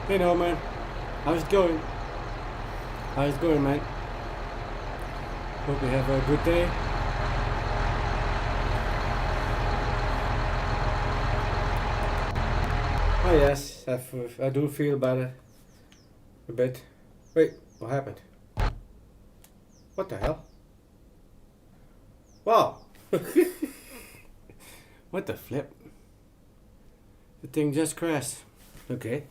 Hey Norman, how's it going? How's it going, man? Hope you have a good day. Oh yes, I do feel better a bit. Wait, what happened? What the hell? Wow! What the flip? The thing just crashed. Okay.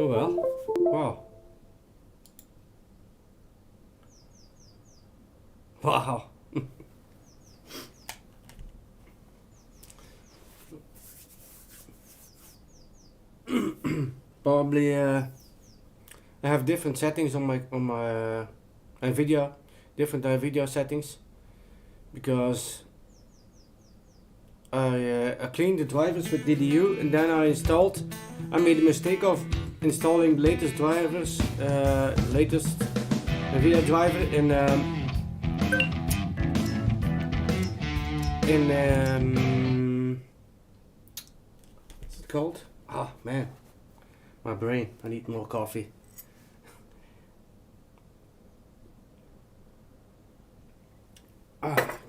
Oh well. Wow. Wow. Probably I have different settings on my video, different video settings, because I cleaned the drivers with DDU, and then I made the mistake of installing the latest drivers, latest video driver in what's it called? Oh man, my brain. I need more coffee.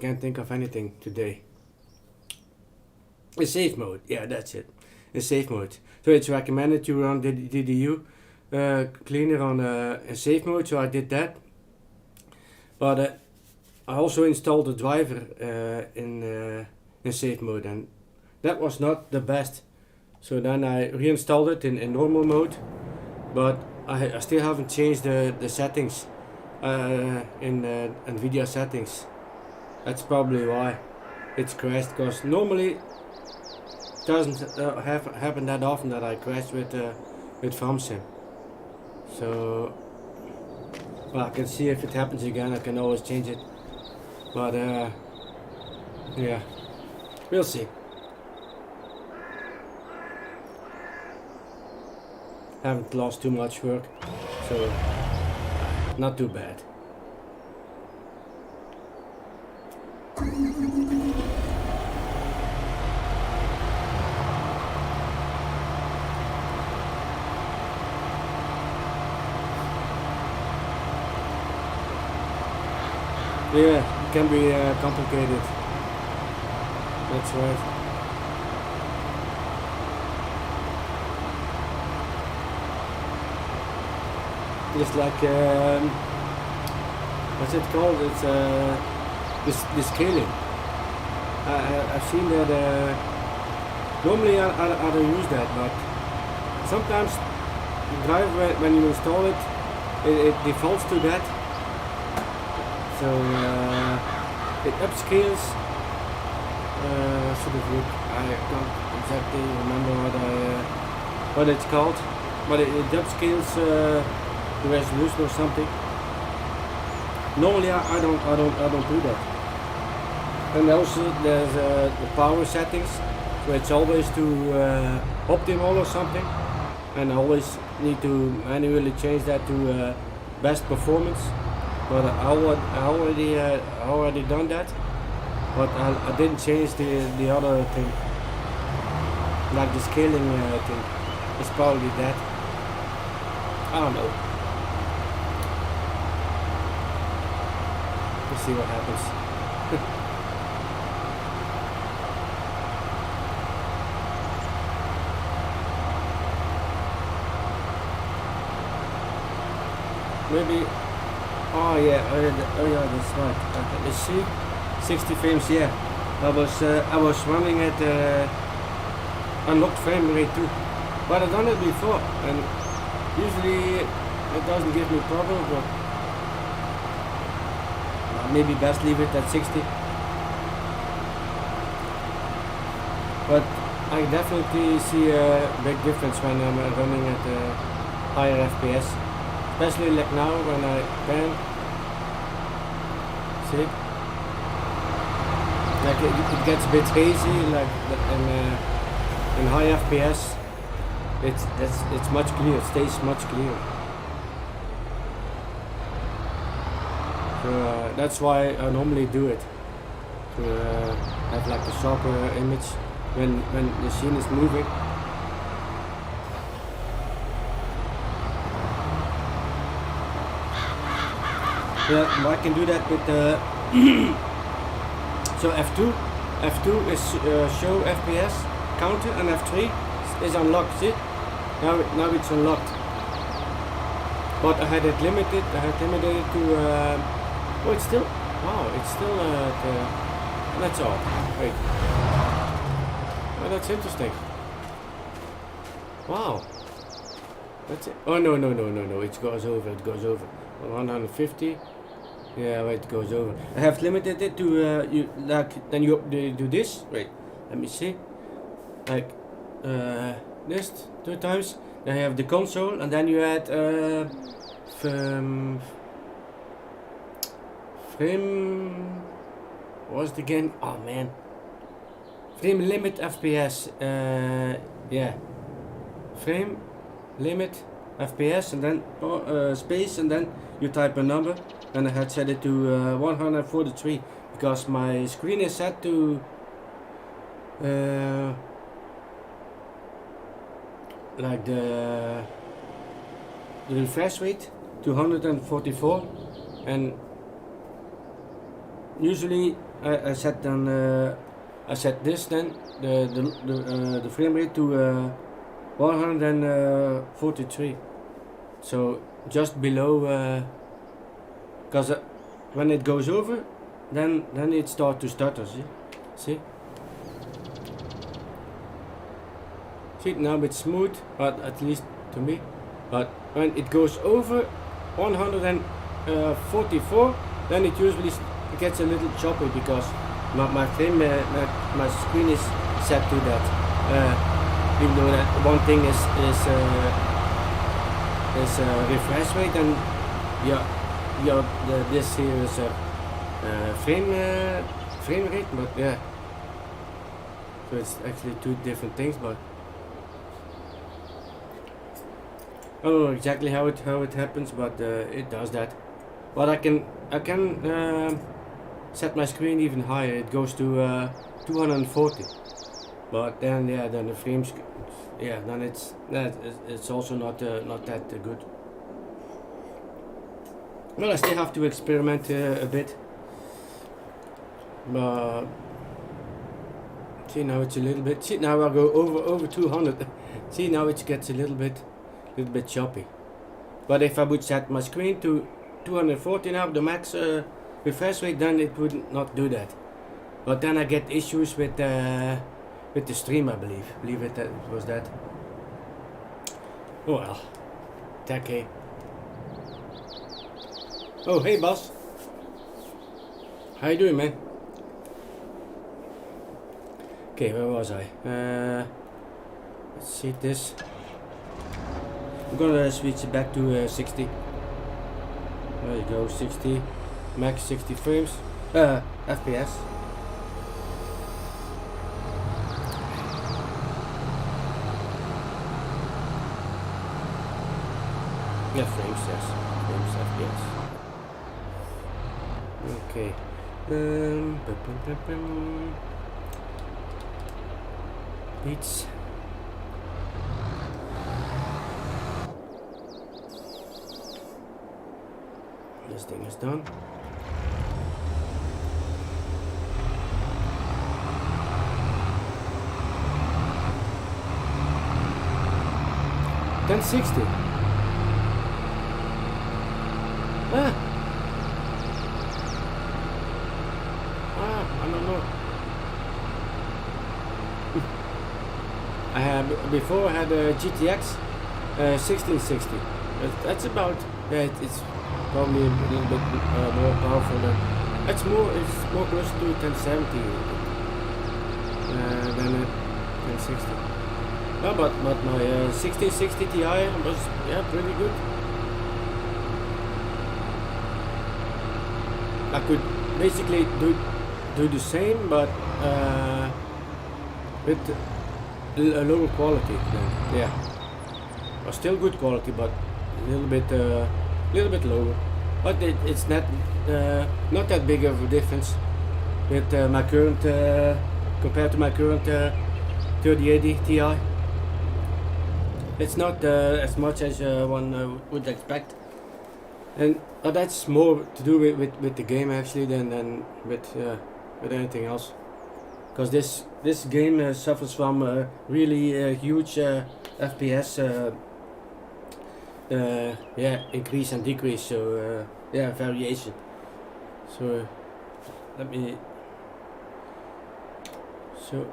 Can't think of anything today. In safe mode, yeah, that's it. In safe mode. So it's recommended to run the DDU cleaner on in safe mode, so I did that. But I also installed the driver in safe mode, and that was not the best. So then I reinstalled it in normal mode, but I still haven't changed the settings in video settings. That's probably why it's crashed, because normally it doesn't happen that often that I crash with FromSim. So well, I can see if it happens again. I can always change it, but yeah, we'll see. Haven't lost too much work, so not too bad. Yeah, it can be complicated. That's right. Just like what's it called? It's the scaling. I've seen that. Normally I don't use that, but sometimes the driver, when you install it, it defaults to that. So it upscales. Should have looked. I can't exactly remember what it's called, but it upscales the resolution or something. Normally I don't do that. And also there's the power settings, so it's always to optimal or something, and I always need to manually change that to best performance. But I already done that, but I didn't change the other thing, like the scaling thing. It's probably that. I don't know. We'll see what happens. Maybe. Oh yeah, that's right. Okay, let's see. 60 frames, yeah. I was running at unlocked frame rate too, but I've done it before, and usually it doesn't give me problem. But maybe best leave it at 60. But I definitely see a big difference when I'm running at higher FPS. Especially like now when I pan, see, like it gets a bit hazy, like in high FPS, it's much clearer. It stays much clearer. So that's why I normally do it, to have like a sharper image when the scene is moving. Yeah, I can do that with so F2 is show FPS counter, and F3 is unlocked. See, now it's unlocked. But I had it limited. I had limited it to. Oh, it's still. Wow, it's still. That's odd. Wait. Oh, that's interesting. Wow. That's it. Oh no. It goes over. 150. Yeah, wait, it goes over. I have limited it to you like. Then you do this. Wait. Let me see. Like this 2 times. Then you have the console, and then you add frame. What was the game? Oh man. Frame limit FPS. Yeah. Frame limit FPS, and then space, and then you type a number. And I had set it to 143 because my screen is set to like the refresh rate to 144, and usually I set this then the frame rate to 143, so just below, because when it goes over, then it starts to stutter. See now it's smooth, but at least to me. But when it goes over 144, then it usually gets a little choppy because my screen is set to that. Even though that one thing is refresh rate, and this here is frame rate, but yeah. So it's actually 2 different things, but I don't know exactly how it happens, but it does that. But I can set my screen even higher. It goes to 240. But then then the frames, then it's also not that good. Well, I still have to experiment a bit. But see, now it's a little bit. See, now I go over 200. See, now it gets a little bit choppy. But if I would set my screen to 240 now, the max refresh rate, then it would not do that. But then I get issues with the stream, I believe it was that. Oh well, okay. Oh hey boss, how you doing, man? Okay, where was I? Let's see this. I'm gonna switch it back to 60. There you go, 60, max 60 frames, FPS. Yeah, frames, yes, frames, FPS. Okay. Beats. This thing is done. Then 60. I don't know. Before I had a GTX 1660. That's about. It's probably a little bit more powerful than. It's more close to 1070 than a 1060. No, but my 1660 Ti was pretty good. I could basically do the same, but with a lower quality. Yeah, or still good quality, but a little bit lower. But it's not that big of a difference with my current compared to my current 3080 Ti. It's not as much as one would expect. And that's more to do with the game actually than with anything else. Because this game suffers from really huge FPS increase and decrease. So variation. So let me. So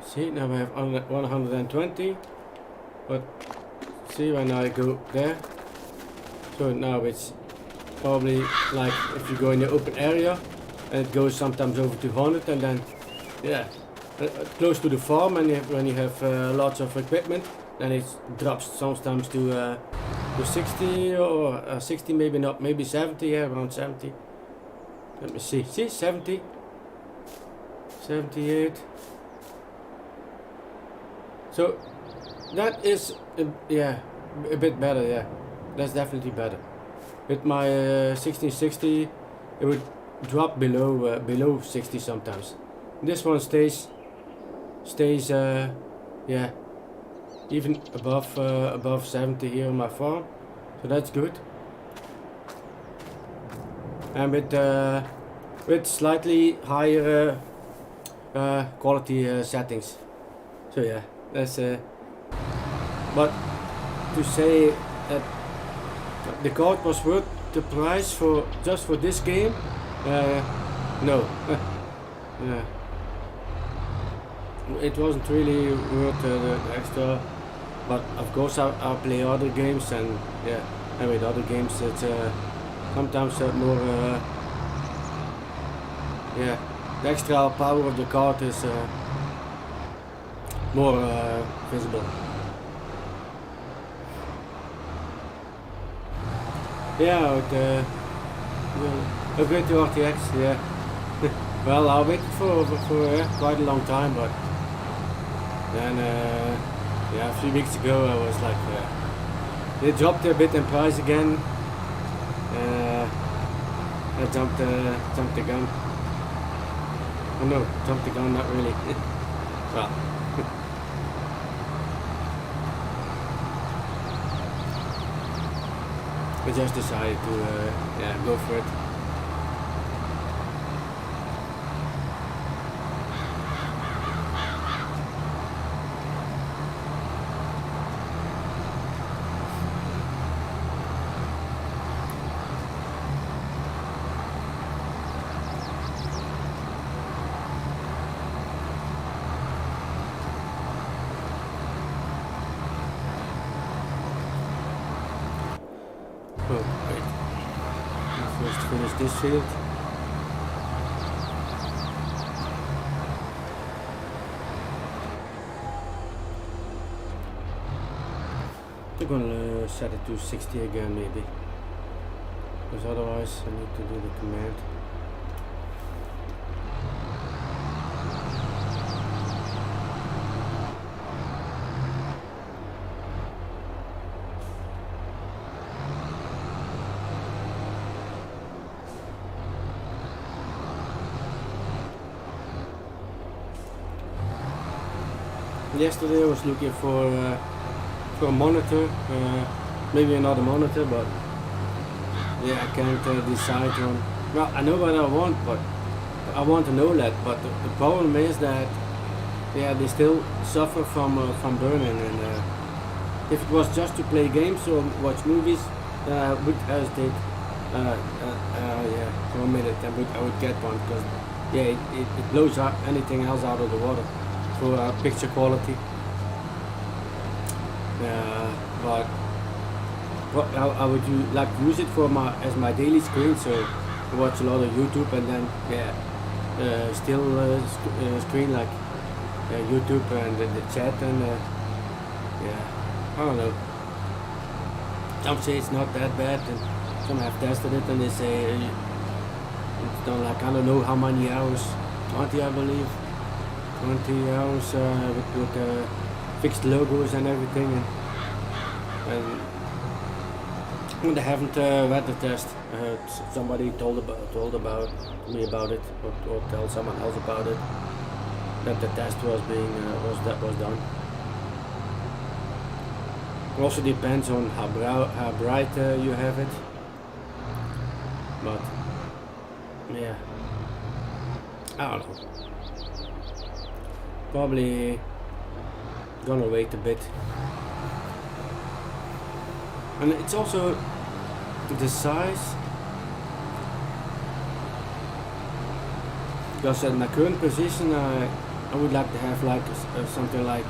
see, now I have 120, but see when I go there. So now it's probably like if you go in the open area, and it goes sometimes over to 100, and then close to the farm, and when you have lots of equipment, then it drops sometimes to 60 or 60, maybe not, maybe 70, yeah, around 70. Let me see, 70, 78. So that is a bit better, yeah. That's definitely better. With my 1660, it would drop below 60 sometimes. This one stays even above 70 here on my farm, so that's good. And with slightly higher quality settings. So yeah, that's but to say that the card was worth the price for just for this game, no. It wasn't really worth the extra, but of course I play other games, and and with other games it's sometimes more the extra power of the card is more visible. Yeah, with upgrade to RTX, yeah. Well, I waited for quite a long time, but then a few weeks ago I was like, they dropped a bit in price again. I jumped the gun. Oh no, jumped the gun, not really. Well. I just decided to go for it. First finish this field. I'm gonna set it to 60 again maybe, because otherwise I need to do the command. Yesterday I was looking for a monitor, maybe another monitor, but I can't decide on. Well, I know what I want, but I want an OLED. But the problem is that they still suffer from burning, and if it was just to play games or watch movies, then I would hesitate. For a minute, I would get one, because it blows anything else out of the water for picture quality. But I would like use it for as my daily screen, so I watch a lot of YouTube, and then screen like YouTube and the chat, and I don't know. Some say it's not that bad, and some have tested it and they say it's done like I don't know how many hours, 20 I believe. 20 hours with fixed logos and everything, and I haven't read the test. I heard somebody told me about it, or tell someone else about it, that the test was done. It also depends on how bright you have it. but yeah, I don't know. Probably gonna wait a bit. And it's also the size, because at my current position I would like to have like something like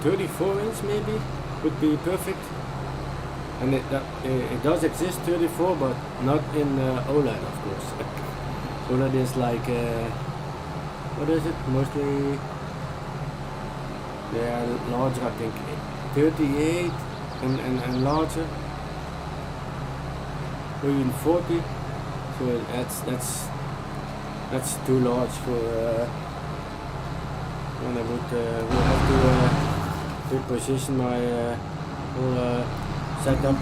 34 inch maybe would be perfect. And it does exist 34, but not in OLED, of course. OLED is like what is it? Mostly they are larger, I think 38 and larger, or even 40. So that's too large for when I would have to reposition my whole setup.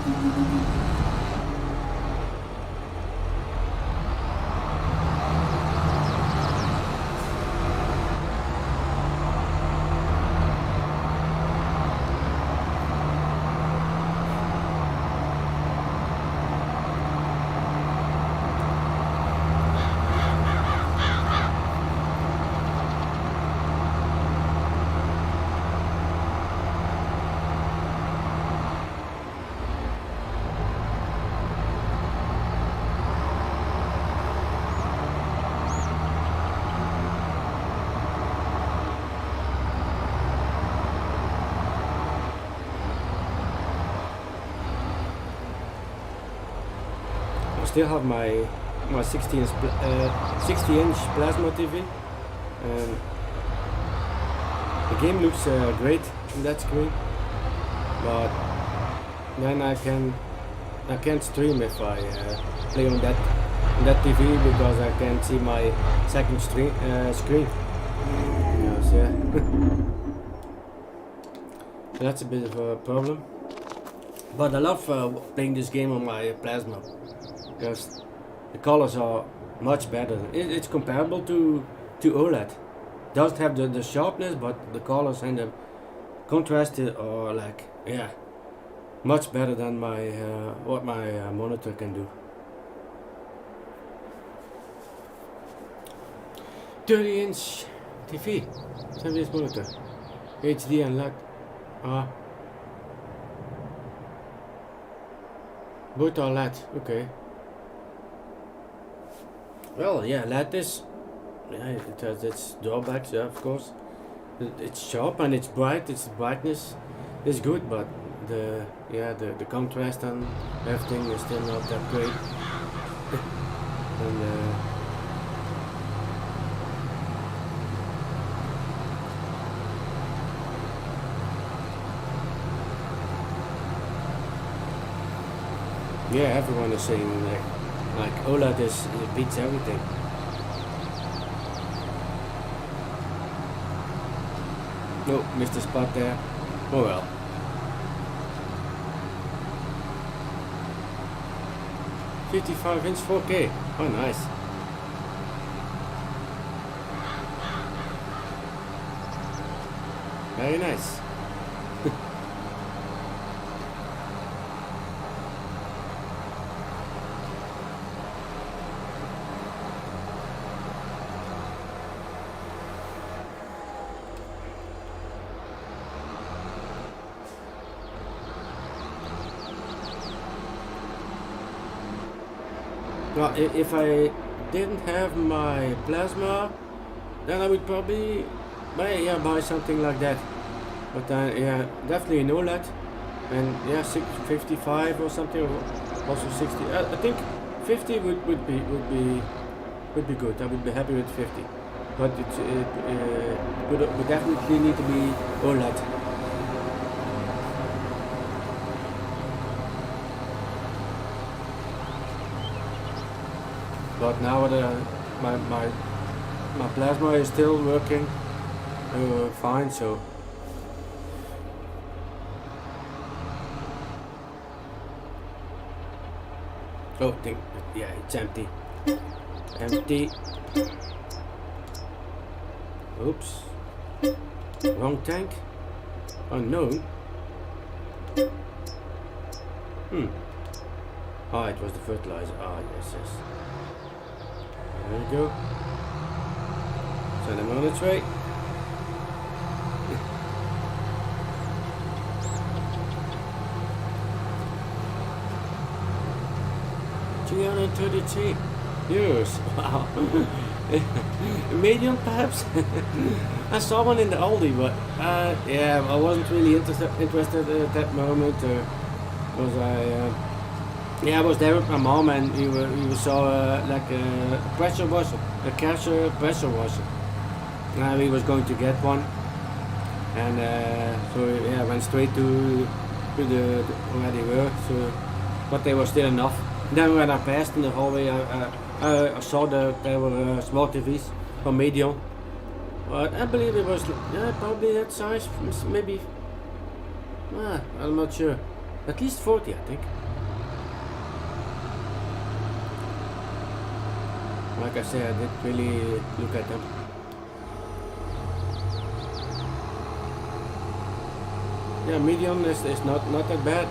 I still have my 60 inch plasma TV, and the game looks great in that screen, but then I can't stream if I play on that TV, because I can't see my second screen. Because, yeah. That's a bit of a problem. But I love playing this game on my plasma, because the colors are much better. It's comparable to OLED. Doesn't have the sharpness, but the colors and the contrast are like, yeah, much better than my what my monitor can do. 30-inch TV, 7-inch monitor, HD and LED. Both are LED, okay. Well, yeah, LED is, yeah, it has its drawbacks, yeah, of course. It's sharp and it's bright, its brightness is good, but the contrast and everything is still not that great. And yeah, everyone is saying like OLED it beats everything. No, missed the spot there. Oh well. $55-inch 4K. Oh, nice. Very nice. Well, if I didn't have my plasma, then I would probably buy something like that. But yeah, definitely an OLED, and yeah, 55 or something, or also 60. I think 50 would be good. I would be happy with 50, but it would definitely need to be OLED. But now my plasma is still working fine, so oh, yeah, it's empty. Oops, wrong tank. Unknown. Ah, it was the fertilizer. Ah, yes, yes. There we go. Send them on its way. 333 euros. Wow. A medium perhaps? I saw one in the Aldi, but yeah, I wasn't really interested at that moment. Was yeah, I was there with my mom, and we saw like a pressure washer, a Karcher pressure washer. We was going to get one, and so yeah, I went straight to the where they were. So, but they were still enough. Then when I passed in the hallway, I saw that there were small TVs for medium. But I believe it was probably that size, maybe. I'm not sure. At least 40, I think. Like I said, I didn't really look at them. Yeah, medium is not that bad.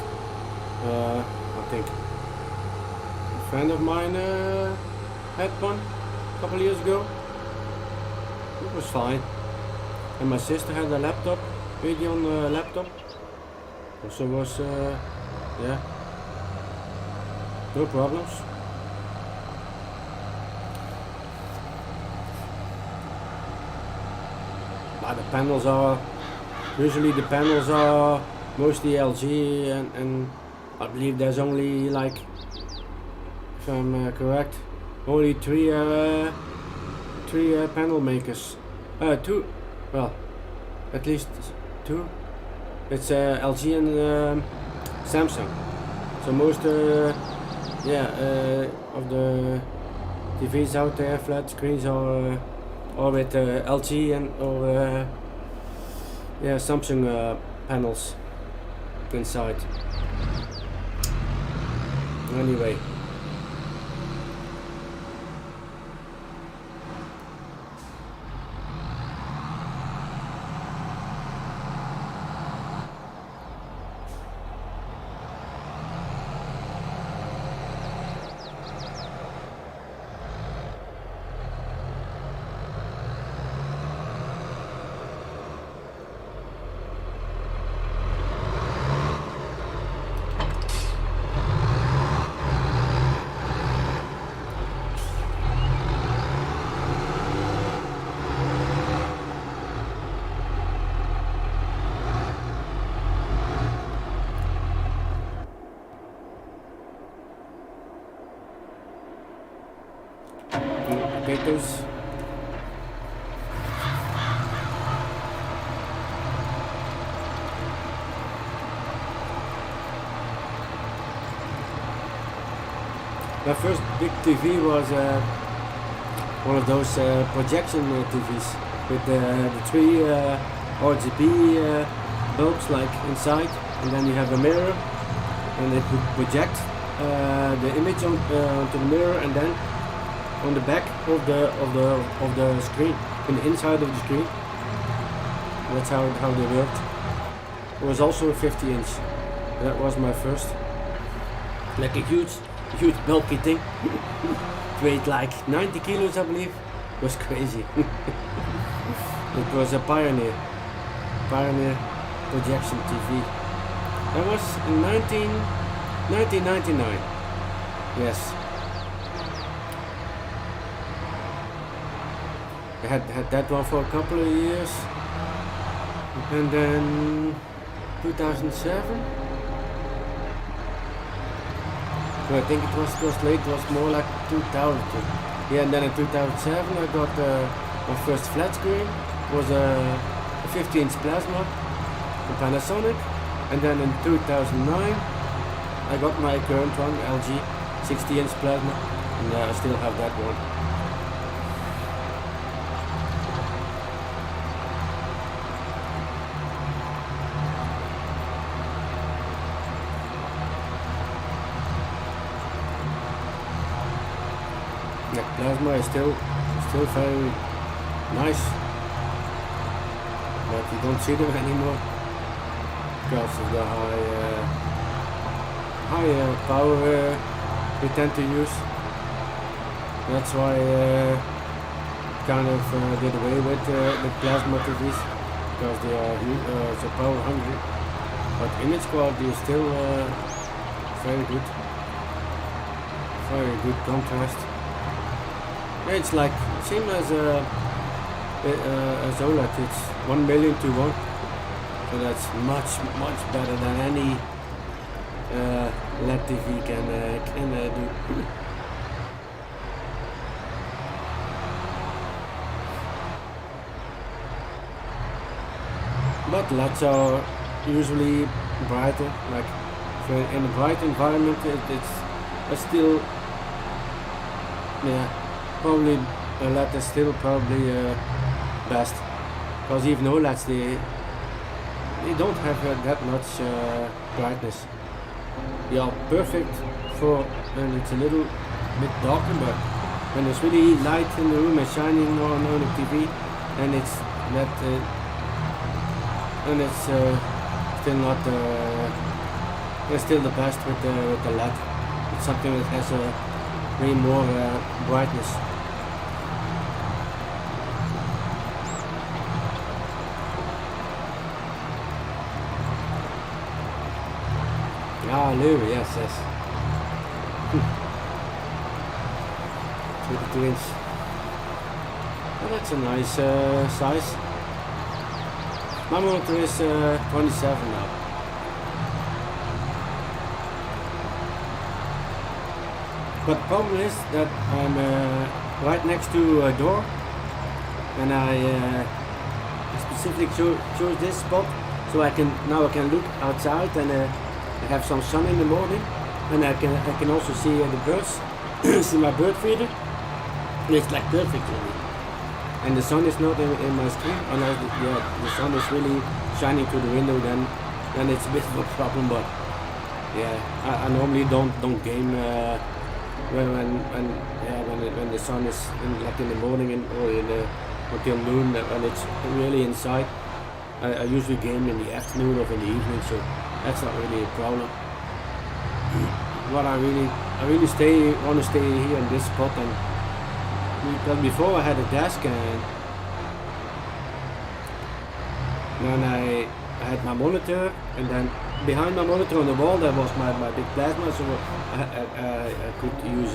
I think. A friend of mine had one a couple of years ago. It was fine. And my sister had a laptop, medium laptop. Also was, yeah, no problems. But the panels are, usually the panels are mostly LG, and I believe there's only like, if I'm correct, only three panel makers. Two, well, at least two. It's LG and Samsung. So most, yeah, of the TVs out there, flat screens, are with LG and or yeah, Samsung panels inside. Anyway. Potatoes. My first big TV was one of those projection TVs with the three RGB bulbs like inside, and then you have a mirror, and it would project the image onto the mirror, and then on the back of the screen, in the inside of the screen. That's how they worked. It was also a 50-inch. That was my first. Like a huge bulky thing. It weighed like 90 kilos, I believe. It was crazy. It was a Pioneer projection TV. That was in 1999. Yes. I had that one for a couple of years, and then 2007. So I think it was late. It was more like 2000. Yeah, and then in 2007 I got my first flat screen. It was a 50-inch plasma from Panasonic, and then in 2009 I got my current one, LG 60-inch plasma, and I still have that one. Yeah, plasma is still very nice, but you don't see them anymore because of the high power we tend to use. That's why kind of did away with plasma TVs, because they are so power hungry. But image quality is still very good. Very good contrast. It's like same as OLED. It's 1,000,000 to 1, so that's much better than any LED TV can do. But LEDs are usually brighter. Like in a bright environment, it's still, yeah, probably a LED is still probably best, because even OLEDs they don't have that much brightness. They are perfect for when it's a little bit darker, but when there's really light in the room and shining on the TV, and it's that and it's still not it's still the best with the LED. It's something that has a way more brightness. Ah, Louis, yes. 22 inch. Well, that's a nice size. My monitor is 27 now. But the problem is that I'm right next to a door, and I specifically chose this spot so I can look outside and I have some sun in the morning, and I can also see the birds, see my bird feeder. It's like perfect really. And the sun is not in my screen, unless the sun is really shining through the window, then it's a bit of a problem. But yeah, I normally don't game when the sun is like in the morning or until noon, when it's really inside. I usually game in the afternoon or in the evening, so that's not really a problem. But I really want to stay here in this spot, and because before I had a desk, and then I had my monitor, and then behind my monitor on the wall there was my big plasma, so I could use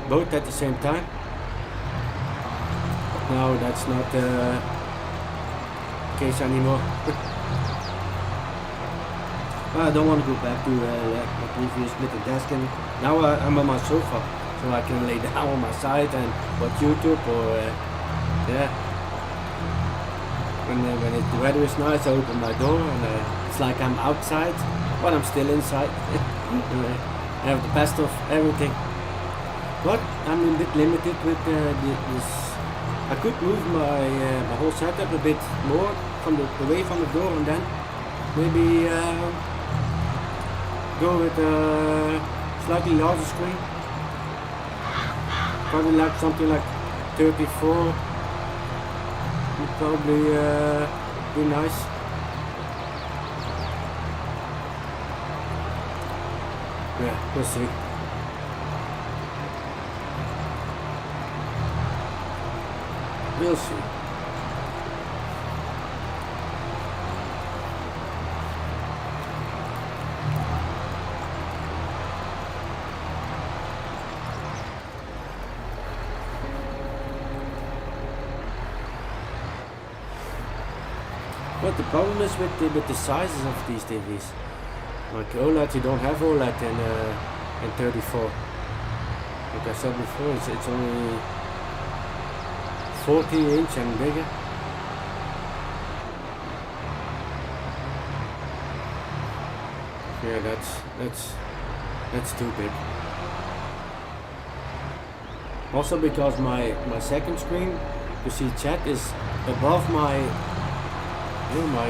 both at the same time. Now that's not the case anymore. I don't want to go back to my previous little desk, and now I'm on my sofa, so I can lay down on my side and watch YouTube or yeah. When the weather is nice, I open my door, and it's like I'm outside, but I'm still inside. I have the best of everything. But I'm a bit limited with this. I could move my whole setup a bit more away from the door, and then maybe go with a slightly larger screen. Probably like something like 34 would probably be nice. Yeah, we'll see. We'll see. What the problem is with the sizes of these TVs. Like OLED, you don't have OLED in 34. Like I said before, it's only 40 inch and bigger. Yeah, that's too big. Also because my second screen to see chat is above my my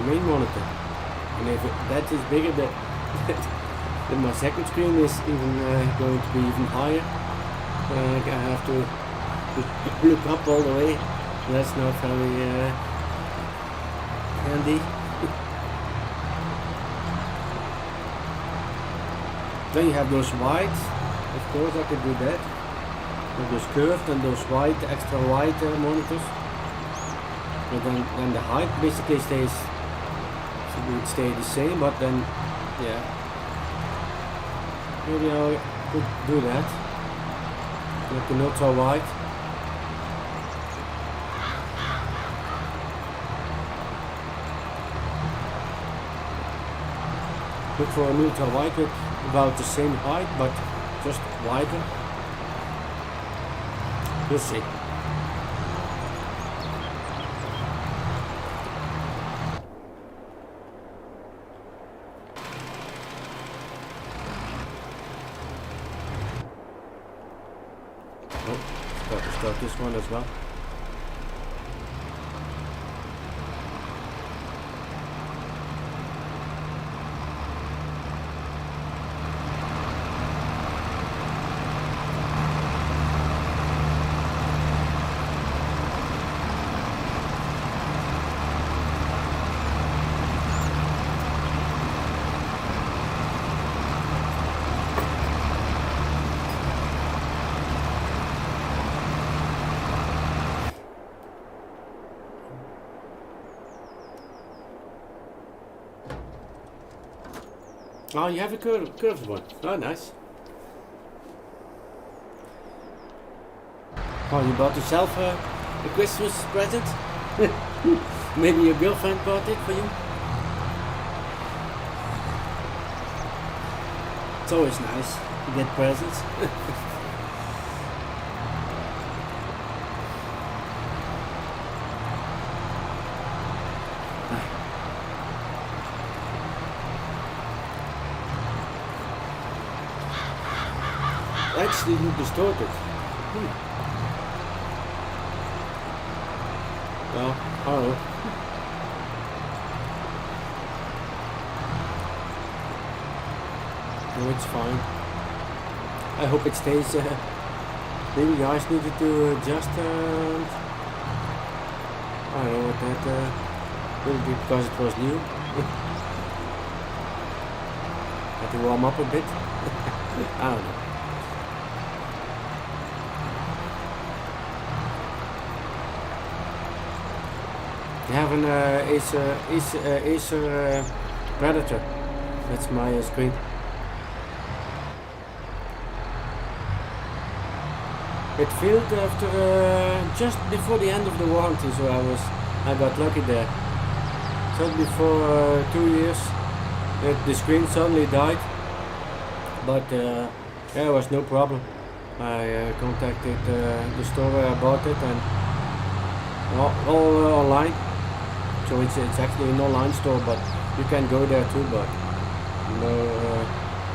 main monitor, and if that is bigger, then my second screen is even going to be even higher. I have to look up all the way. That's not very handy. Then you have those white, of course I could do that. With those curved and those white, extra white monitors. But then the height basically stays, would stay the same, but then, yeah. Maybe I could do that. Like an ultra wide. Look for an ultra wide with about the same height, but just wider. We'll see. Oh, start this one as well. Oh, you have a curved one. Oh, nice. Oh, you bought yourself a Christmas present? Maybe your girlfriend bought it for you? It's always nice to get presents. Actually look distorted. Well, oh. No, it's fine. I hope it stays. Maybe guys needed to adjust. I don't know what that. Maybe because it was new. Had to warm up a bit. I don't know. I have an Acer Predator. That's my screen. It failed after just before the end of the warranty, so I got lucky there. So before 2 years, the screen suddenly died, but yeah, there was no problem. I contacted the store where I bought it and all online. So it's actually an online store, but you can go there too. But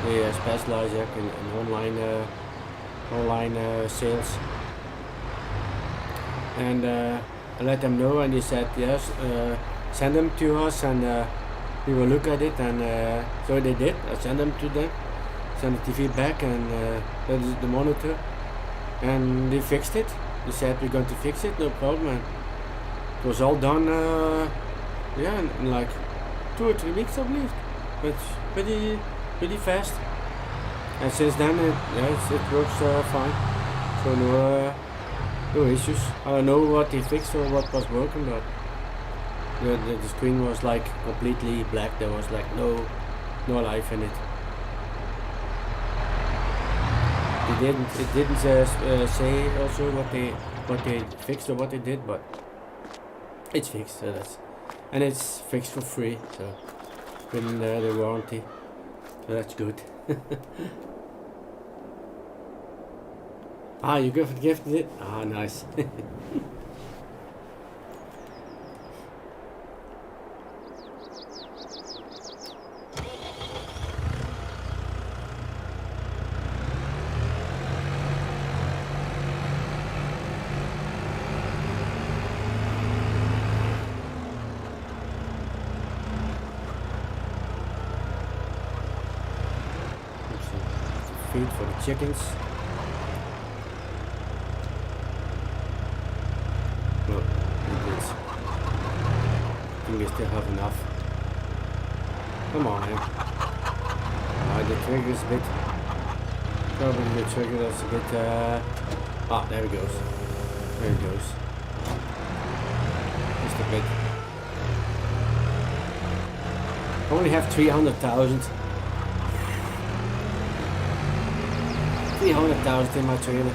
they specialize in online sales. And I let them know, and they said yes, send them to us, and we will look at it. And so they did. I sent them to them, sent the TV back, and that is the monitor, and they fixed it. They said we're going to fix it, no problem. And it was all done. Yeah, in like 2 or 3 weeks, I believe. But pretty fast. And since then, it works fine. So no issues. I don't know what they fixed or what was broken, but the screen was like completely black. There was like no life in it. It didn't say also what they fixed or what they did, but it's fixed. So and it's fixed for free. So within the warranty. So that's good. Ah, you gifted it? Ah, nice. Feed for the chickens. No, I think we still have enough. Come on, man. The trigger is a bit Probably the trigger that's a bit, there it goes. There it goes. Just a bit. I only have 300,000. 300,000 in my trailer.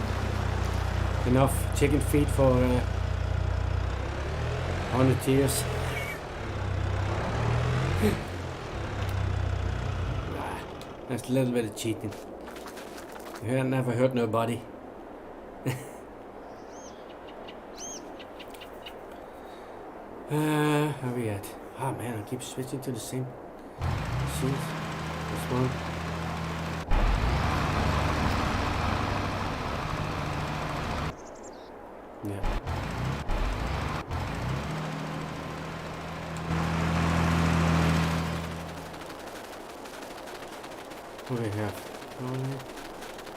Enough chicken feed for 100 years. That's a little bit of cheating. I never hurt nobody. Where we at? Oh man, I keep switching to the same scene. This one. Yeah. What do we have?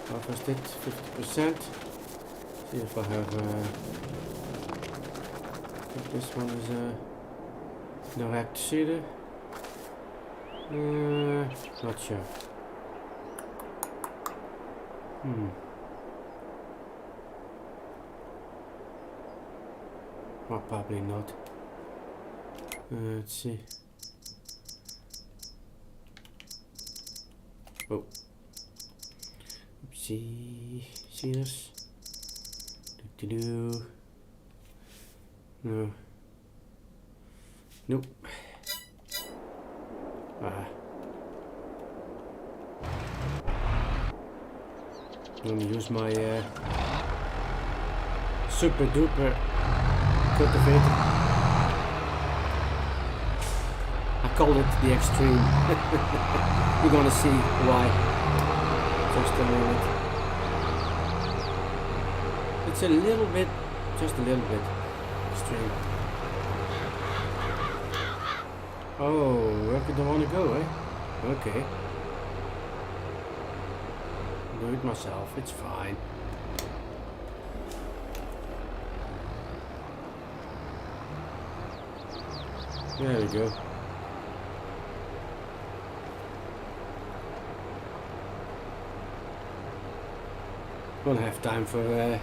Harvested 50%. See if I have. If this one is no hacked cedar. Not sure. Well, probably not. Let's see. Oh. Oopsie. Cedars. Do. No. Nope. I'm gonna use my super duper cultivator. I call it the extreme. We're gonna see why. Just a minute. It's a little bit, just a little bit extreme. Oh, where could I want to go, eh? Okay. Do it myself, it's fine. There we go. Won't have time for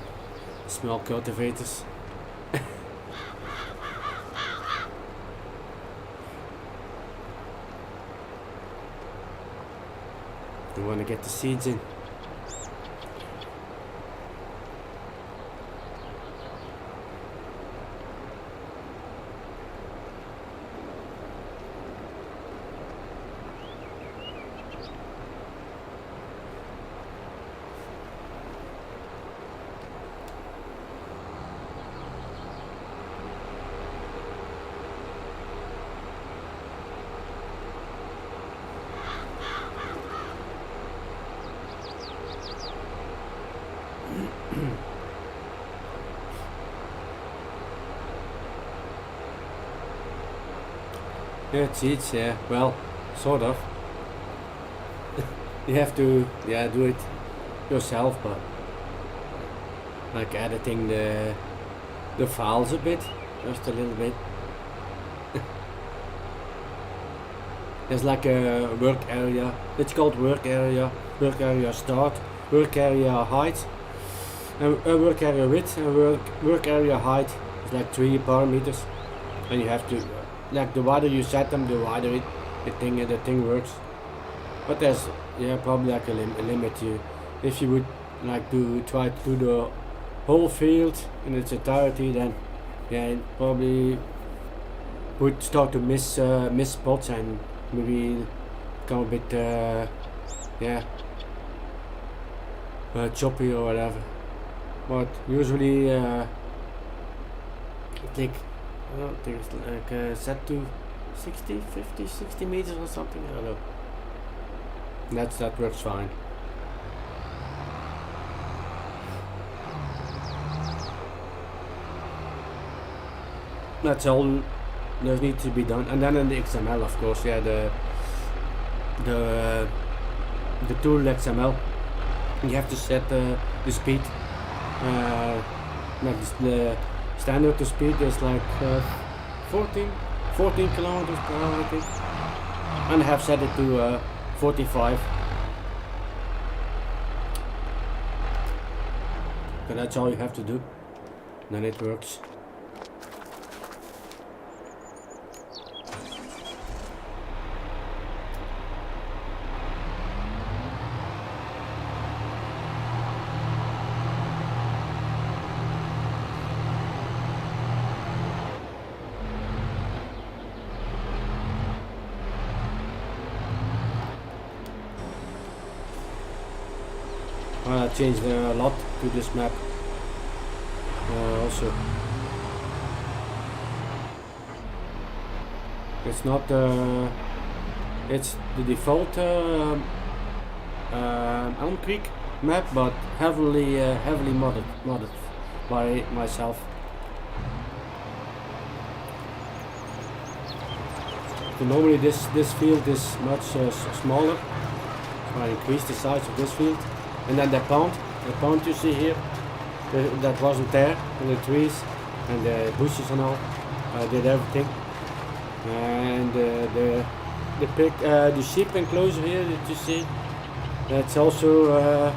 small cultivators. You want to get the seeds in. Yeah, cheats, yeah, well, sort of. You have to, yeah, do it yourself, but like editing the files a bit, just a little bit. There's like a work area, it's called work area start, work area height, and work area width, and work area height is like 3 parameters, and you have to, like the wider you set them, the wider the thing works. But there's, yeah, probably like a limit. If you would like try to do the whole field in its entirety, then yeah, it probably would start to miss spots and maybe become a bit choppy or whatever. But usually I think it's like set to 60 meters or something, I don't know. That works fine. That's all that needs to be done. And then in the XML, of course, yeah, the tool XML, you have to set the speed. The standard to speed is like 14 kilometers per hour, I think, and I have set it to 45. So that's all you have to do. Then it works. I changed a lot to this map also. It's not it's the default Elmcreek map, but heavily modded by myself. So normally this field is much smaller, so I increased the size of this field. And then the pond you see here, that wasn't there, and the trees and the bushes and all, I did everything. And the sheep enclosure here that you see, that's also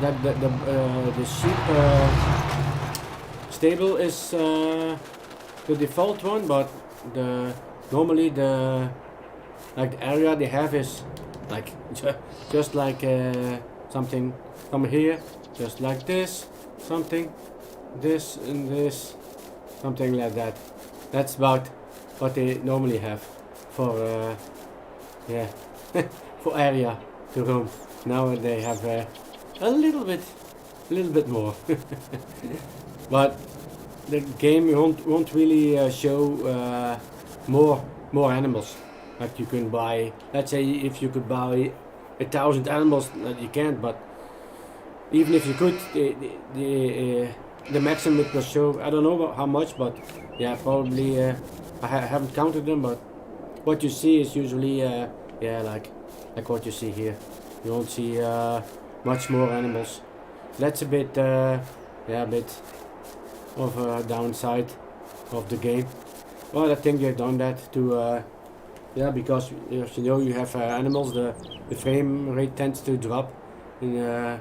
the sheep stable is the default one, but normally the area they have is like just like something from here, just like this, something, this and this, something like that. That's about what they normally have for yeah for area to roam. Now they have a little bit more, but the game won't really show more animals. Like you can buy, let's say if you could buy 1,000 animals, you can't, but even if you could, the maximum it will show, I don't know how much, but yeah, probably, I haven't counted them, but what you see is usually, yeah, like what you see here. You won't see much more animals. That's a bit, yeah, a bit of a downside of the game. Well, I think they've done that to, yeah, because if you know you have animals, the frame rate tends to drop. And,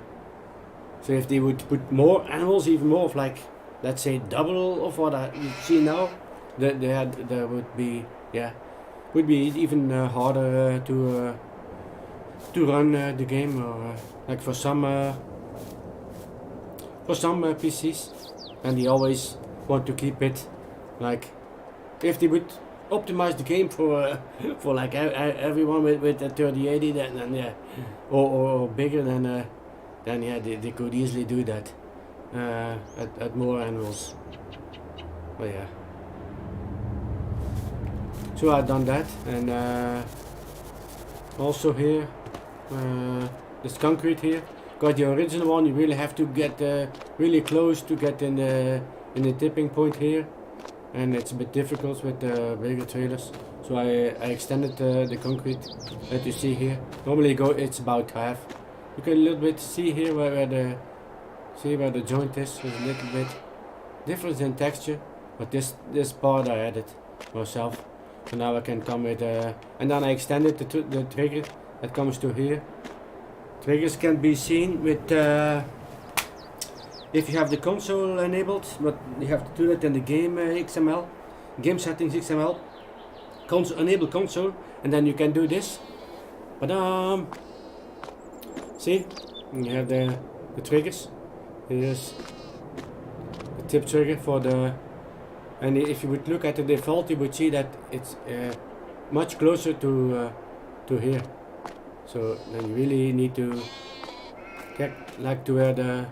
so if they would put more animals, even more of like, let's say double of what you see now, there would be, yeah, would be even harder to run the game, or like for some PCs, and they always want to keep it like, if they would optimize the game for like everyone with a 3080, then yeah, or bigger, then yeah, they could easily do that at more animals. But yeah, so I've done that, and also here this concrete here. Got the original one. You really have to get really close to get in the tipping point here. And it's a bit difficult with the bigger trailers, so I extended the concrete that you see here. Normally it's about half. You can a little bit see here where the joint is. There's a little bit difference in texture, but this part I added myself. So now I can come with and then I extended the trigger that comes to here. Triggers can be seen with if you have the console enabled, but you have to do that in the game XML, game settings XML, enable console, and then you can do this. But see, you have the triggers. Here's the tip trigger for the, and if you would look at the default, you would see that it's much closer to here. So then you really need to get like to where the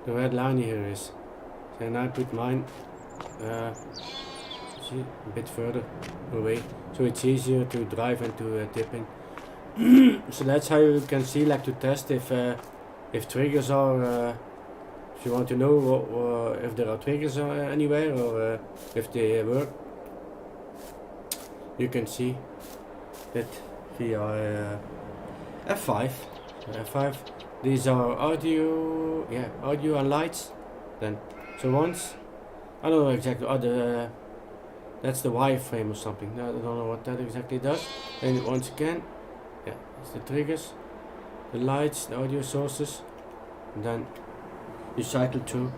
red line here is. So now I put mine see, a bit further away, so it's easier to drive and to tip in. So that's how you can see, like, to test if triggers are, if you want to know if there are triggers anywhere, or if they work. You can see that via F5. These are audio, yeah, audio and lights. Then, so once, I don't know exactly, that's the wireframe or something. I don't know what that exactly does. And once again, it's the triggers, the lights, the audio sources, and then you cycle through.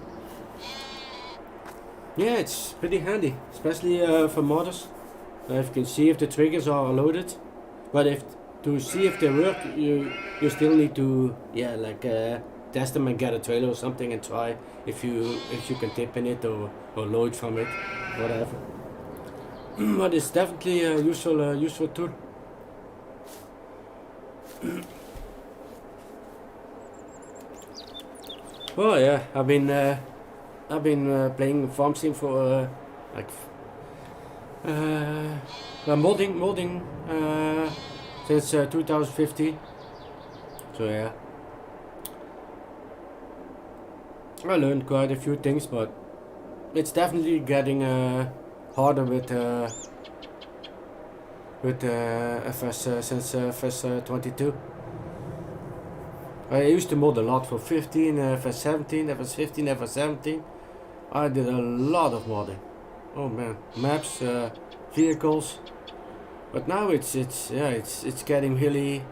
Yeah, it's pretty handy, especially for modders. You can see if the triggers are loaded, but if to see if they work, you still need to test them and get a trailer or something and try if you can tip in it or load from it, whatever. But it's definitely a useful tool. Oh yeah, I've been playing farm sim for modding since 2015. So yeah, I learned quite a few things, but it's definitely getting harder with FS since FS22. I used to mod a lot for 15, FS17, FS15, FS17. I did a lot of modding. Oh man, maps, vehicles. But now it's getting really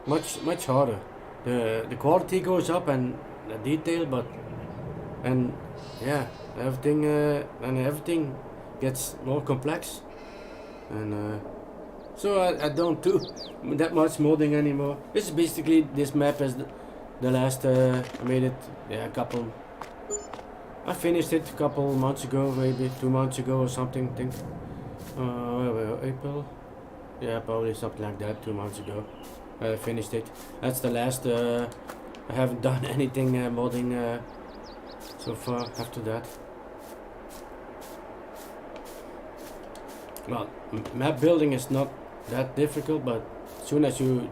much harder. The quality goes up and the detail, but everything gets more complex. And so I don't do that much modding anymore. This is basically, this map is the last, I made it, I finished it a couple months ago, maybe 2 months ago or something, I think. April? Yeah, probably something like that, 2 months ago. I finished it. That's the last, I haven't done anything modding so far after that. Well, map building is not that difficult, but as soon as you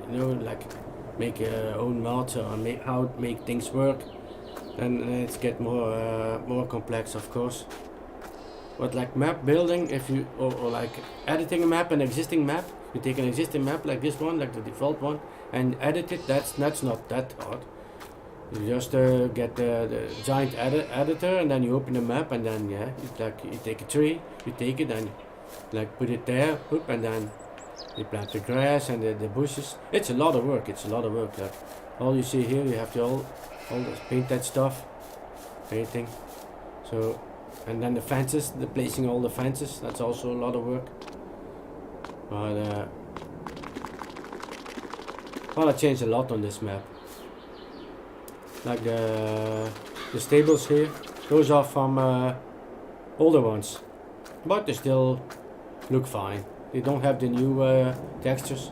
make your own mods or make things work, then it's get more complex, of course. But like map building, if you or like editing a map, an existing map, you take an existing map like this one, like the default one, and edit it. That's not that hard. You just get the giant editor, and then you open the map, and then you take a tree, you take it and put it there, and then you plant the grass and the bushes. It's a lot of work. Like all you see here, you have to all paint that stuff, anything. So, and then the fences, placing all the fences. That's also a lot of work. But I changed a lot on this map. Like the stables here, those are from older ones, but they still look fine. They don't have the new textures,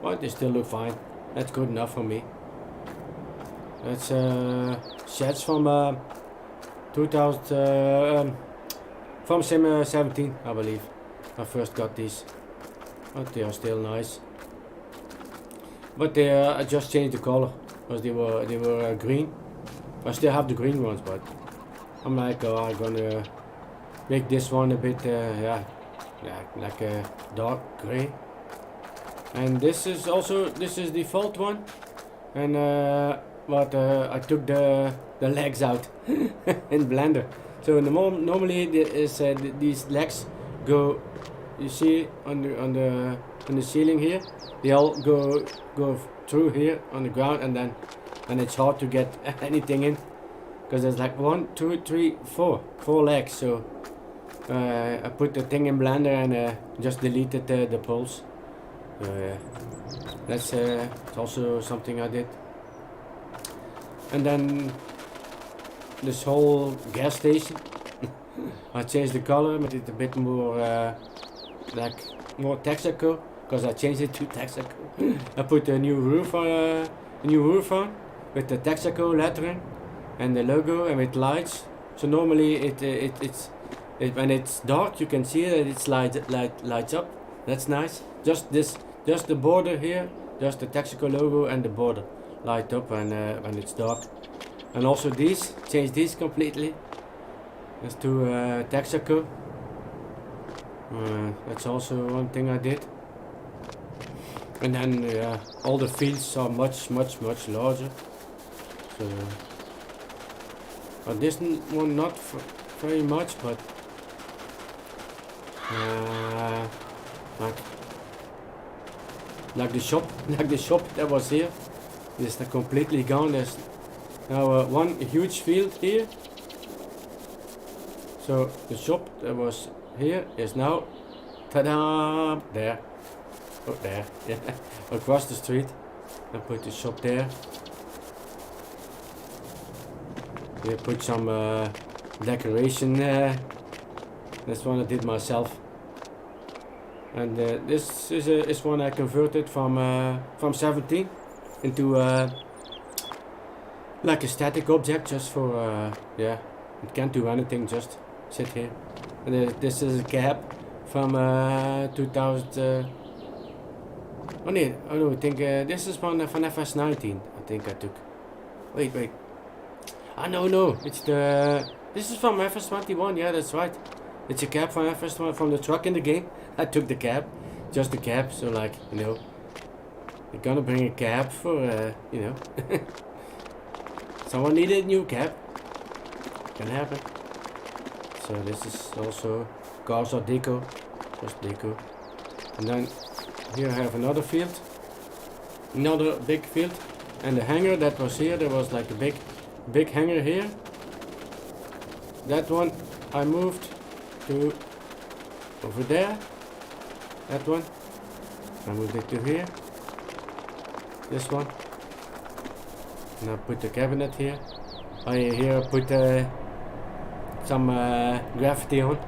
but they still look fine. That's good enough for me. That's sheds from 2000 from Sim 17, I believe. I first got these, but they are still nice. But I just changed the color because they were green. I still have the green ones, but I'm like, I'm gonna make this one a bit like a dark gray. And this is default one, and but I took the legs out in Blender. So normally these legs go, you see on the ceiling here, they all go through here on the ground, and then it's hard to get anything in because there's like 1, 2, 3, 4 legs. So I put the thing in Blender and just deleted the poles. That's it's also something I did. And then this whole gas station, I changed the color, made it a bit more more Texaco, because I changed it to Texaco. I put a new roof on with the Texaco lettering and the logo and with lights. So normally it's when it's dark, you can see that it's lights up. That's nice. Just the border here, just the Texaco logo and the border light up when it's dark. And also change these completely. That's to Texaco. That's also one thing I did. And then all the fields are much larger. So, this one not very much, but like the shop that was here is completely gone. Now one huge field here. So the shop that was here is now, ta-da, there. Oh, there, yeah, across the street. I put the shop there. Here put some decoration. This one I did myself. And this is one I converted from 17 into like a static object, just for yeah, it can't do anything, just sit here. And this is a cab from 2000. Oh no, I think this is one from FS19. I think I took. Wait. Ah no, it's the. This is from FS21. Yeah, that's right. It's a cab from FS21 from the truck in the game. I took the cab, just the cab. So like, you know, you're gonna bring a cab for you know. Someone needed a new cab. Can happen. So this is also cars or deco, just deco. And then here I have another field, another big field, and the hangar that was here, there was like a big hangar here. That one I moved to over there. That one I moved it to here. This one. And I put the cabinet here. Here I put some graffiti on.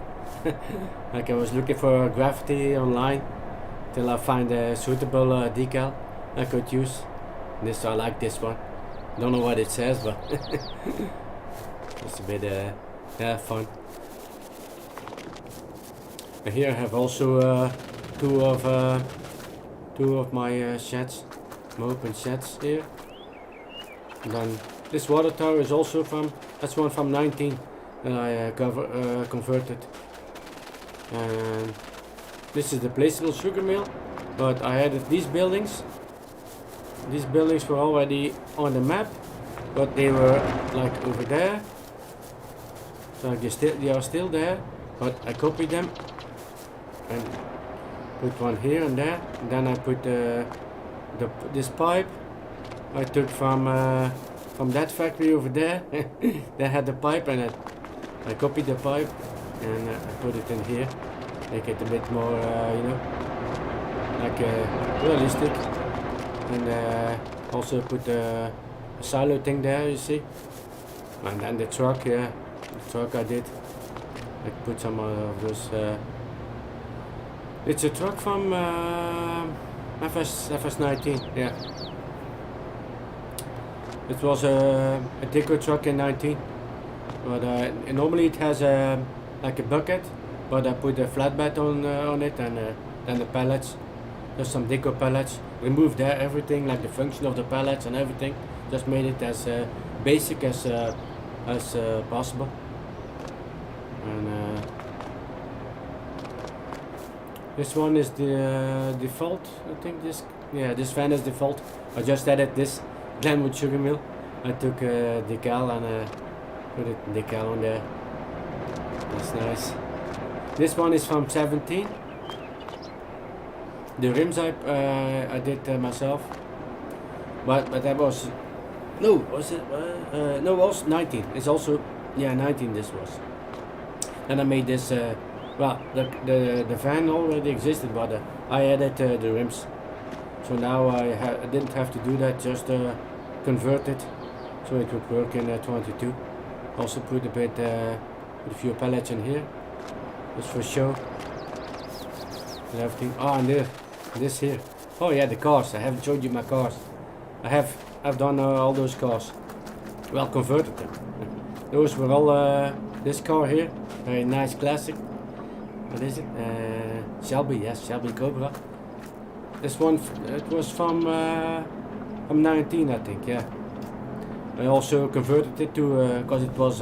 Like I was looking for graffiti online till I find a suitable decal I could use. This I like this one. Don't know what it says, but it's a bit yeah, fun. And here I have also two of my sheds, my open sheds here. And then this water tower is also that's one from 19 that I converted. And this is the placeable sugar mill, but I added these buildings. These buildings were already on the map, but they were like over there. So they are still there, but I copied them and put one here and there. And then I put this pipe I took from that factory over there. They had the pipe, and I copied the pipe and I put it in here, make it a bit more, you know, like realistic. And also put a silo thing there, you see. And then the truck, yeah, the truck I did. I put some of those. It's a truck from FS19, yeah. It was a deco truck in 19, but normally it has like a bucket, but I put a flatbed on it, and then the pallets, just some deco pallets. Removed there everything, like the function of the pallets and everything. Just made it as basic as possible. And this one is the default. I think this fan is default. I just added this Glenwood sugar mill. I took decal and put it decal on there. That's nice. This one is from 17. The rims I did myself, but that was was it no, it was 19. It's also 19. This was. And I made this. Well, the van already existed, but I added the rims. So now I didn't have to do that, just convert it so it would work in 22. Also put a bit, put a few pallets in here, just for show. And everything. And this here. Oh yeah, the cars. I haven't showed you my cars. I've done all those cars. Well, converted them. Those were all this car here, very nice classic. What is it? Shelby, yes, Shelby Cobra. This one, it was from 19, I think, yeah. I also converted it to, because it was,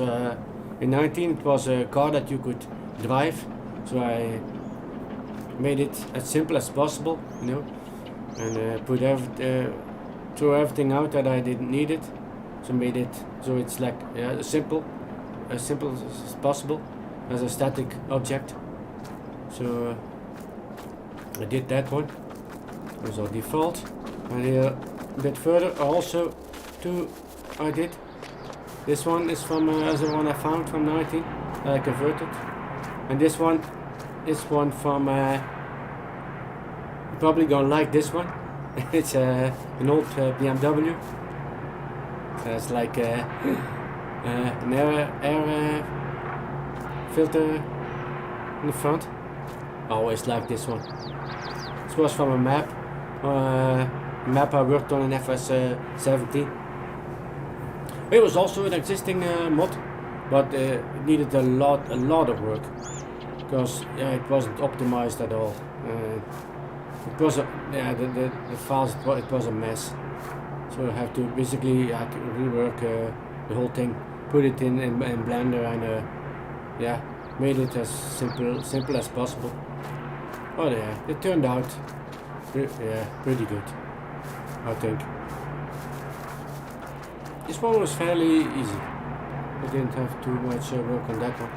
in 19 it was a car that you could drive. So I made it as simple as possible, you know. And threw everything out that I didn't need it. So made it, so it's like, as simple as possible, as a static object. So I did that one. It was our default. And here a bit further also I did This one is from the one I found from 19, I converted, and this one is one from. You're probably gonna like this one. It's an old BMW. So it's like an air filter in the front. I always like this one. This was from a map I worked on in FS22. It was also an existing mod, but it needed a lot of work because it wasn't optimized at all. It was the files, it was a mess. So I have to basically rework the whole thing, put it in Blender, and made it as simple as possible. Oh yeah, it turned out pretty good, I think. This one was fairly easy. I didn't have too much work on that one.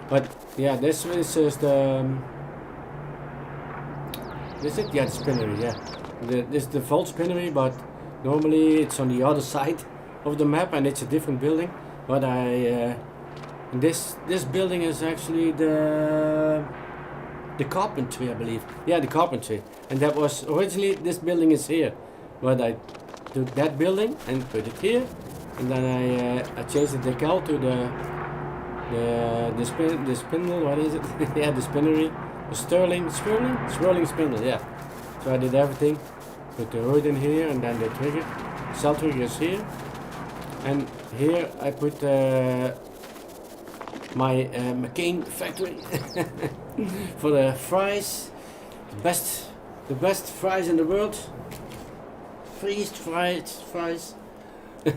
But yeah, this is the this is the spinnery, yeah. This is the vault spinnery, but normally it's on the other side of the map and it's a different building. But this building is actually the carpentry, I believe. Yeah, the carpentry. And that was originally, this building is here. But I took that building and put it here. And then I changed the decal to the spindle, what is it? Yeah, the spinnery. The swirling spindle, yeah. So I did everything. Put the hood in here and then the trigger. Cell trigger is here. And here I put my McCain factory for the fries. The best fries in the world. Freezed fried fries. So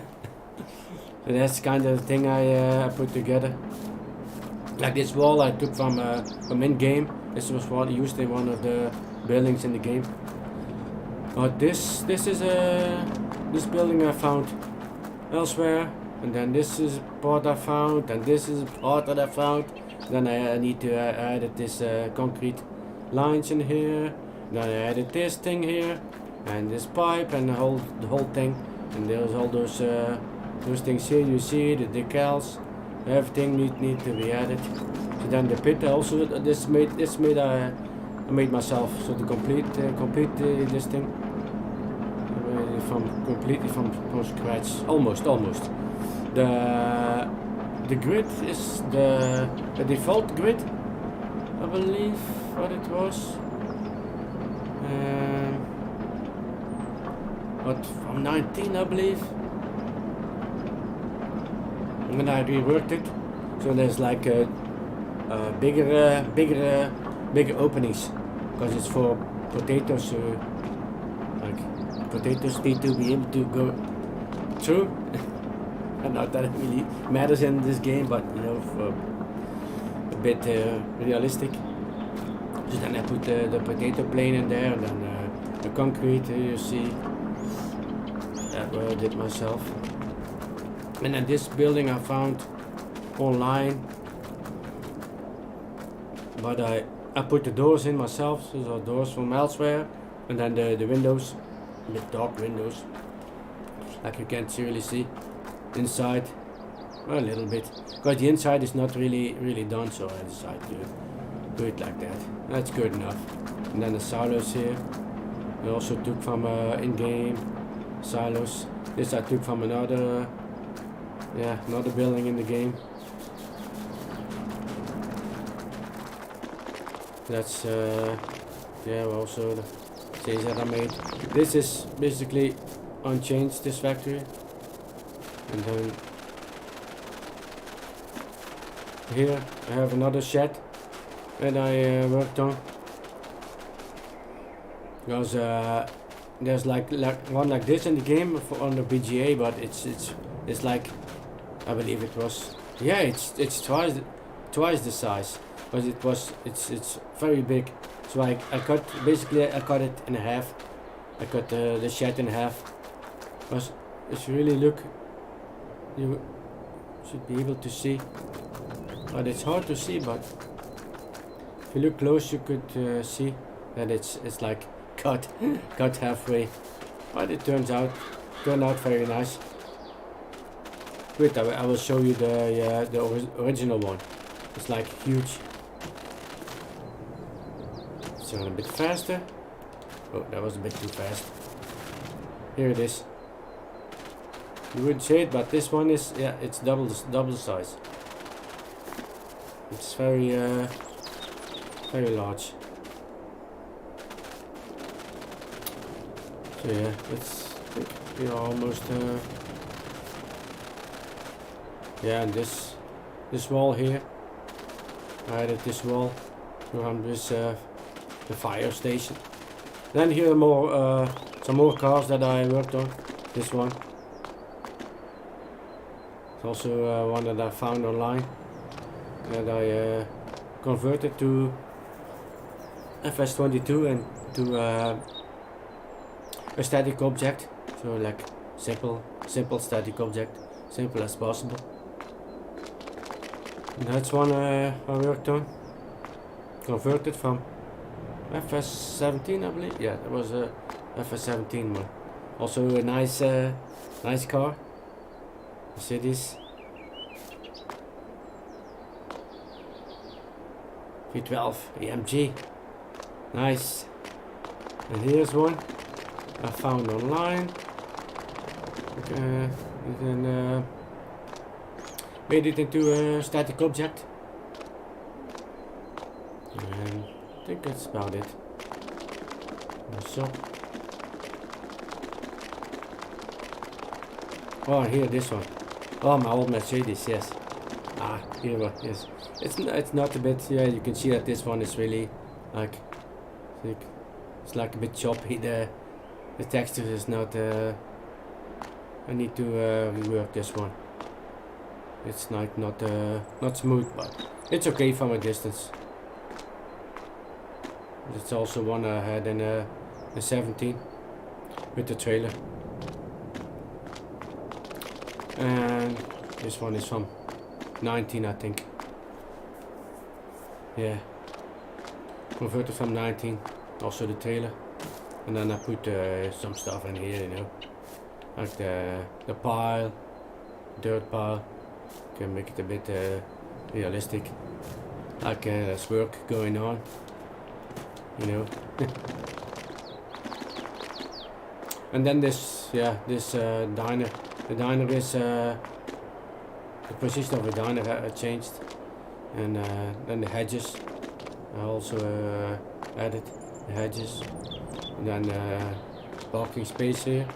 that's kind of the thing I put together. Like this wall I took from in-game. This was what I used in one of the buildings in the game. But this is this building I found elsewhere, and then this is part I found, and this is part that I found. Then I need to add this concrete lines in here. Then I added this thing here, and this pipe, and the whole thing. And there's all those things here. You see the decals. Everything need to be added. So then the pit also I made myself. So to complete this thing completely from scratch, almost. The grid is the default grid, I believe what it was. But from 19, I believe. And then I reworked it, so there's like bigger openings, because it's for potatoes. Like potatoes need to be able to go through. And not that it really matters in this game, but you know, for a bit realistic. So then I put the potato plane in there, and then the concrete. You see that I did myself. And then this building I found online, but I put the doors in myself, so doors from elsewhere, and then the windows, the dark windows, like you can't really see inside, well, a little bit, because the inside is not really done, so I decided to do it like that. That's good enough. And then the silos here, I also took from in-game silos. This I took from another building in the game. That's also the change that I made. This is basically unchanged, this factory. And then here I have another shed that I worked on. Because there's like one like this in the game on the BGA, but it's like, I believe it was, it's twice the size, but it's very big. So I cut it in half. I cut the shed in half. Because if you really look, you should be able to see, but it's hard to see. But if you look close, you could see that it's like cut halfway. But it turned out very nice. Wait, I will show you the original one. It's like huge. It's going a bit faster. Oh, that was a bit too fast. Here it is. You wouldn't say it, but this one is, yeah, it's double the size. It's very large. So yeah, we are almost yeah, and this wall here, I added this wall around this the fire station. Then here are some more cars that I worked on. This one, it's also one that I found online that I converted to FS22 and to a static object, so like simple static object, simple as possible. And that's one I worked on, converted from FS17, I believe. Yeah, that was a FS17 one. Also a nice car. Mercedes V12 AMG. Nice. And here's one I found online. And made it into a static object. And I think that's about it. So. Oh, here this one. Oh, my old Mercedes, yes. Ah, here one, yes. It's not a bit. Yeah, you can see that this one is really like it's like a bit choppy. The texture is not. I need to rework this one. It's like not smooth, but it's okay from a distance. It's also one I had in a 17 with the trailer. And this one is from 19, I think. Yeah, converted from 19, also the trailer. And then I put some stuff in here, you know, like the pile, dirt pile. Can make it a bit realistic, like there's work going on, you know. And then this, yeah, this diner. The diner is the position of the diner changed, and then the hedges. I also added the hedges, and then parking space here,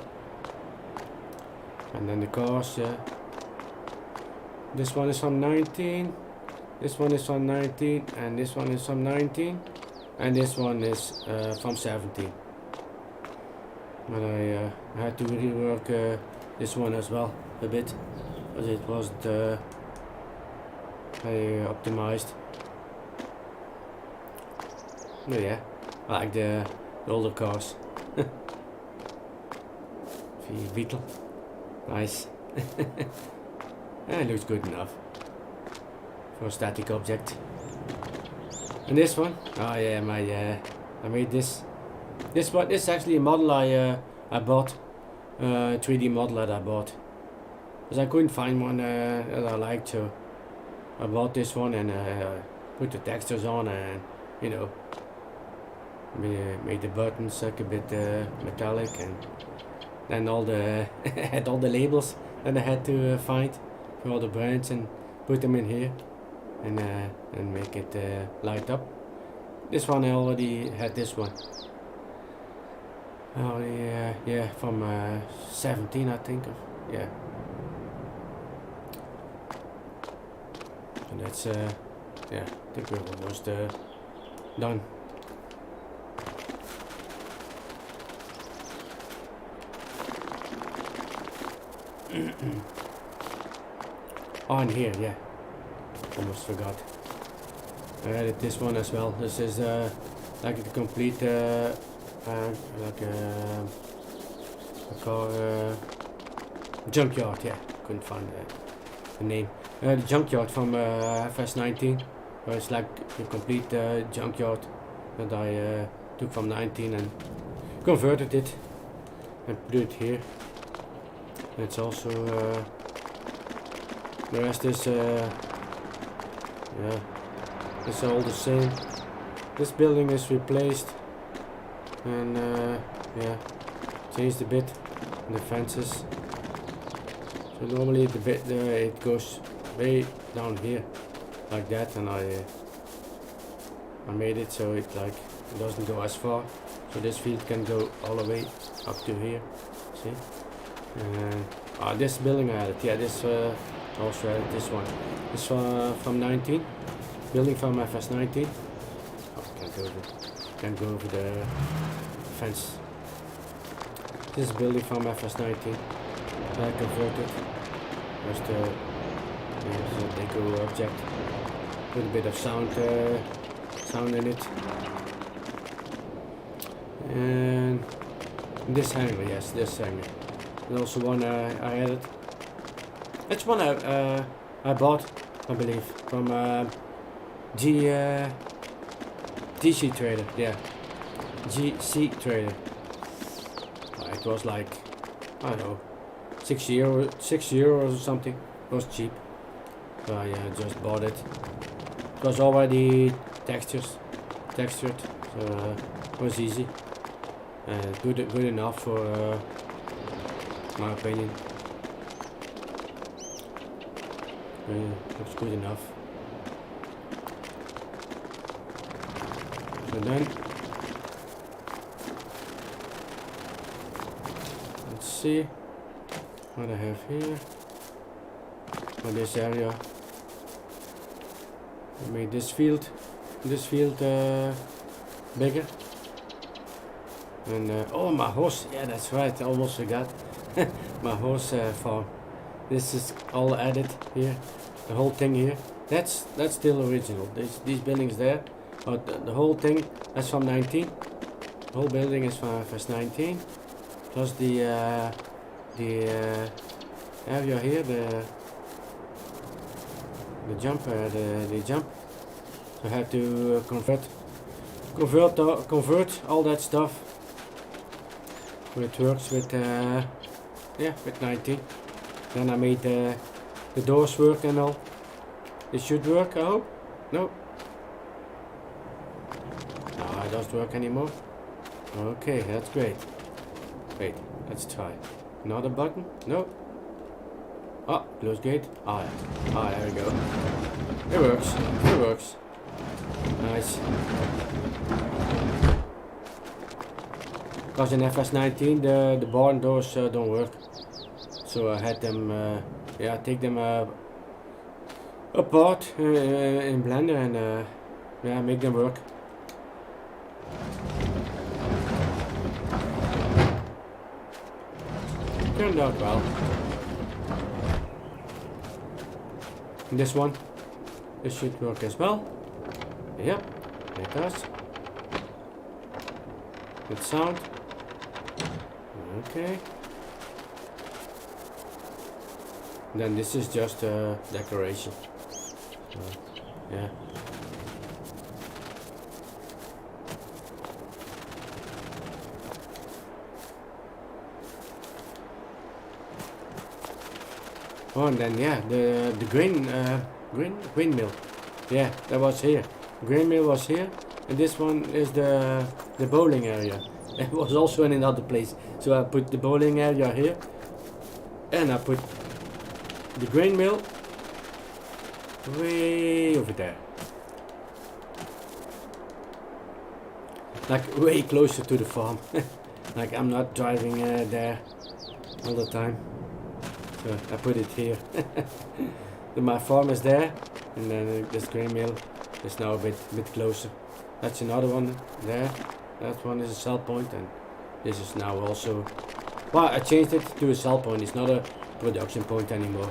and then the cars. This one is from 19. This one is from 19, and this one is from 19, and this one is from 17. But I had to rework this one as well a bit, because it wasn't very optimized. But yeah, I like the older cars. Beetle, nice. Yeah, it looks good enough for a static object. And this one, oh yeah, I made this. This one, this is actually a model I bought. 3D model that I bought, because I couldn't find one that I liked, so I bought this one and put the textures on, and you know, made the buttons like a bit metallic, and then all the had all the labels that I had to find for all the brands and put them in here, and make it light up. This one I already had this one. Oh yeah, from 17, I think. Yeah. And that's yeah, I think we're almost done. On here, yeah. Almost forgot. I added this one as well. This is like the complete like a car junkyard. Yeah, couldn't find the name. The junkyard from FS19, where it's like a complete junkyard that I took from 19 and converted it and put it here. It's also The rest is yeah, it's all the same. This building is replaced and yeah, changed a bit the fences. So normally the bit it goes way down here like that, and I made it so it like it doesn't go as far. So this field can go all the way up to here. See? This building I added. Yeah, this also added this one. This from 19. Building from FS19. Oh, can't go over the fence. This building from FS19. I converted. Just yeah, so deco object. With a bit of sound in it. And this hanger, yes, this hanger. There's also one I added. It's one I bought, I believe, from GC Trader, yeah, GC Trader. It was like, I don't know, €6 or something. It was cheap, so I just bought it. It was already textured, so it was easy and good enough for my opinion. Looks good enough. So then let's see what I have here for this area. I made this field bigger. And oh, my horse, yeah, that's right, I almost forgot. My horse farm. This is all added here, the whole thing here. That's still original. These buildings there, but the whole thing that's from 19. The whole building is from FS19. Plus the area here, the jump, the jump. So I had to convert all that stuff. It works with yeah, with 19. Then I made the doors work and all. It should work, I hope. No. No, it doesn't work anymore. Okay, that's great. Wait, let's try. Another button? No. Oh, close gate. Ah, yeah. Ah, there we go. It works. It works. Nice. Because in FS19 the barn doors don't work, so I had them, yeah, take them apart in Blender and yeah, make them work. Turned out well. And this one, this should work as well. Yep, it does. Good sound. Okay. Then this is just a decoration. Yeah. Oh, and then yeah, the grain mill. Yeah, that was here. Grain mill was here, and this one is the bowling area. It was also in another place, so I put the bowling area here, and I put the grain mill way over there, like way closer to the farm. Like I'm not driving there all the time, so I put it here. Then my farm is there, and then this grain mill is now a bit closer. That's another one there. That one is a sell point, and this is now also, well, I changed it to a sell point. It's not a production point anymore.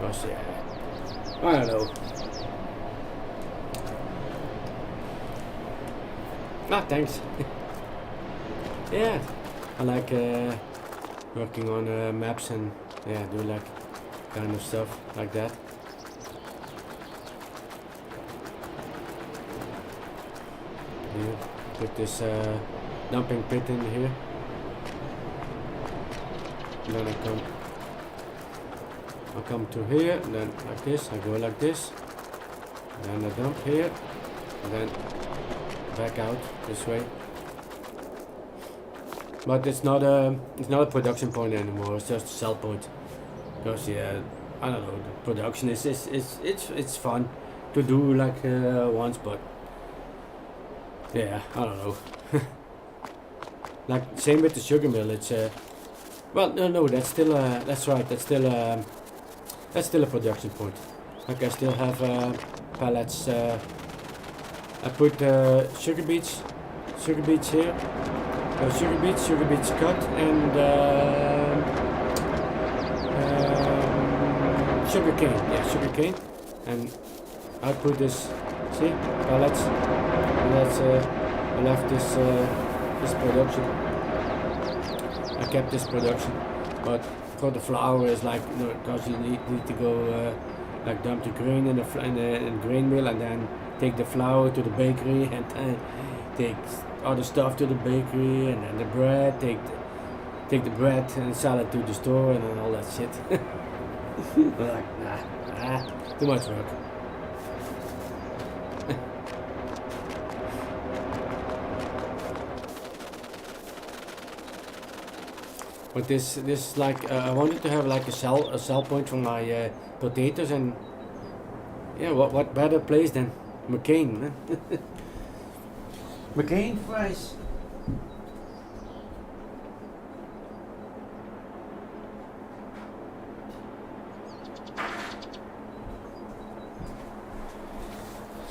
Because yeah, I don't know. Ah, thanks. Yeah, I like working on maps and yeah, do like kind of stuff like that. Yeah. Put this dumping pit in here. And then I come I come to here, and then like this, I go like this, and then I dump here, and then back out this way. But it's not a production point anymore. It's just a sell point. Because yeah, I don't know. The production is it's fun to do like once, but yeah, I don't know. Like same with the sugar mill. It's well, no, that's still that's right. That's still a production point. Like I still have pallets. I put sugar beets here. Sugar beets cut, and sugar cane. Yeah, sugar cane. And I put this. See, pallets. And that's I left this production. I kept this production, but for the flour is like, you know, because you need to go like dump the grain in the grain mill, and then take the flour to the bakery, and then take other stuff to the bakery, and then the bread, take the bread and sell it to the store, and then all that shit. I'm like, nah, too much work. But this like I wanted to have like a sell point for my potatoes, and yeah, what better place than McCain, man? McCain fries.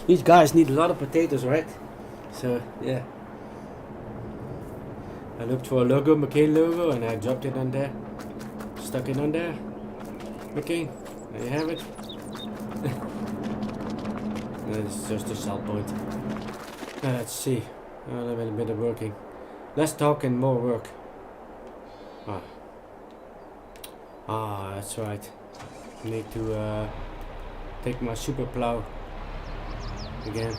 These guys need a lot of potatoes, right? So yeah, I looked for a logo, McCain logo, and I dropped it on there, stuck it on there. McCain, there you have it. It's just a sell point. Let's see. A little bit of working. Less talk and more work. That's right. I need to take my super plow again.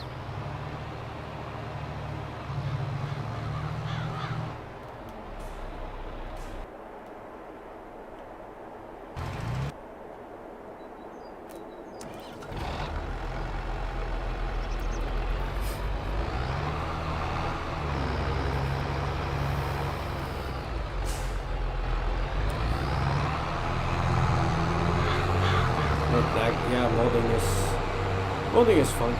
Like, yeah, modding is fun.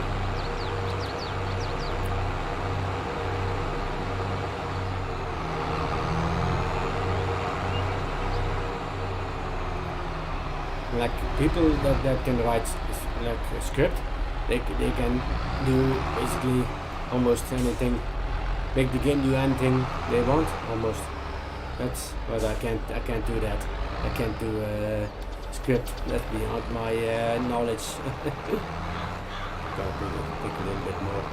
Like people that can write like a script, they can do basically almost anything. Make the game do anything they want almost. But I can't do that. I can't do script. That's beyond my knowledge. Gotta think a little bit more.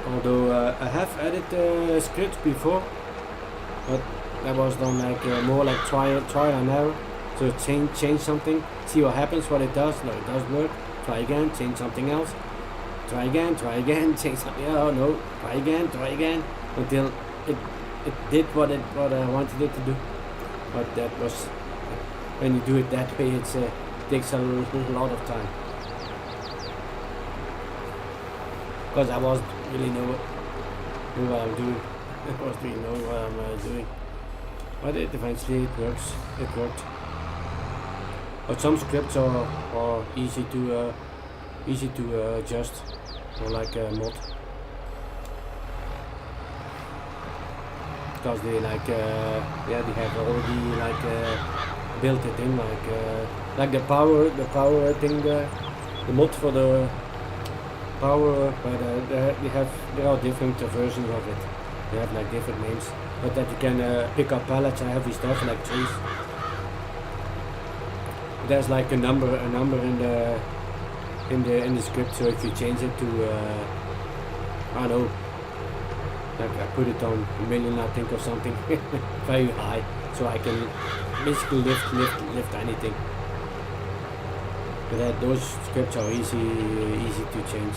Although I have edited scripts before, but that was done like more like trial and error. So change something, see what happens, what it does. No, it does work. Try again, change something else. Try again, change something. Oh no, try again, until it did what I wanted it to do. But that was, when you do it that way, it takes a lot of time. Because I was really know what I'm doing. I was really know what I'm doing. But eventually it works. It worked. But some scripts are easy to adjust, or like a mod. Because they like they have already like built it in, like the power thing, the mod for the power, but there are different versions of it. They have like different names, but that you can pick up pallets and heavy stuff like trees. There's like a number in the script, so if you change it to I don't know, like I put it on a million, I think, or something, very high, so I can basically lift anything. But those scripts are easy to change.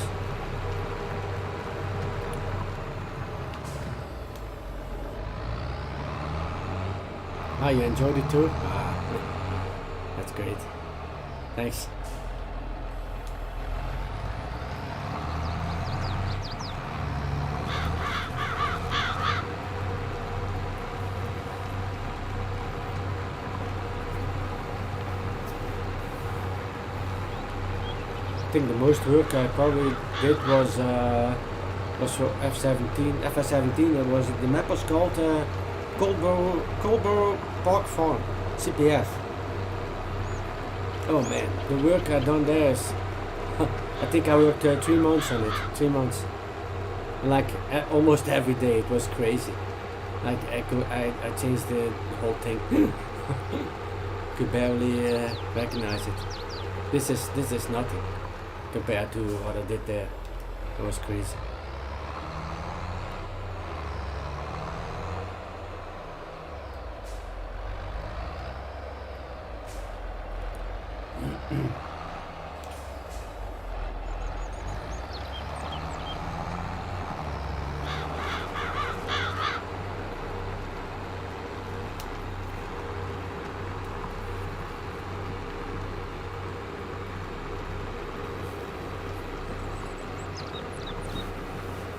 Ah, you enjoyed it too? Ah, that's great. Thanks. I think the most work I probably did was for F17, FS17. It was the map was called Colborough Park Farm, CPF. Oh man, the work I done there is. I think I worked 3 months on it. 3 months, like almost every day. It was crazy. Like I changed the whole thing. Could barely recognize it. This is nothing compared to what I did there. It was crazy.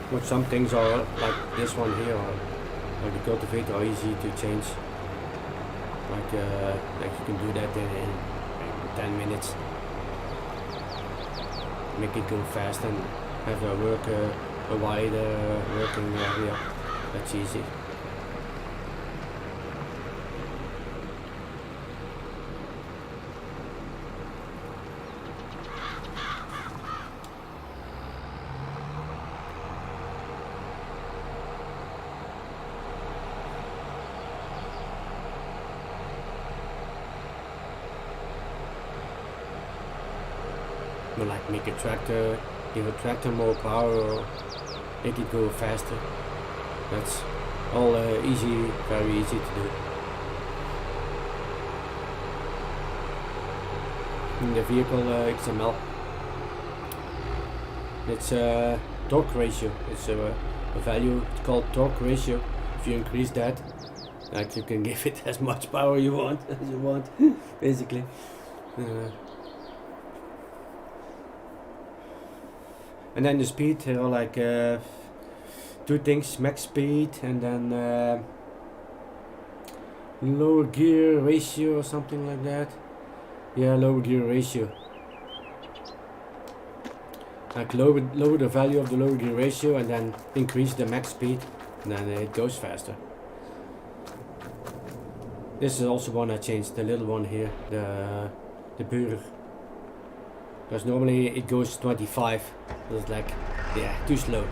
But some things are like this one here, or like the cultivator, are easy to change. Like you can do that in 10 minutes. Make it go fast and have a wider working area. That's easy. But like make a tractor, give a tractor more power, or make it go faster. That's all easy, very easy to do. In the vehicle XML, it's torque ratio. It's a value. It's called torque ratio. If you increase that, like you can give it as much power you want as you want, basically. And then the speed, like 2 things: max speed and then lower gear ratio or something like that. Yeah, lower gear ratio. Like lower the value of the lower gear ratio and then increase the max speed, and then it goes faster. This is also one I changed, the little one here, the Burer. Because normally it goes 25. It's like, yeah, too slow.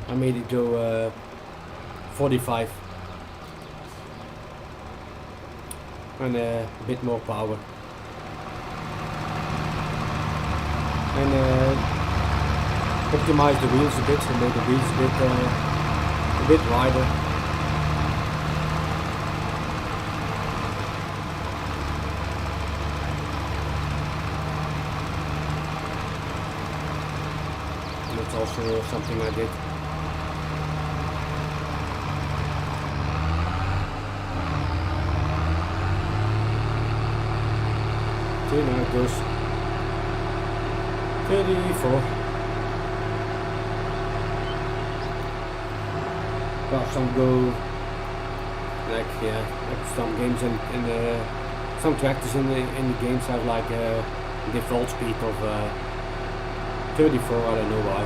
I made it go 45. And a bit more power. And optimize the wheels a bit, so make the wheels a bit wider. Also something I did. Okay, now it goes 34. Well, some go like some games and some tractors in the games have like a default speed of 34. I don't know why.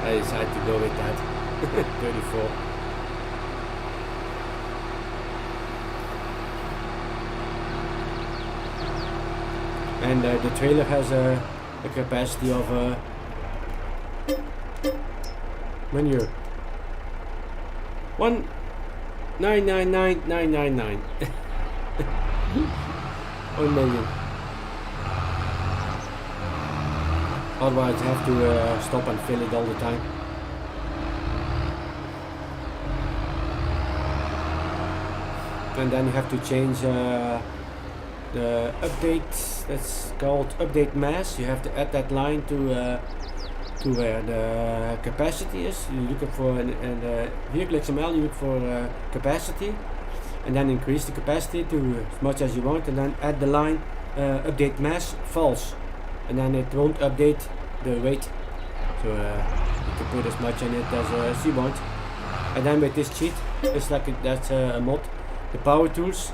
I decided to go with that. 34. And the trailer has a capacity of manure 1,999,999. 1 million. Otherwise I have to stop and fill it all the time. And then you have to change the update, that's called update mass. You have to add that line to to where the capacity is. You're looking for in the vehicle XML. You look for capacity, and then increase the capacity to as much as you want, and then add the line update mass false, and then it won't update the weight. So you can put as much in it as you want. And then with this cheat, it's like that's a mod. The power tools,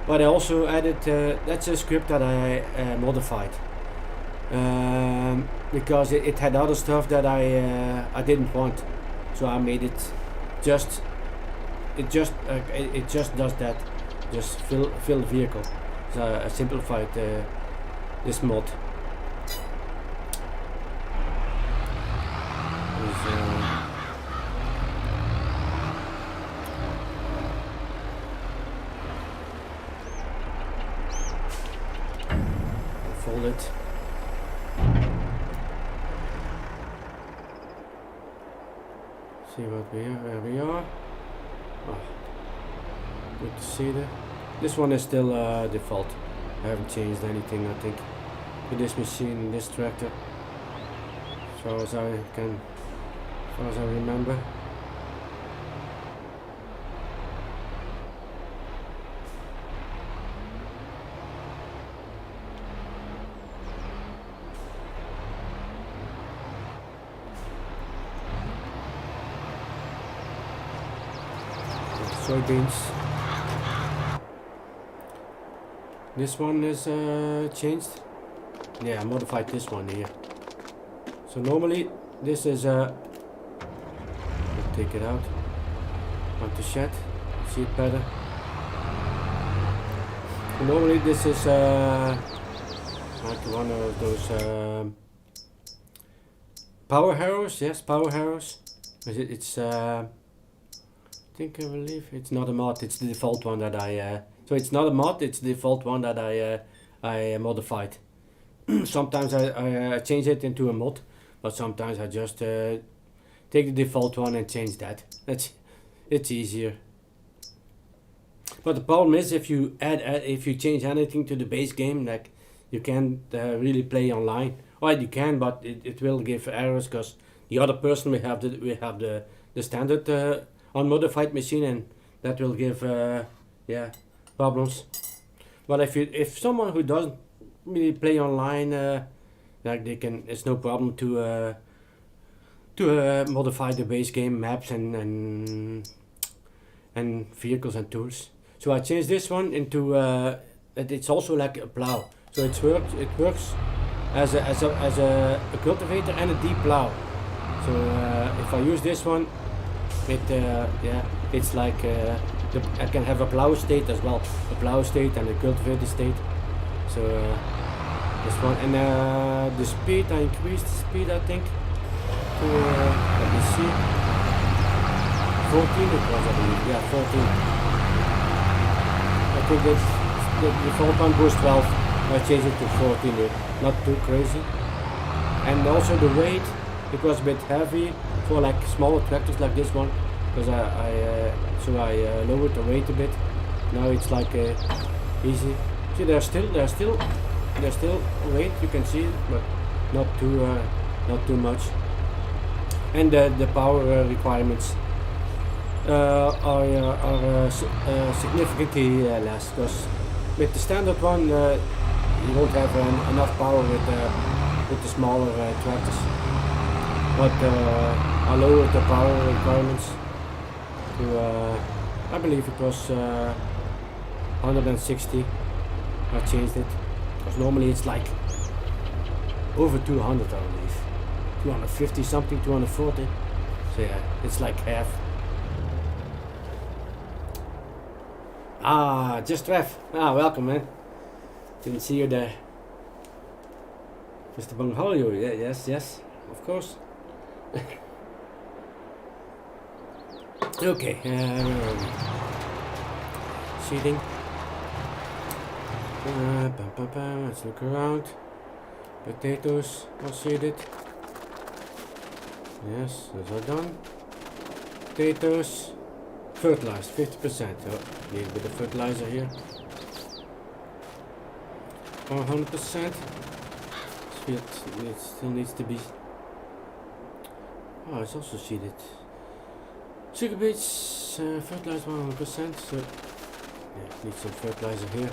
but I also added. That's a script that I modified because it had other stuff that I didn't want. So I made it just. It just does that. Just fill the vehicle. So I simplified this mod. Fold it. See where we are. Oh, good to see that. This one is still default. I haven't changed anything, I think, with this machine, this tractor, as far as I remember. Soybeans. This one is changed. Yeah, I modified this one here. So normally this is we'll take it out. Want to shed, see it better. So normally this is like one of those power harrows. Yes, power harrows. It's I believe it's not a mod. It's the default one that I. So it's not a mod. It's the default one that I modified. Sometimes I change it into a mod, but sometimes I just take the default one and change that. It's easier. But the problem is if you if you change anything to the base game, like you can't really play online. Well, you can, but it will give errors because the other person will have the standard. Unmodified machine, and that will give problems. But if someone who doesn't really play online, like they can, it's no problem to modify the base game maps and vehicles and tools. So I changed this one into it's also like a plow. So it works as a cultivator and a deep plow. So if I use this one, it's like I can have a plow state as well, a plow state and a cultivator state. So this one, and the speed, I increased the speed, I think, to let me see, 14 it was, I believe. Yeah, 14. I think the default one goes 12. I changed it to 14. Not too crazy. And also the weight, it was a bit heavy for like smaller tractors like this one, because I lowered the weight a bit. Now it's like easy. See, there's still weight, you can see, but not too much. And the power requirements are significantly less, because with the standard one you won't have enough power with the smaller tractors. But I lowered the power requirements to I believe it was 160. I changed it because normally it's like over 200, I believe, 250 something, 240. So yeah, it's like half. Just Ref. Welcome, man. Didn't see you there. Mr. Bangholio, yeah, yes, of course. Okay, seeding. Let's look around. Potatoes are seeded. Yes, those are done. Potatoes, fertilized, 50%. Oh, need a bit of fertilizer here. 100%. It still needs to be Oh, it's also seeded. Sugar beets, fertilizer 100%. So yeah, need some fertilizer here.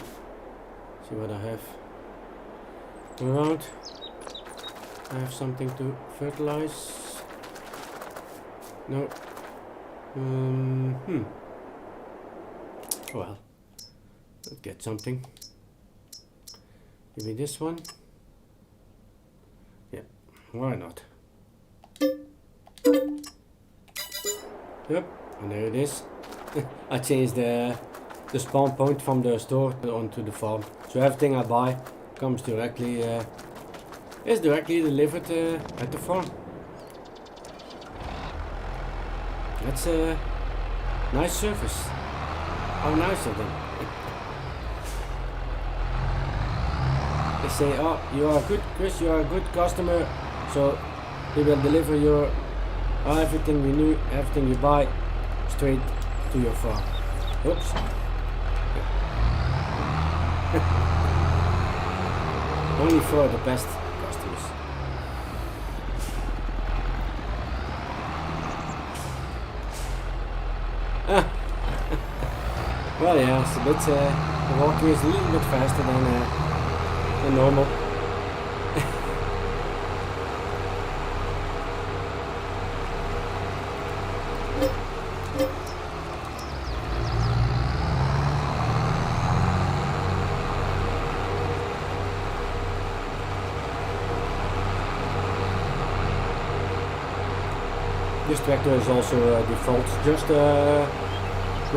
See what I have around. I have something to fertilize. No. Well, let's get something. Maybe this one. Yeah, why not? Yep, and there it is. I changed the spawn point from the store onto the farm, so everything I buy comes directly is directly delivered at the farm. That's a nice service. How nice of them. They say, oh, you are good, Chris, you are a good customer, so we will deliver your everything we knew, everything you buy, straight to your farm. Oops. Only for the best customers. Well, yeah, it's a bit. The walking is a little bit faster than normal. This tractor is also default, just the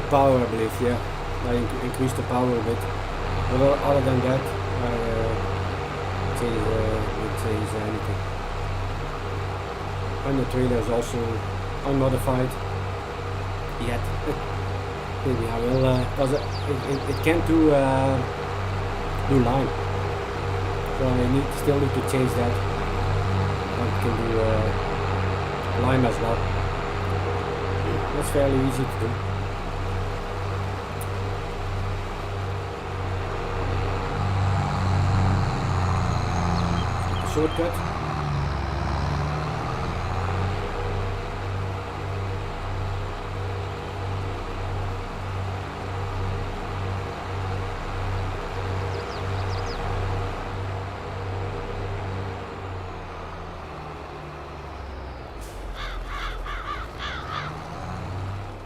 power, I believe. Yeah, I increased the power a bit. But other than that, I change anything. And the trailer is also unmodified yet. Maybe I will, because it can't do line, so I still need to change that. It can do line as well. That's fairly easy to do. Shortcut.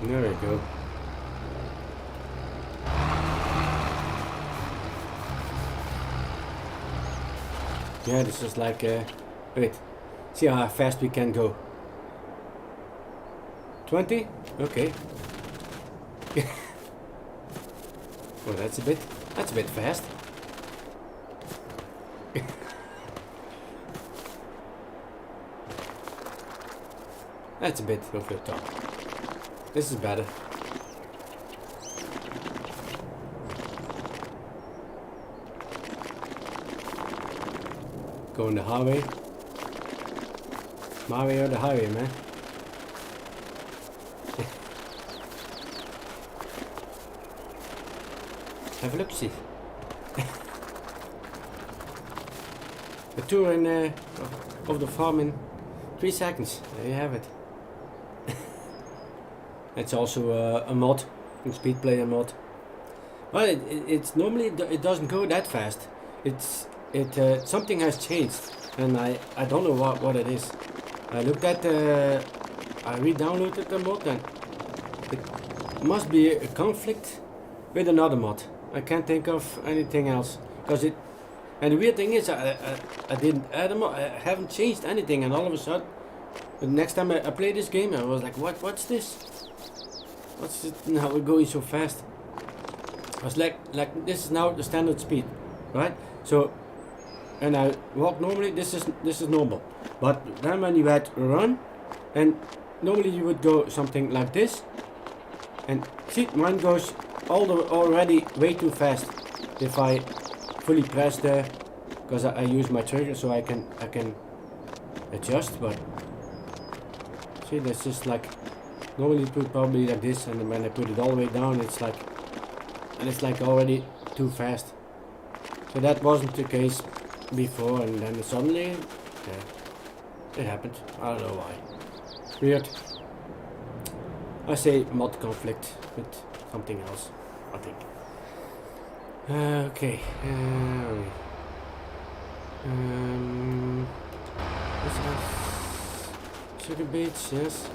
There we go. Yeah, this is like, wait, see how fast we can go. 20? Okay. Well, that's a bit fast. That's a bit over the top. This is better. Go on the highway. My way or the highway, man. Have a look, see. A tour in of the farm in 3 seconds. There you have it. It's also a mod, a speed player mod. Well, it's normally it doesn't go that fast. Something has changed, and I don't know what it is. I looked at I re-downloaded the mod, and it must be a conflict with another mod. I can't think of anything else, because it. And the weird thing is, I didn't add a mod. I haven't changed anything, and all of a sudden, the next time I play this game, I was like, what's this? What's it now? We're going so fast. I was like this is now the standard speed, right? So, and I walk normally. This is normal. But then when you had run, and normally you would go something like this, and see, mine goes already way too fast. If I fully press there, because I use my trigger, so I can adjust. But see, that's just like. Normally it would probably like this, and when I put it all the way down, it's like already too fast. So that wasn't the case before, and then suddenly, yeah, it happened. I don't know why. Weird. I say mod conflict with something else, I think. Okay. Let's have sugar beets, yes.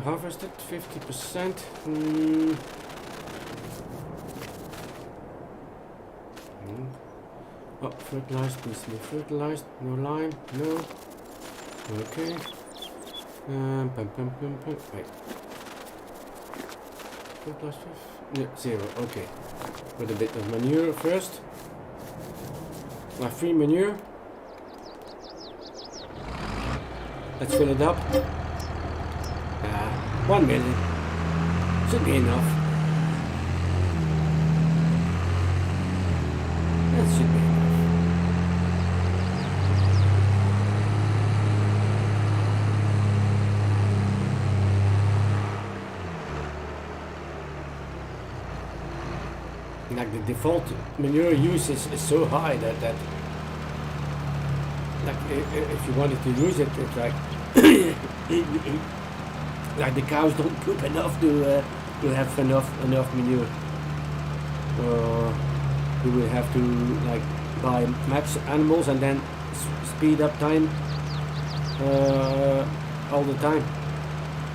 Harvested 50%. Oh, fertilized, please be fertilized. No lime, no. Okay. Wait. Fertilized, yeah, 0, okay. With a bit of manure first. Free manure. Let's fill it up. 1 million. Should be enough. That should be enough. Like the default manure use is so high that like if you wanted to use it, it's like like the cows don't poop enough to have enough manure. You will have to like buy max animals and then speed up time all the time,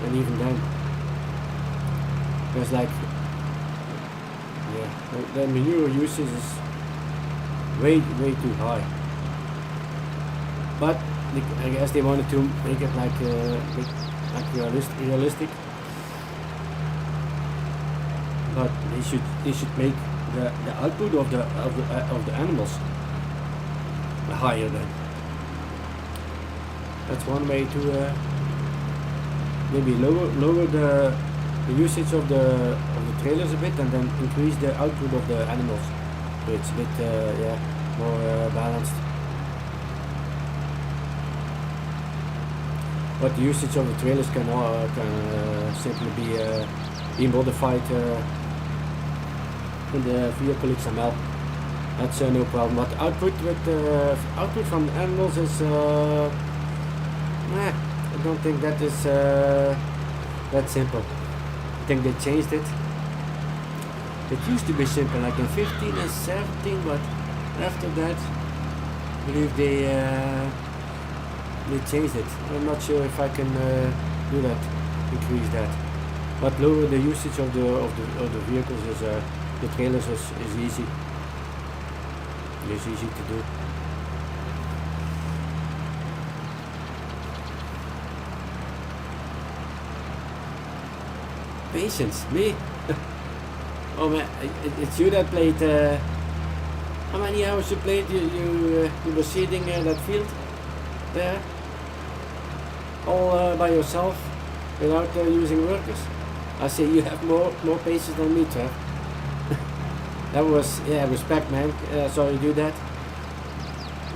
and even then there's like the manure usage is way too high. But I guess they wanted to make it like realistic. But they should make the output of the animals higher then. That's one way to maybe lower the usage of the trailers a bit and then increase the output of the animals, so it's a bit more balanced. But the usage of the trailers can simply be modified in the vehicle XML. That's no problem. But output from the animals is I don't think that is that simple. I think they changed it. It used to be simple, like in 15 and 17, but after that, I believe they changed it. I'm not sure if I can do that, increase that. But lower the usage of the vehicles is the trailers is easy. It's easy to do. Patience, me. Oh man, it's you that played. How many hours you played? You were seeding that field there, all by yourself, without using workers. I say you have more patience than me, Trev. That was respect, man. So you do that,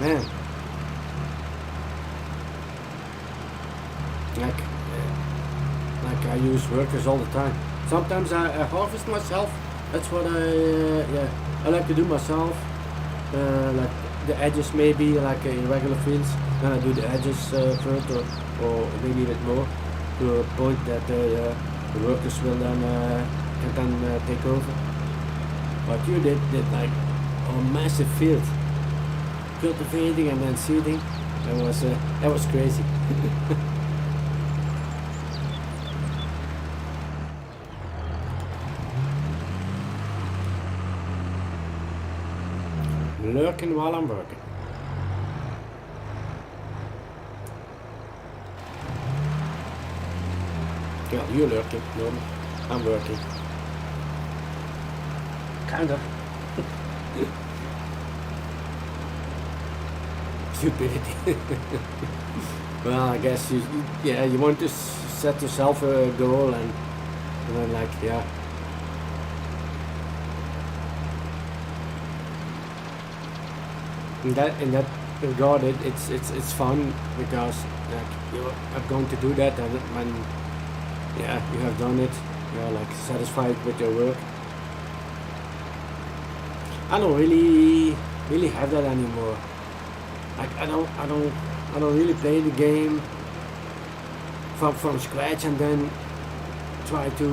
man. Like I use workers all the time. Sometimes I harvest myself. That's what I like to do myself. Like the edges maybe, like in regular fields. Then I do the edges first, or maybe a bit more, to a point that the workers will then can take over. But you did like a massive field, cultivating and then seeding. That was crazy. Lurking while I'm working. Well, you're lurking, no, I'm working. Kind of. Stupidity. Well, I guess you want to set yourself a goal and then like In that regard, it's fun because like you are going to do that, and when you have done it, you're like satisfied with your work. I don't really really have that anymore. Like I don't really play the game from scratch and then try to,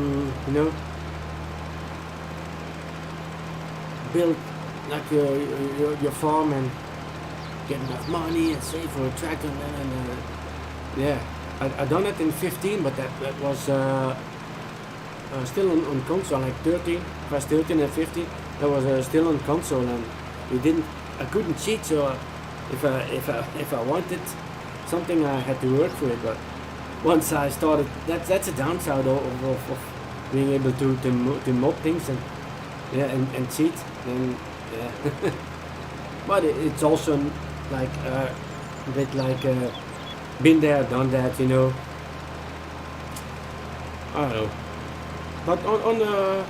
you know, build like your farm and get enough money and save for a tractor and yeah. I done it in 15, but that was still on console, like 13, class 13 and 15. That was still on console, and I couldn't cheat. So if I wanted something, I had to work for it. But once I started, that's a downside of being able to mod things and yeah and cheat. And yeah, but it's also like a bit like. Been there, done that, you know. I don't know. But on the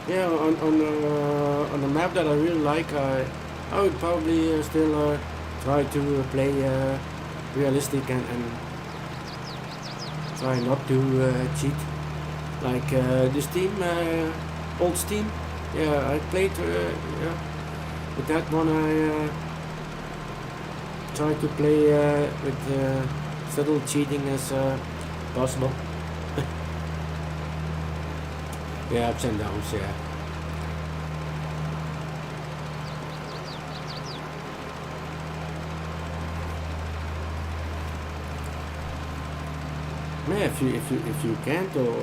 yeah on the map that I really like, I would probably still try to play realistic and try not to cheat. Like this team, old Steam. Yeah, I played. Yeah, with that one I try to play with. Little cheating as possible. Yeah, ups and downs, yeah. Yeah, if you can't or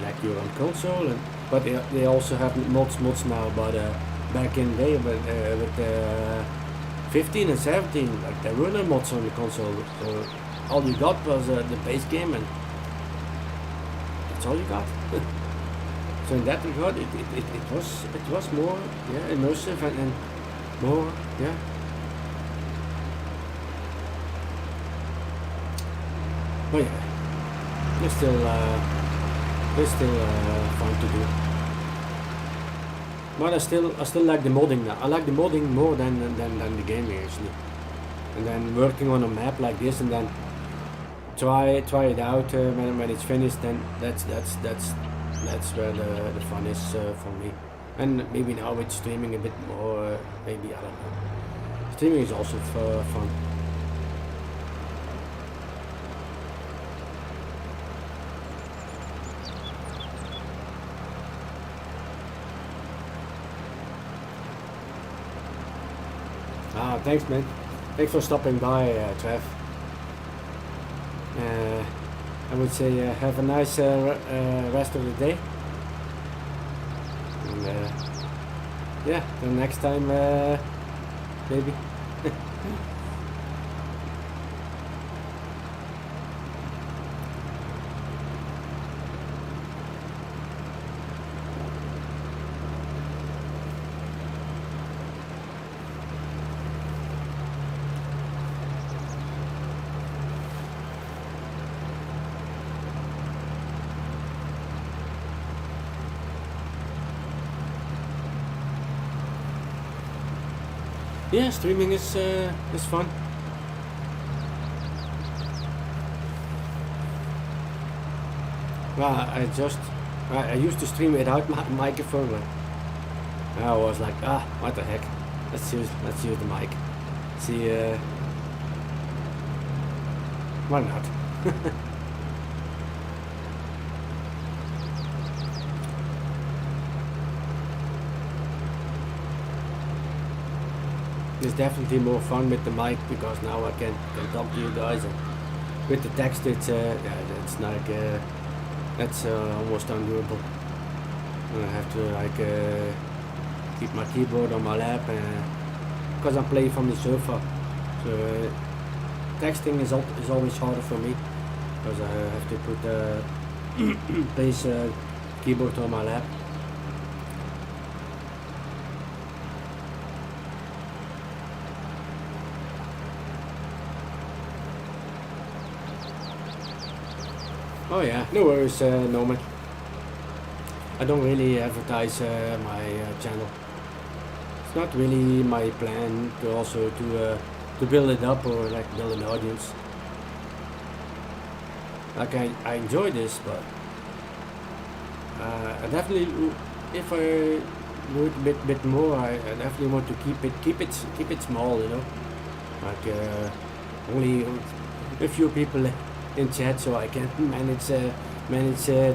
like you're on console, but they also have mods now. But back in the day, with 15 and 17, like there were no mods on the console. So all you got was the base game, and that's all you got. So in that regard, it was more immersive and more But yeah, it's still fun to do. But I still like the modding now. I like the modding more than the game actually. And then working on a map like this and then try it out when it's finished. Then that's where the fun is for me. And maybe now with streaming a bit more. Maybe I don't know. Streaming is also fun. Thanks, man. Thanks for stopping by, Trev. I would say have a nice rest of the day. And yeah, till next time, maybe. Yeah, streaming is fun. Well, I used to stream without my microphone. But I was like, what the heck? Let's use the mic. See, why not? It's definitely more fun with the mic because now I can talk to you guys, and with the text it's it's like that's almost undoable. And I have to like keep my keyboard on my lap because I'm playing from the sofa. So texting is always harder for me because I have to put place keyboard on my lap. Oh yeah, no worries, Norman. I don't really advertise my channel. It's not really my plan to also to build it up or like build an audience. Like I enjoy this, but I definitely, if I do it a bit more. I definitely want to keep it small, you know. Like only a few people in chat, so I can manage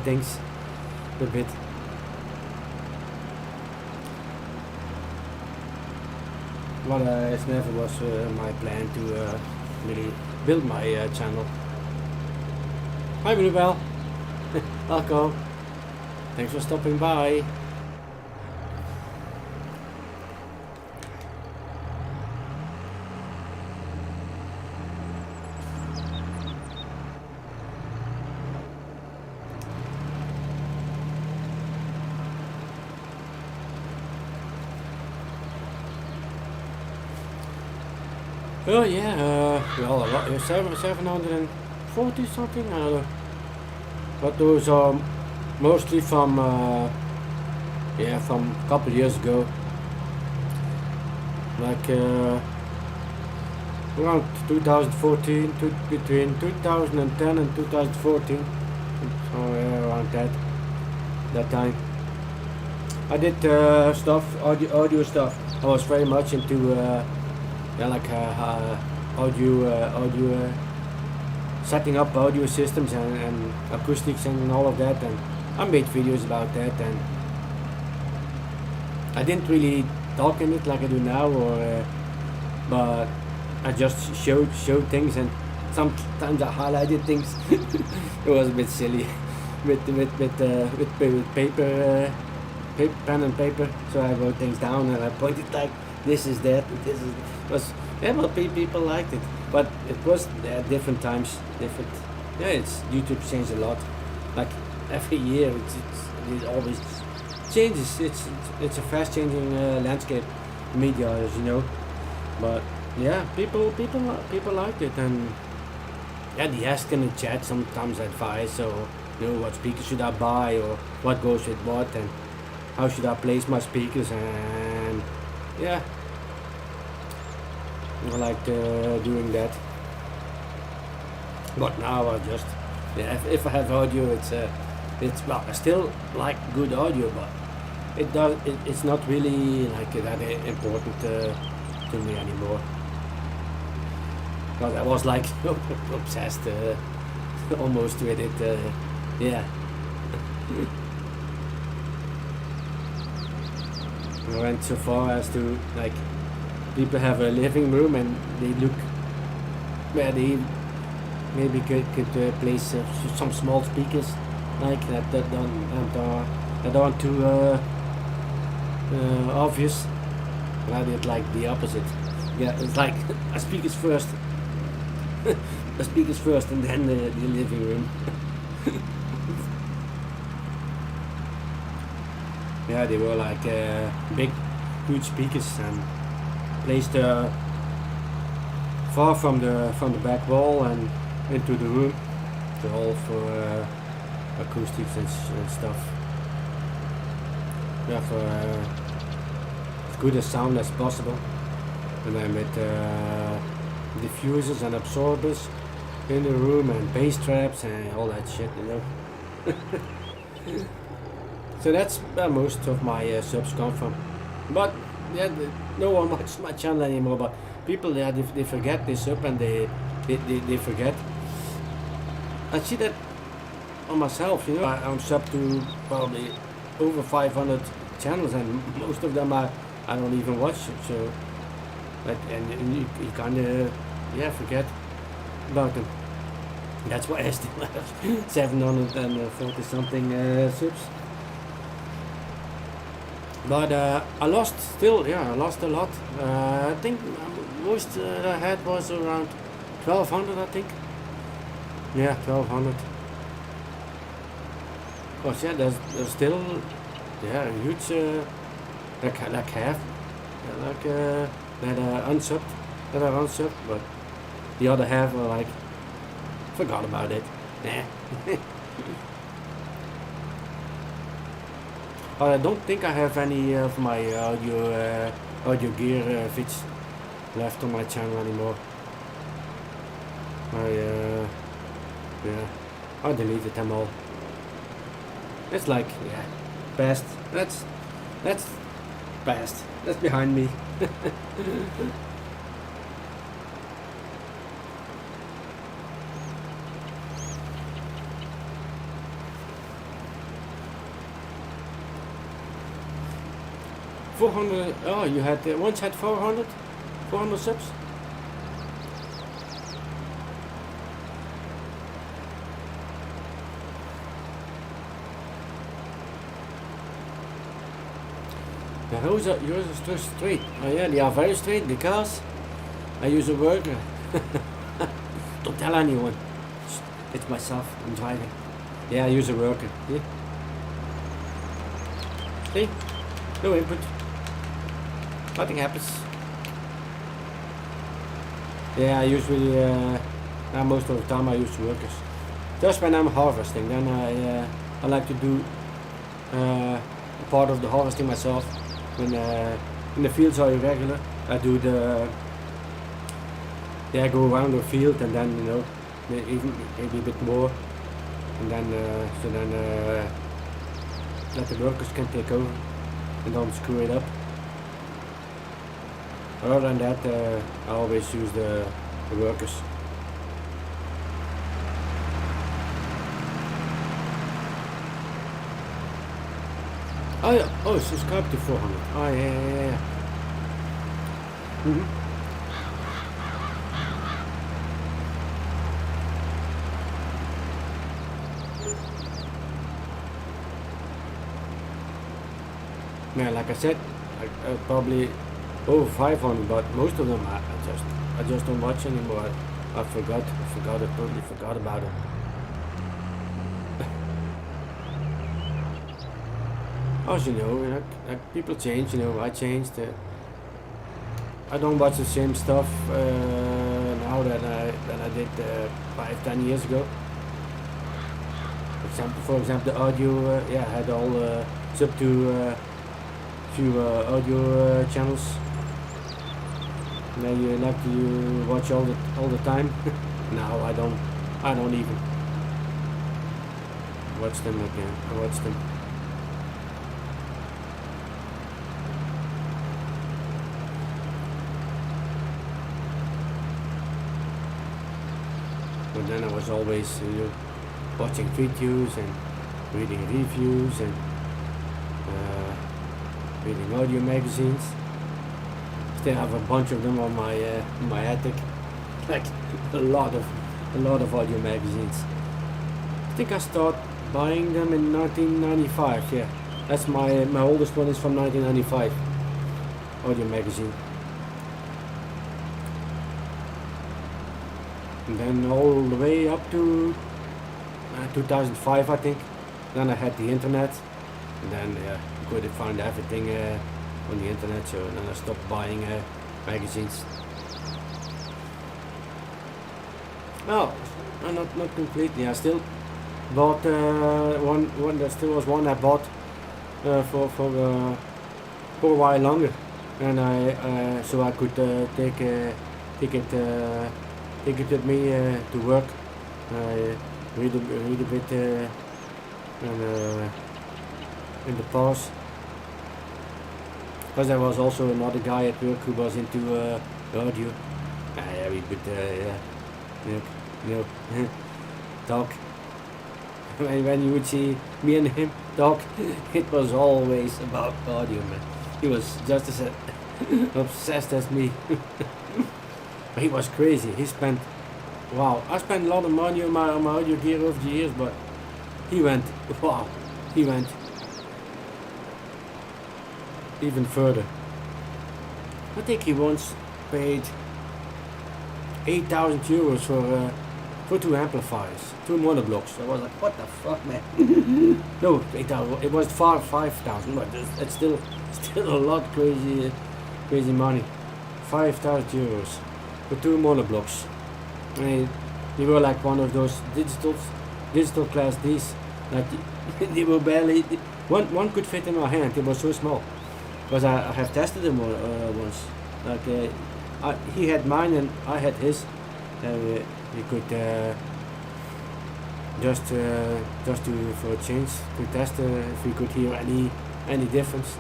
things a bit. But it never was my plan to really build my channel. Hi Bluebell, welcome. Thanks for stopping by. Oh yeah, well a lot, 740 something, I don't know. But those are mostly from, yeah, from a couple years ago. Like around 2014, between 2010 and 2014. So yeah, around that time. I did stuff, audio stuff. I was very much into yeah, like audio, setting up audio systems and acoustics and all of that, and I made videos about that, and I didn't really talk in it like I do now, or but I just showed things, and sometimes I highlighted things. It was a bit silly with paper, pen and paper, so I wrote things down and I pointed like this is that, this is was, yeah, well, people liked it, but it was different times, different. Yeah, it's YouTube changed a lot. Like every year, it always changes. It's a fast changing landscape, media, as you know. But yeah, people liked it, and yeah, they ask in the chat sometimes advice, or you know, what speakers should I buy, or what goes with what, and how should I place my speakers, and yeah, I liked doing that. But now I just, yeah, if I have audio, it's well, I still like good audio, but it's not really like that important to me anymore. Because I was like obsessed almost with it, yeah. I went so far as to, like, people have a living room and they look where they maybe could place some small speakers like that aren't too obvious. I did like the opposite. Yeah, it's like a speakers first, a speakers first, and then the living room. Yeah, they were like big, huge speakers and placed far from the back wall and into the room, the hall for acoustics and stuff. Yeah, for as good a sound as possible. And then with diffusers and absorbers in the room and bass traps and all that shit, you know. So that's where most of my subs come from. But yeah, no one watches my channel anymore. But people, yeah, they forget this up, and they forget. I see that on myself, you know. I'm sub to probably over 500 channels, and most of them I don't even watch. So, and you kind of, yeah, forget about them. That's why I still have 740 something subs. But I lost a lot. I think most I had was around 1200, I think. Yeah, 1200. Of course, yeah, there's still, yeah, a huge, like half, like that are unsubbed, but the other half are like, forgot about it. Nah. I don't think I have any of my audio gear vids left on my channel anymore. Yeah, I deleted them all. It's like, yeah, past. That's Past. That's behind me. $400. Oh, you had once had 400 subs. The hose are yours are still straight. Oh yeah, they are very straight because I use a worker. Don't tell anyone. It's myself. I'm driving. Yeah, I use a worker. Yeah. See? No input. Nothing happens. Yeah, I usually most of the time I use workers. Just when I'm harvesting, then I like to do a part of the harvesting myself. When the fields are irregular, I do I go around the field and then maybe a bit more, and then let the workers can take over and don't screw it up. Other than that, I always use the workers. Oh yeah, oh, subscribe to 400. Oh yeah. Mm-hmm. Yeah, like I said, I probably over 500, but most of them I just don't watch anymore. I totally forgot about it. As you know, like people change. I changed. I don't watch the same stuff now than I did 5-10 years ago. For example, the audio. I had all up to few audio channels. Now you like to watch all the time. Now I don't even watch them again. I watch them. But then I was always watching videos and reading reviews and reading audio magazines. Still have a bunch of them on my attic, like a lot of audio magazines. I think I started buying them in 1995. Yeah, that's my oldest one is from 1995. Audio magazine. And then all the way up to 2005, I think. Then I had the internet, and then you could find everything on the internet. So then I stopped buying magazines. No, not completely. I still bought one. There still was one I bought for a while longer, and so I could take it with me to work. Read a bit in the pause. Because there was also another guy at work who was into audio. We could talk. When you would see me and him talk, it was always about audio, man. He was just as obsessed as me. He was crazy. I spent a lot of money on my audio gear over the years, but he went even further. I think he once paid 8,000 euros for 2 amplifiers, 2 monoblocks. I was like, what the fuck, man? No, 8,000. It was 5,000, but it's still a lot crazy money. 5,000 euros. For 2 monoblocks. They were like one of those digital class D's. Like they were barely one could fit in my hand. It was so small. Because I have tested them once. Like he had mine and I had his. We could just for a change to test if we could hear any difference.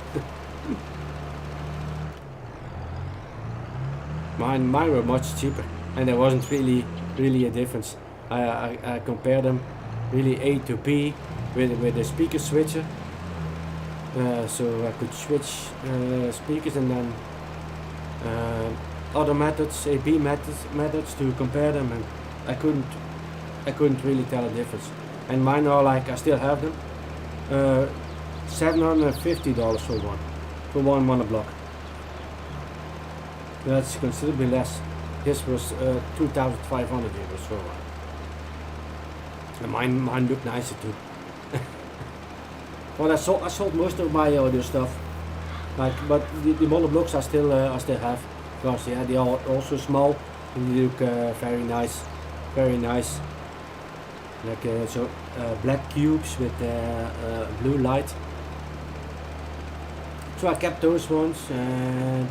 Mine were much cheaper, and there wasn't really a difference. I compared them really A to B with the speaker switcher, so I could switch speakers and then other methods, A/B methods to compare them, and I couldn't really tell a difference. And mine are like, I still have them, $750 for one monoblock. That's considerably less. This was 2,500 euros for one. And mine looked nicer too. Well, I sold most of my audio stuff, like, but the monoblocks I still have, because yeah, they are also small and they look very nice, like black cubes with blue light. So I kept those ones, and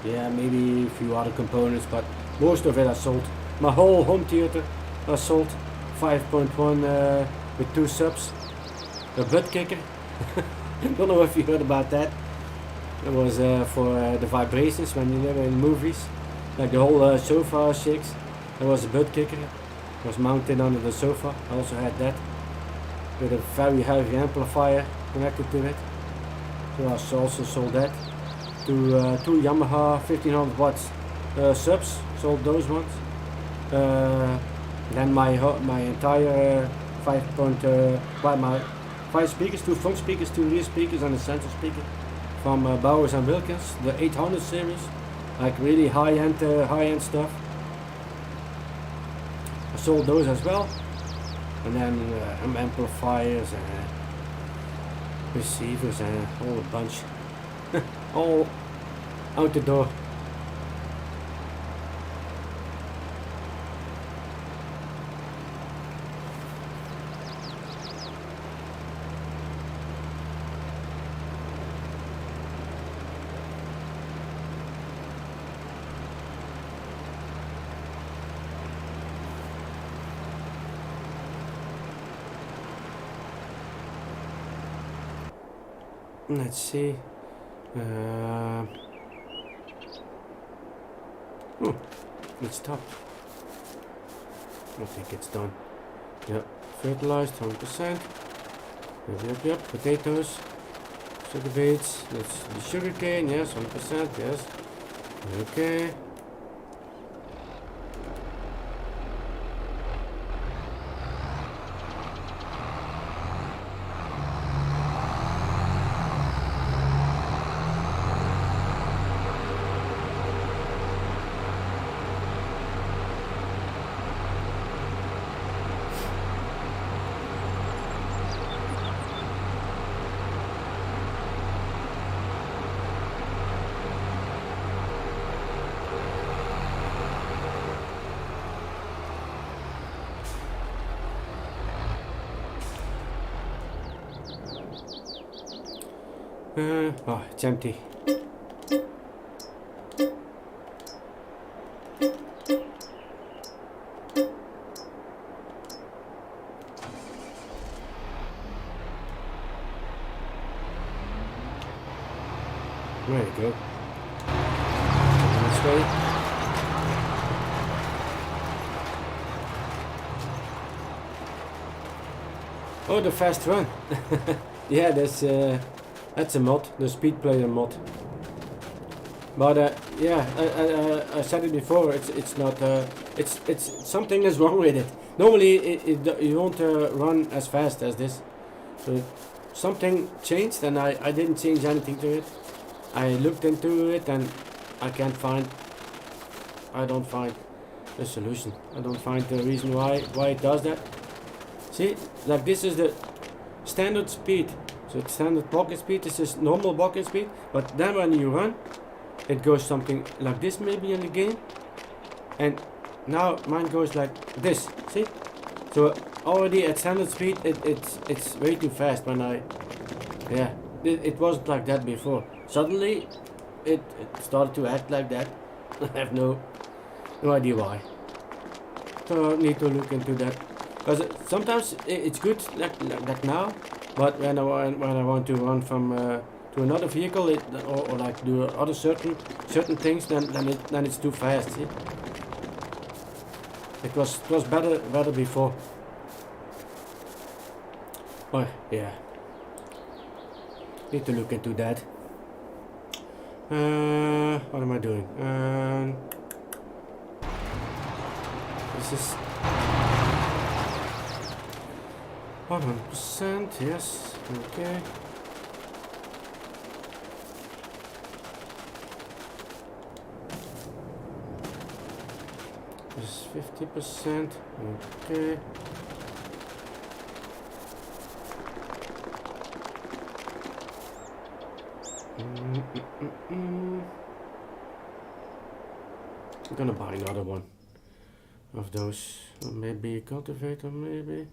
yeah, maybe a few other components, but most of it I sold. My whole home theater I sold. 5.1 with 2 subs. A butt kicker. Don't know if you heard about that. It was for the vibrations when you live in movies. Like the whole sofa shakes. There was a butt kicker. It was mounted under the sofa. I also had that. With a very heavy amplifier connected to it. So I also sold that. Two Yamaha 1500 watts subs. Sold those ones. Then my entire my 5 speakers, 2 front speakers, 2 rear speakers, and a central speaker from Bowers and Wilkins, the 800 series, like really high-end stuff. I sold those as well, and then amplifiers and receivers and all a bunch, all out the door. Let's see. It's stopped. I think it's done. Yep, fertilized 100%. Yep. Potatoes, sugar beets. That's the sugar cane. Yes, 100%. Yes. Okay. Oh, it's empty. There you go. This way. Oh, the fast run. Yeah, that's a mod, the speed player mod. But yeah, I said it before. It's not. It's something is wrong with it. Normally, you won't run as fast as this. So something changed, and I didn't change anything to it. I looked into it, and I don't find the solution. I don't find the reason why it does that. See, like this is the standard speed. So it's standard walking speed. This is normal walking speed. But then when you run, it goes something like this maybe in the game. And now mine goes like this. See? So already at standard speed, it's way too fast. When it wasn't like that before. Suddenly, it started to act like that. I have no idea why. So I need to look into that. Because sometimes it's good like now, but when I want to run from to another vehicle, or like do other certain things, then it's too fast. See? It was better before. Oh yeah, need to look into that. What am I doing? This is 100%. Yes. Okay. This is 50%. Okay. I'm gonna buy another one of those. Or maybe a cultivator, maybe.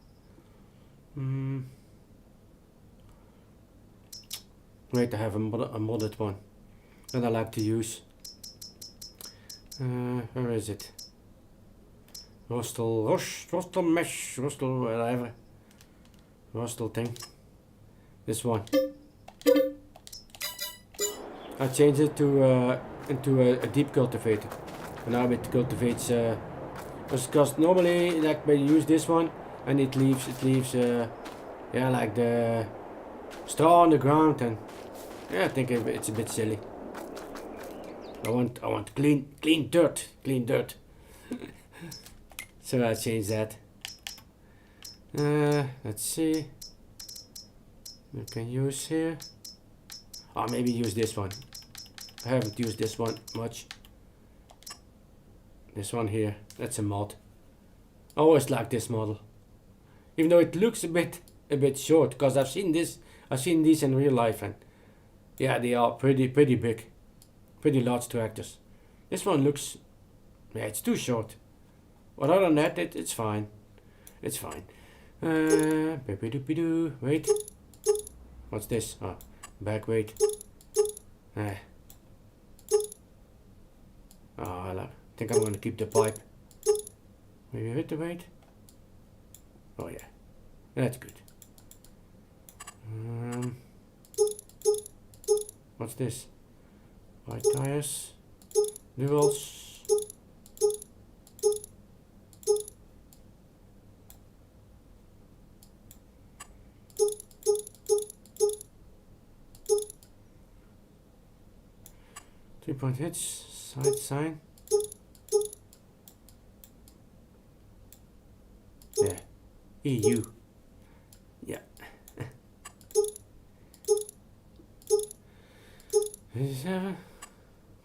Wait, I have a modded one that I like to use. Where is it? Rustle mesh, Rustle whatever. Rustle thing. This one. I changed it to into a deep cultivator. And now it cultivates because normally like when you use this one and it leaves yeah, like the straw on the ground, and yeah, I think it's a bit silly. I want clean dirt. So I changed that. Let's see. We can use here. Oh, maybe use this one. I haven't used this one much. This one here, that's a mod. I always like this model, even though it looks a bit short. Because I've seen these in real life, and yeah, they are pretty big, pretty large tractors. This one looks, yeah, it's too short. But other than that, it's fine. It's fine. Wait. What's this? Oh, back weight. Oh, I think I'm gonna keep the pipe. Maybe hit the weight. Oh yeah, that's good. What's this? White tires, duals. 3-point hitch, side sign. Yeah, EU. Yeah.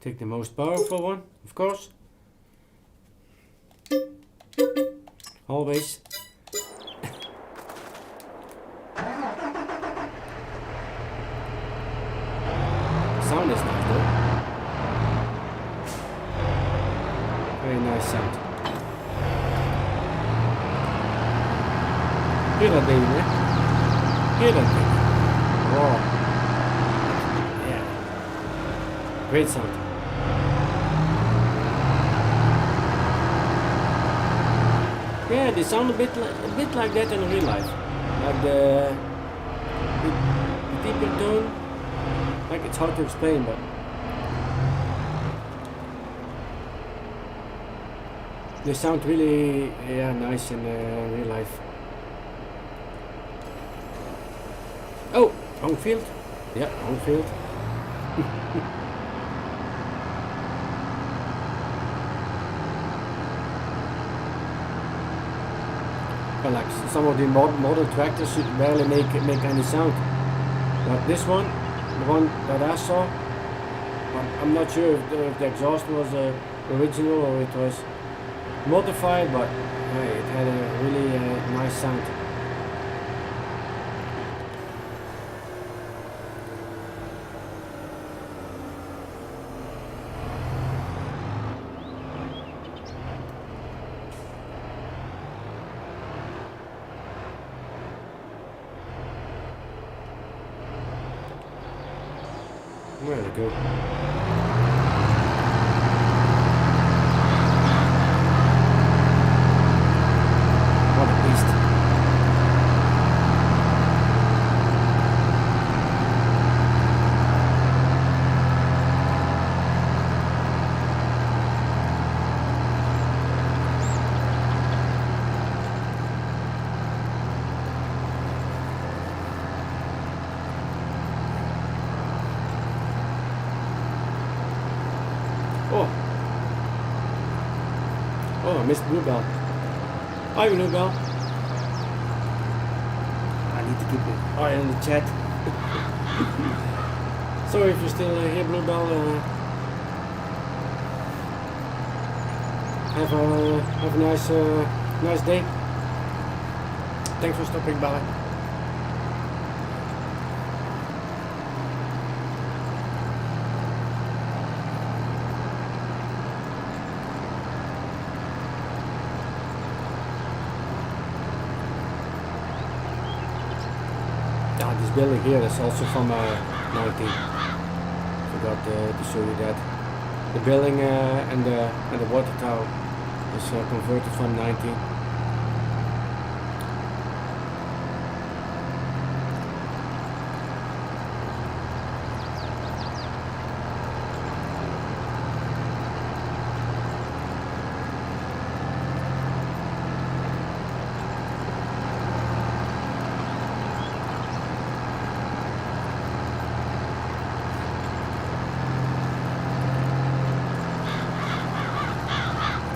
Take the most powerful one, of course. Always. Sound is nice though. Very nice sound. Hear that baby, man. Hear that baby. Wow. Yeah. Great sound. Yeah, they sound a bit like that in real life. Like the deeper tone. Like, it's hard to explain, but they sound really, yeah, nice in real life. Oh, wrong field. Yeah, wrong field. Well, like some of the model tractors barely make any sound. But this one, the one that I saw, I'm not sure if the exhaust was original or it was modified, but it had a really nice sound. There we go. What a beast. I missed Bluebell. Hi Bluebell. I need to keep an eye on the chat. Sorry if you're still here, Bluebell. Have a nice day. Thanks for stopping by. This building here is also from 19. Forgot to show you that. The building and the water tower is converted from 19.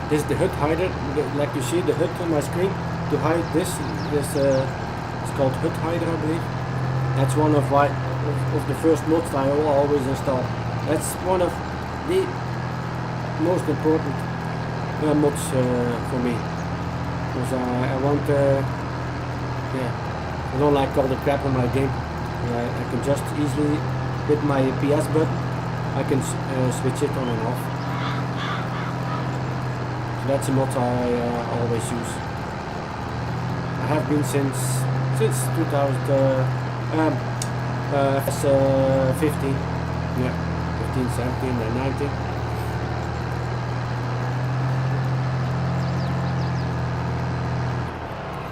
This is the HUD hider, like you see the HUD on my screen. To hide this it's called HUD hider, I believe. That's one of the first mods I always install. That's one of the most important mods for me, because I want, I don't like all the crap on my game. I can just easily, with my PS button, I can switch it on and off. That's a mod I always use. I have been since 2000, FS15, yeah, 15, 17 and 19.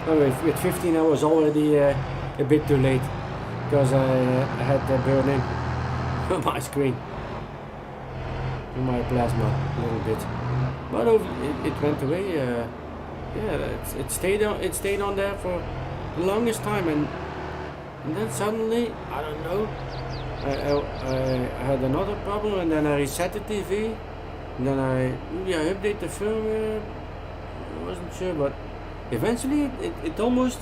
Anyway, with 15 I was already a bit too late, because I had burn-in on my screen, on my plasma a little bit. But it went away. Yeah, it stayed on there for the longest time, and then suddenly, I don't know, I had another problem, and then I reset the TV, and then I update the firmware. I wasn't sure, but eventually it almost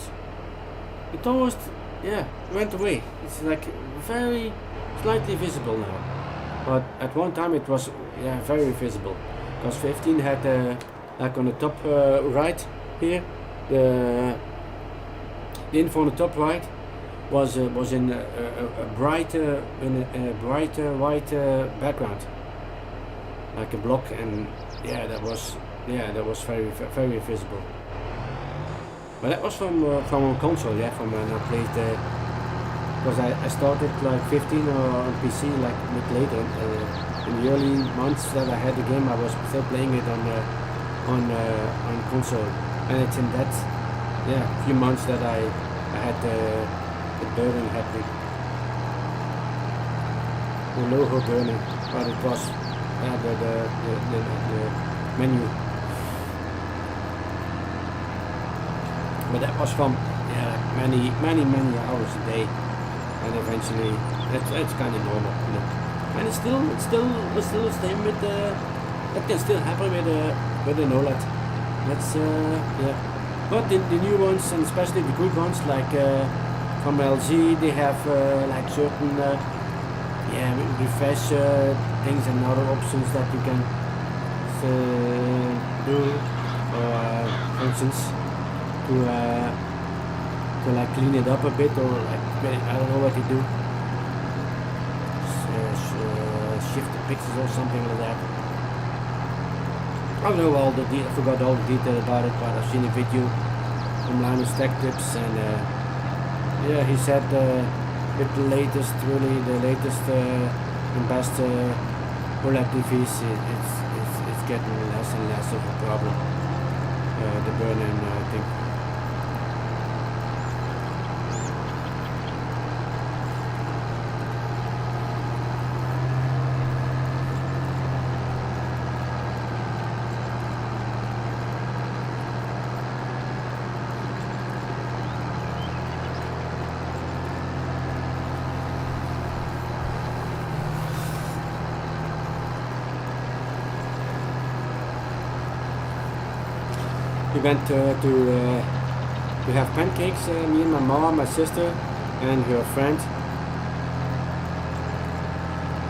went away. It's like very slightly visible now, but at one time it was very visible. Because 15 had like on the top right here, the info on the top right was in a brighter white background, like a block, and that was very visible. But that was from a console, from when I played, because I started like 15 on PC like a bit later. In the early months that I had the game, I was still playing it on console, and it's in that few months that I had the burning happening, the logo burning, but it was the menu. But that was from many hours a day, and eventually it's kind of normal, you know. And it's still the same with that can still happen with an OLED. That's But the new ones, and especially the good ones, like from LG, they have like certain refresh things and other options that you can do, or for instance to like clean it up a bit, or like I don't know what you do. Shift the pixels or something like that. I don't know I forgot all the detail about it, but I've seen a video from Linus Tech Tips, and he said with the latest and best OLED TVs, it's getting less and less of a problem. The burn-in thing. we went to have pancakes. Me and my mom, my sister, and her friend.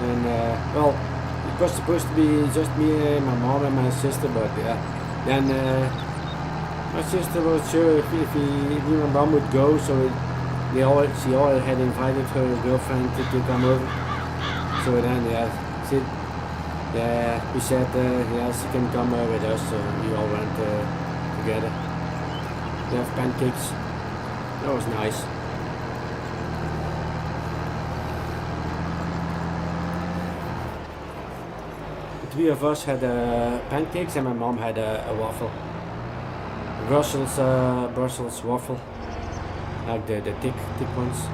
And well, it was supposed to be just me, my mom, and my sister, but yeah. Then my sister was sure if me and my mom would go, so she all had invited her girlfriend to come over. So then we said she can come with us. So we all went together. We have pancakes. That was nice. The three of us had pancakes, and my mom had a waffle. Brussels waffle, like the thick ones.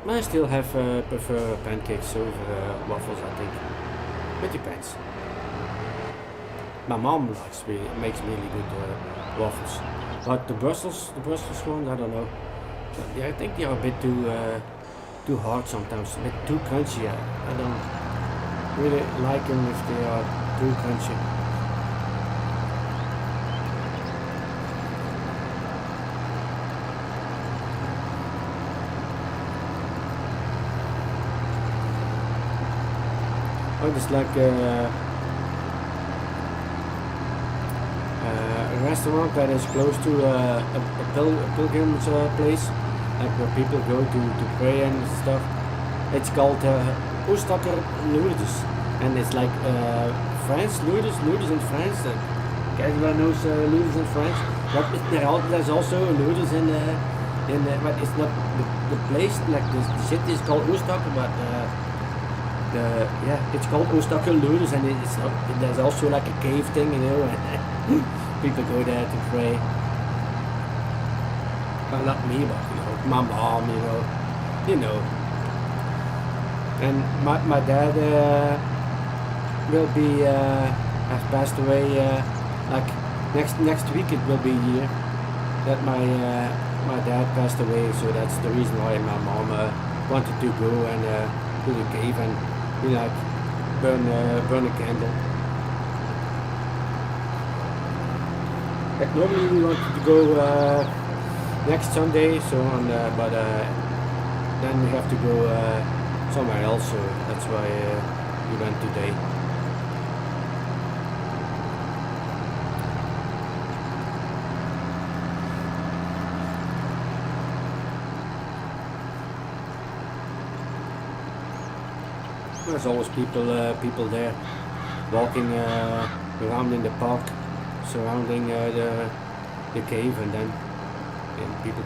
I still have prefer pancakes over waffles, I think. It depends. My mom makes really good waffles, but the Brussels ones, I don't know. Yeah, I think they are a bit too hard sometimes, a bit too crunchy. I don't really like them if they are too crunchy. Oh, it's like a restaurant that is close to a pilgrim's place, like where people go to pray and stuff. It's called Oostakker Lourdes, and it's like France, Lourdes in France. Everyone knows Lourdes in France, but there's also Lourdes but it's not the place, like the city is called Oostakker, but it's called Oostakker Lourdes, and there's also like a cave thing, and people go there to pray. Well, not me, but my mom, And my dad will be has passed away. Like next week, it will be a year that my dad passed away. So that's the reason why my mom wanted to go and to the cave and burn a candle. Like normally we wanted to go next Sunday, but then we have to go somewhere else, so that's why we went today. There's always people there walking around in the park, surrounding the cave, and then people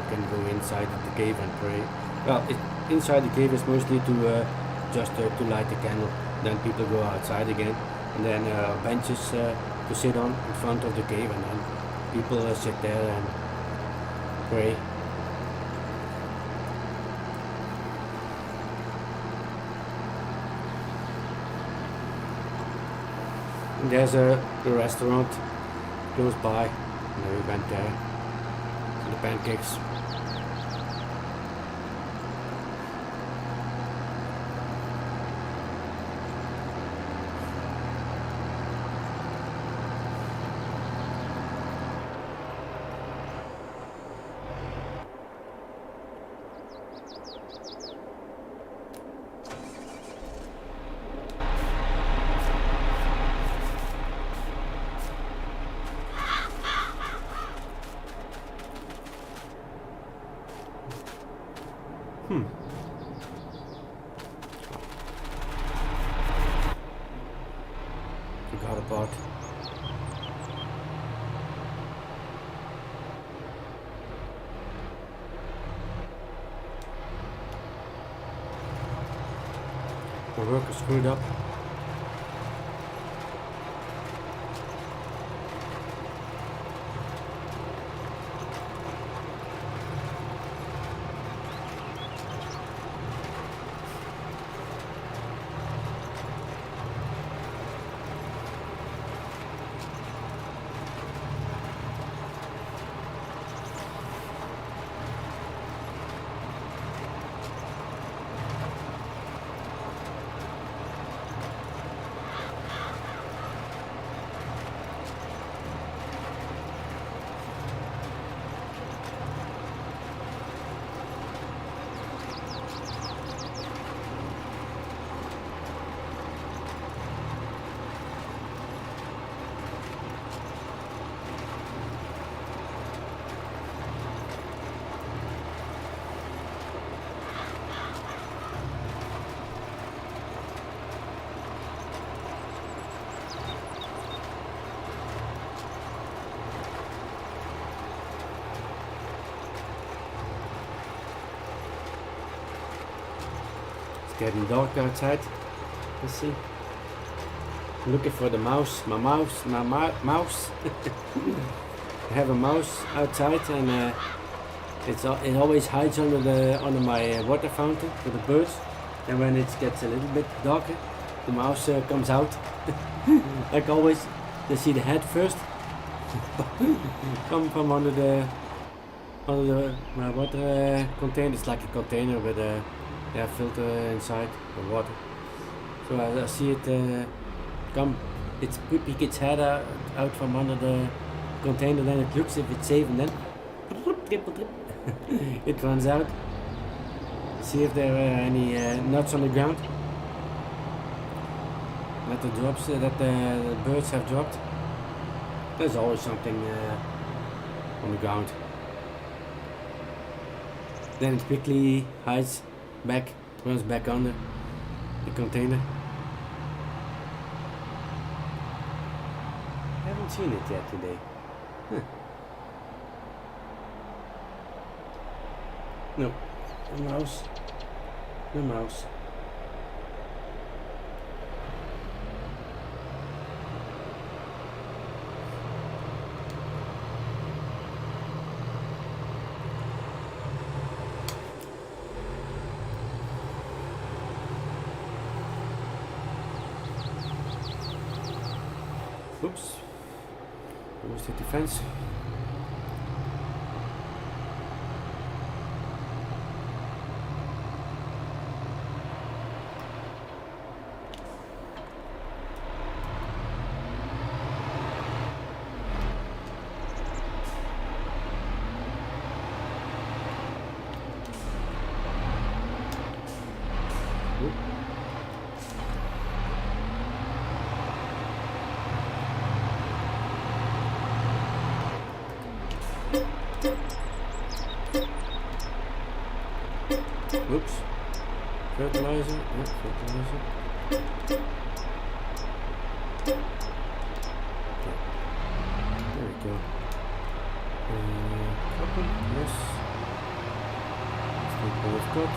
can go inside the cave and pray. Well, inside the cave is mostly to just to light the candle. Then people go outside again, and then benches to sit on in front of the cave, and then people sit there and pray. And there's a restaurant close by, and we went there for the pancakes. Forgot about. My work is screwed up. getting dark outside. Let's see. I'm looking for the mouse. My mouse. I have a mouse outside, and it always hides under my water fountain for the birds. And when it gets a little bit darker, the mouse comes out. Like always, they see the head first. Come from under the water container. It's like a container with a filter inside the water. So I see it come. It's peek its head out from under the container. Then it looks if it's safe, and then it runs out. See if there are any nuts on the ground that the birds have dropped. There's always something on the ground. Then it quickly hides back, runs back under the container. I haven't seen it yet today. Huh. No, the mouse. The mouse. Oops. Almost hit the fence. Oops. Fertilizer. Yeah, fertilizer. Okay. There we go. Copper, yes. Let's take what we've got.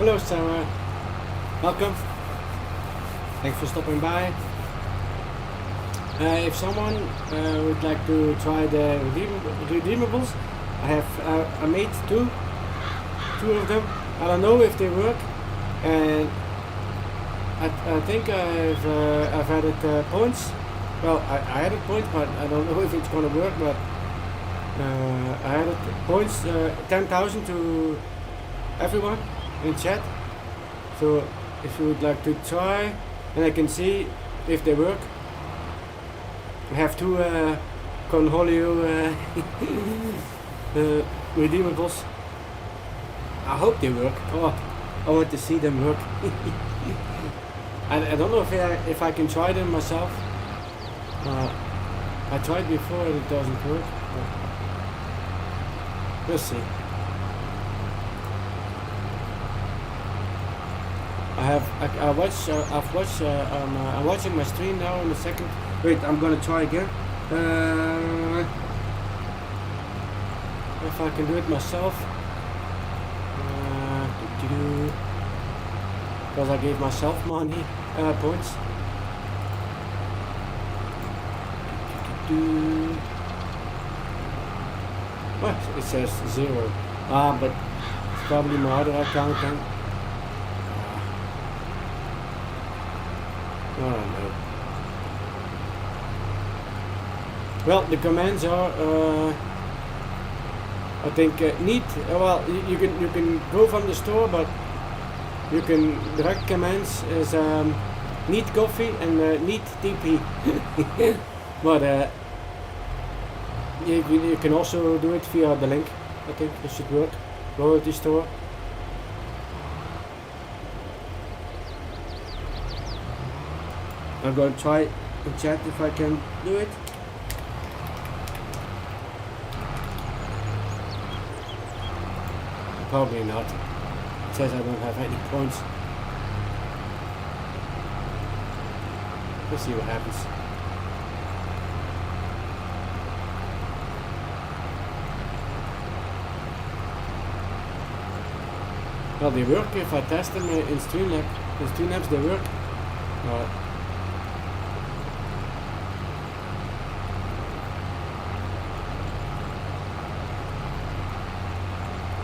Hello Sarah, welcome. Thanks for stopping by. If someone would like to try the redeemables, I made two of them. I don't know if they work, and I think I've added points. Well, I added points, but I don't know if it's gonna work. But I added points, 10,000 to everyone in chat. So if you would like to try, and I can see if they work. I have two Cornholio redeemables. I hope they work. Oh, I want to see them work. I don't know if I can try them myself. I tried before and it doesn't work. But we'll see. I'm watching my stream now in a second. Wait, I'm gonna try again. If I can do it myself. Because I gave myself money, points. What? It says 0. But it's probably my other account then. I don't know. Well, the commands are, I think, neat. Well, you can go from the store, but you can direct commands is neat coffee and neat TP. But you can also do it via the link. I think it should work. Loyalty store. I'm going to try and chat if I can do it. Probably not. It says I don't have any points. Let's see what happens. Well, they work if I test them in Streamlabs. In Streamlabs they work.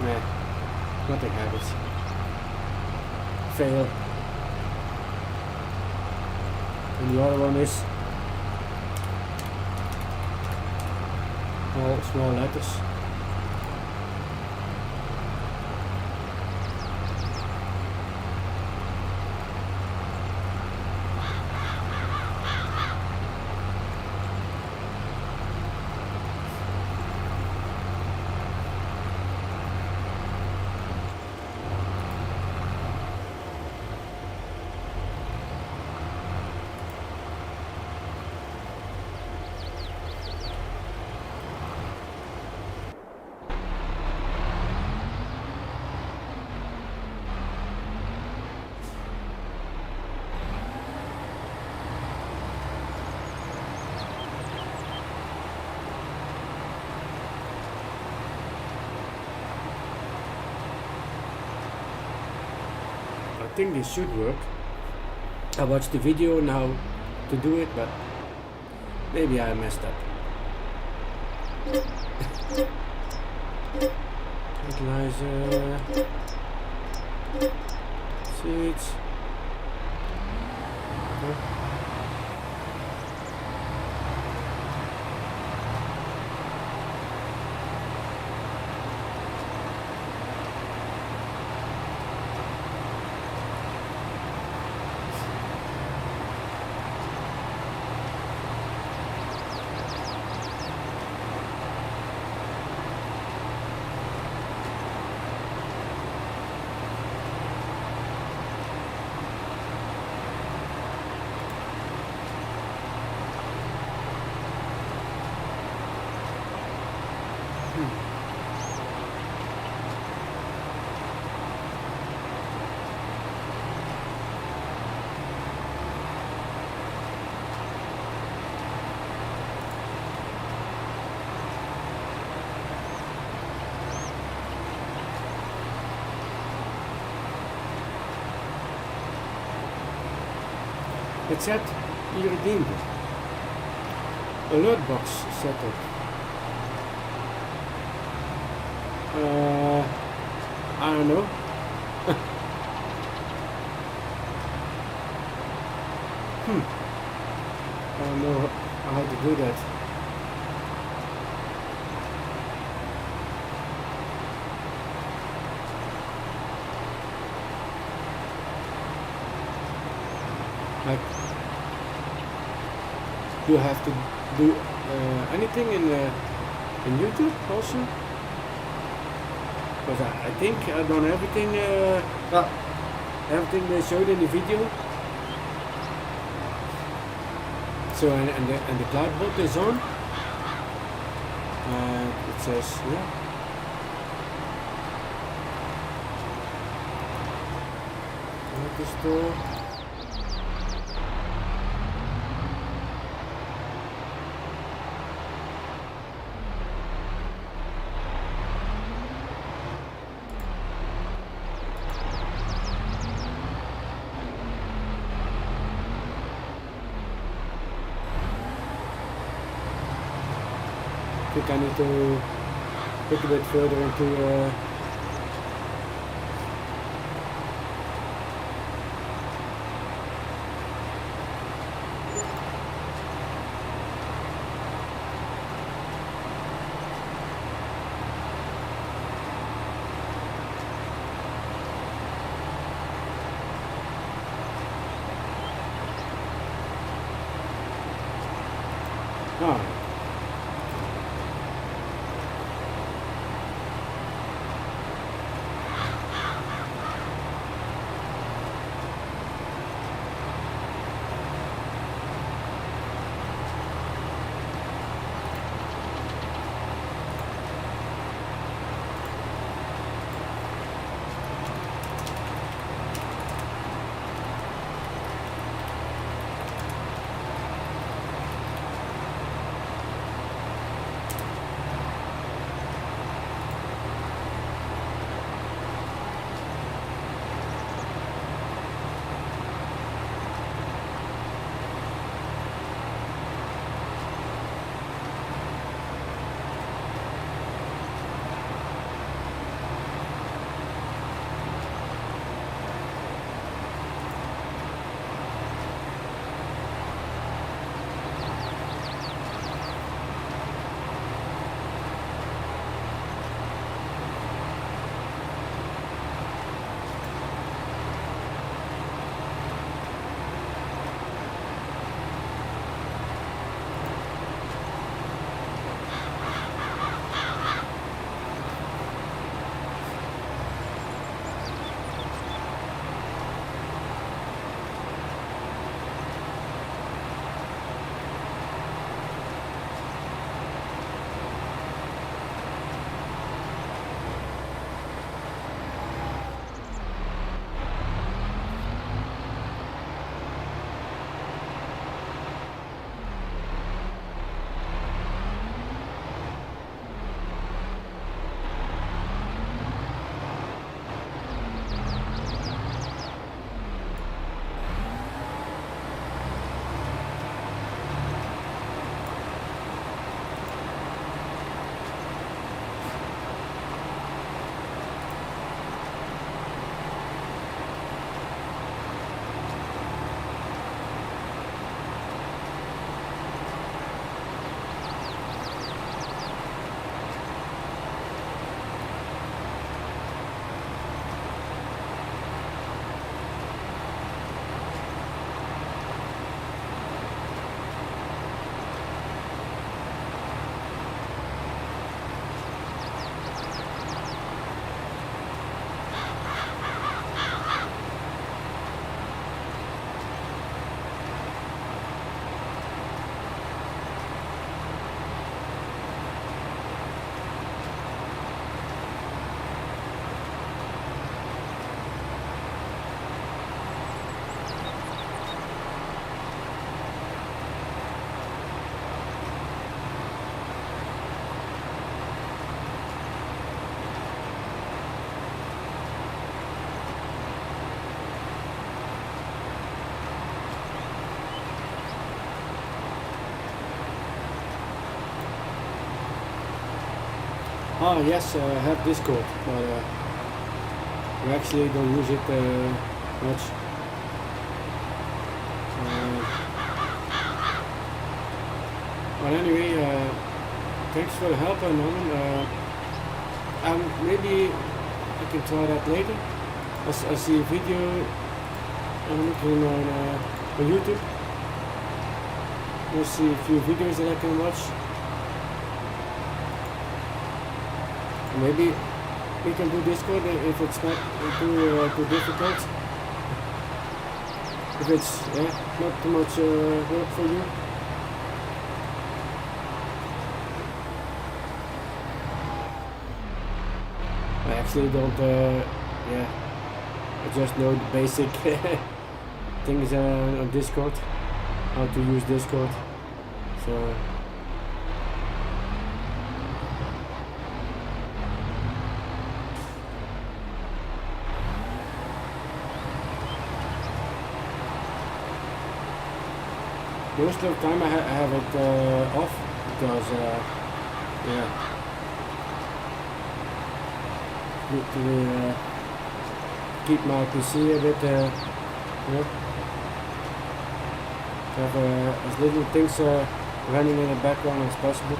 Nah, nothing happens. Fail. And the other one is all small letters. I think this should work. I watched the video now to do it, but maybe I messed up. Fertilizer, seeds. Okay. Het zet hier diende. Alert box setup. I don't know. I don't know how to do that. Like, you have to do anything in YouTube also? Because I think I've done everything, everything they showed in the video. So and the cloud bot is on. It says yeah. What is the I think I need to look a bit further into Ah, yes, I have Discord, but we actually don't use it much. But anyway, thanks for the help, Norman. Maybe I can try that later. I see a video I'm looking on YouTube. I'll see a few videos that I can watch. Maybe we can do Discord if it's not too difficult. If it's not too much work for you. I actually don't, I just know the basic things on Discord, how to use Discord. So most of the time I have it off because need to keep my PC a bit have as little things running in the background as possible.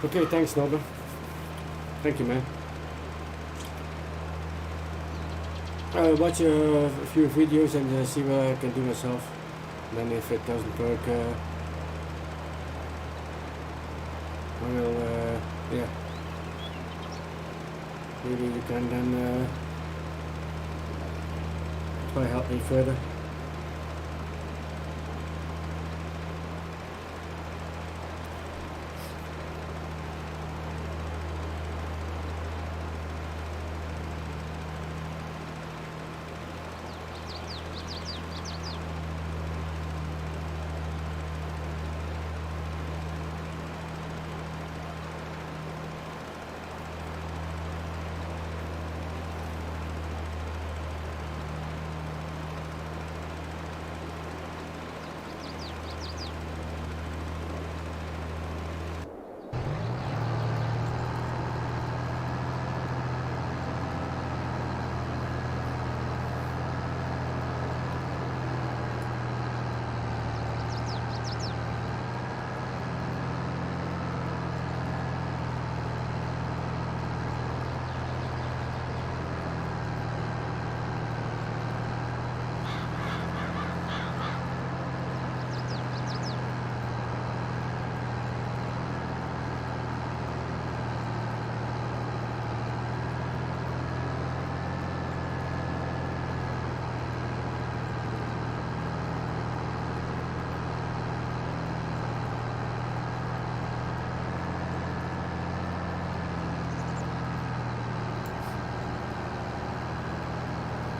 Okay, thanks, Norbert. Thank you, man. I'll watch a few videos and see what I can do myself. Then if it doesn't work, I will, maybe you can then try help me further.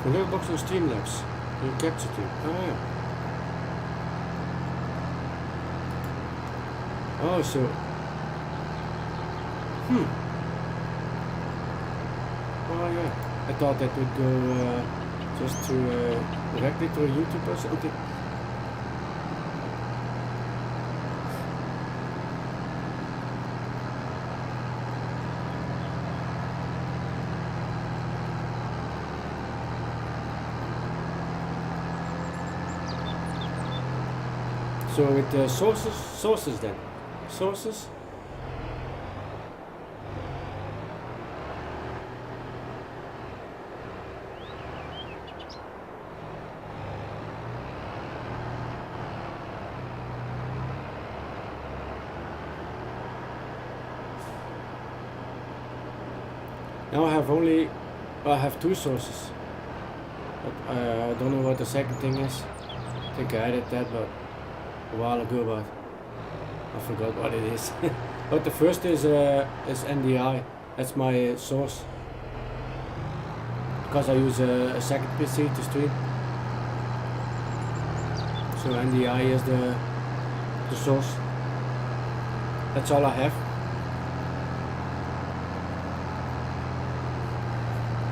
A little box on Streamlabs. You captured it. Oh yeah. Oh, so. Oh yeah. I thought that would go just to directly to YouTube or something. So with the sources then. Sources. Now I have two sources. But I don't know what the second thing is. I think I added that, but a while ago, but I forgot what it is. But the first is NDI. That's my source. Because I use a second PC to stream. So NDI is the source. That's all I have.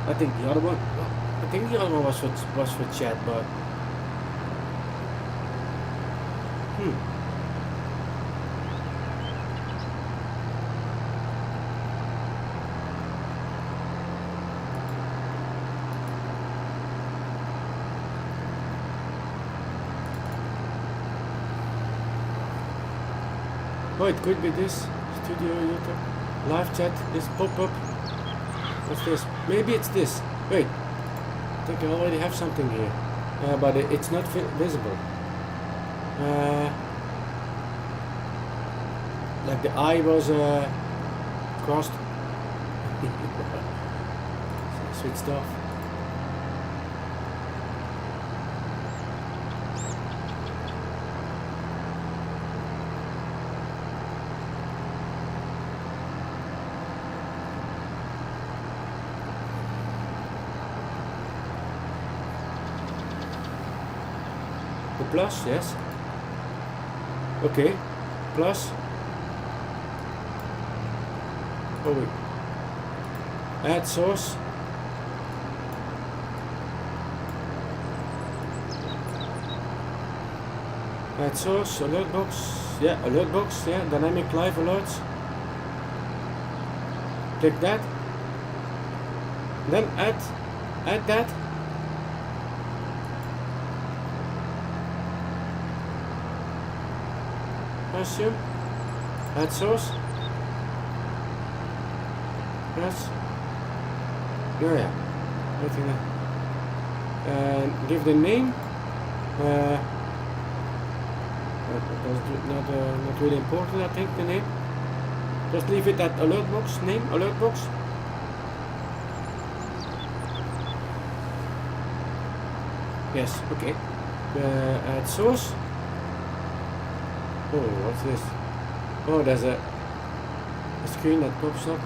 I think the other one was for chat, but oh, it could be this studio YouTube live chat. This pop up. What's this? Maybe it's this. Wait, I think I already have something here, but it's not visible. Like the eye was crossed. Switched off. The plus, yes. Okay, plus. Oh wait. Add source. Add source, alert box. Yeah, alert box, yeah, dynamic live alerts. Click that. Then add that. Assume. Add source. Yes. Oh yeah. I think that. Give the name. Not really important, I think, the name. Just leave it at alert box. Name alert box. Yes. Okay. Add source. Oh, what's this? Oh, there's a screen that pops up.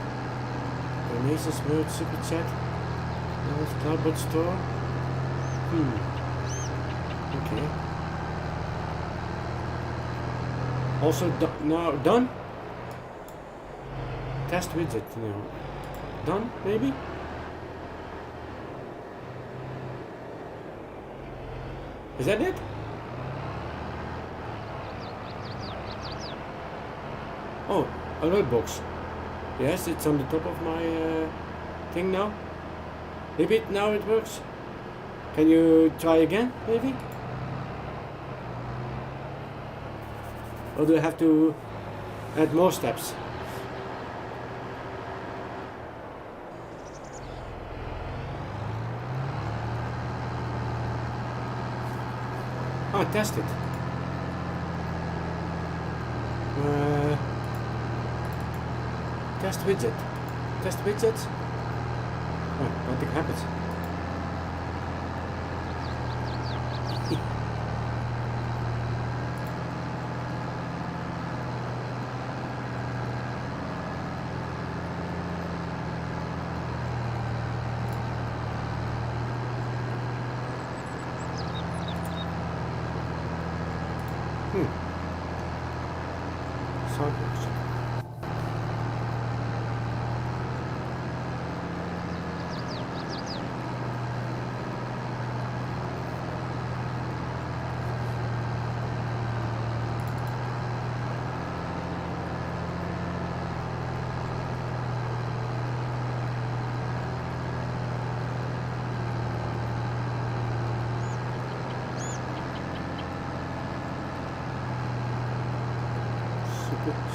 Donations, merge, super chat. Cloudbot store. Okay. Also now done. Test widget now. Done, maybe? Is that it? Oh, alert box. Yes, it's on the top of my thing now. Maybe now it works. Can you try again, maybe? Or do I have to add more steps? Oh, test it. Test widget. Test widget. Oh, nothing happens. Sargent.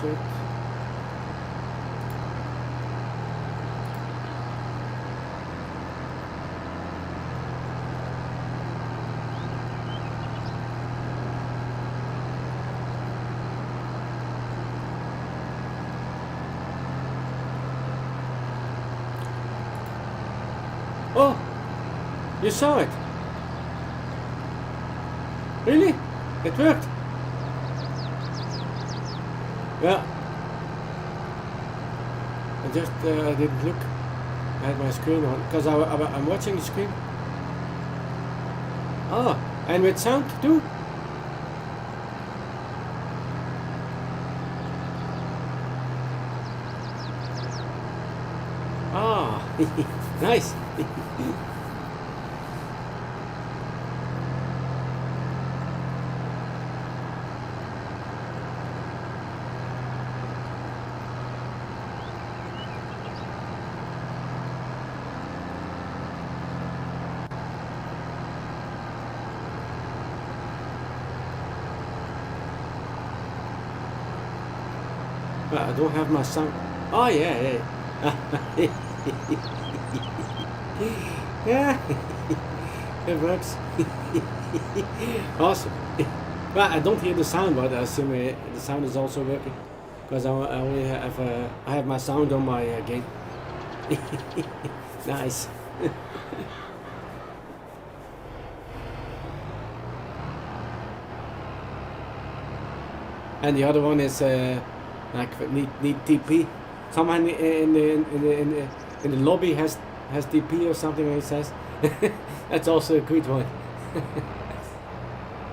Check. Oh, you saw it. Really? It worked. Yeah. I just didn't look at my screen on because I'm watching the screen. Oh, and with sound too? Nice. I don't have my sound. Oh yeah, yeah. Yeah, it works. Awesome. Well, I don't hear the sound, but I assume the sound is also working because I only have I have my sound on my game. Nice. And the other one is like need TP. Someone in the lobby has TP or something. It says that's also a good one.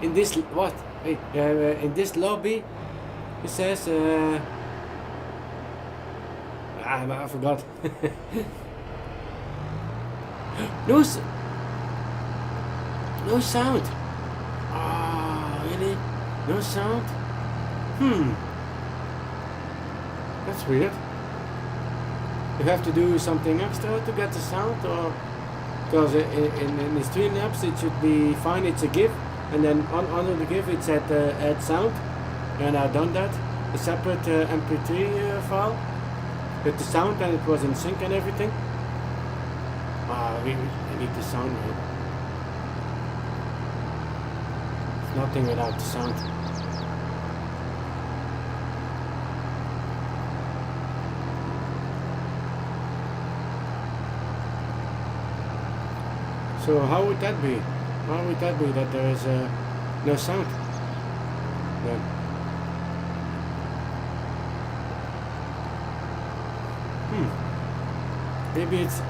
In this what? Wait, in this lobby, it says I forgot. No, no sound. Ah, really? No sound? That's weird. You have to do something extra to get the sound, or because in the Streamlabs it should be fine. It's a GIF, and then under the GIF it said add sound, and I've done that. A separate MP3 file with the sound, and it was in sync and everything. I need the sound, man. It's nothing without the sound. So how would that be? How would that be that there is no sound? Then? Maybe it's...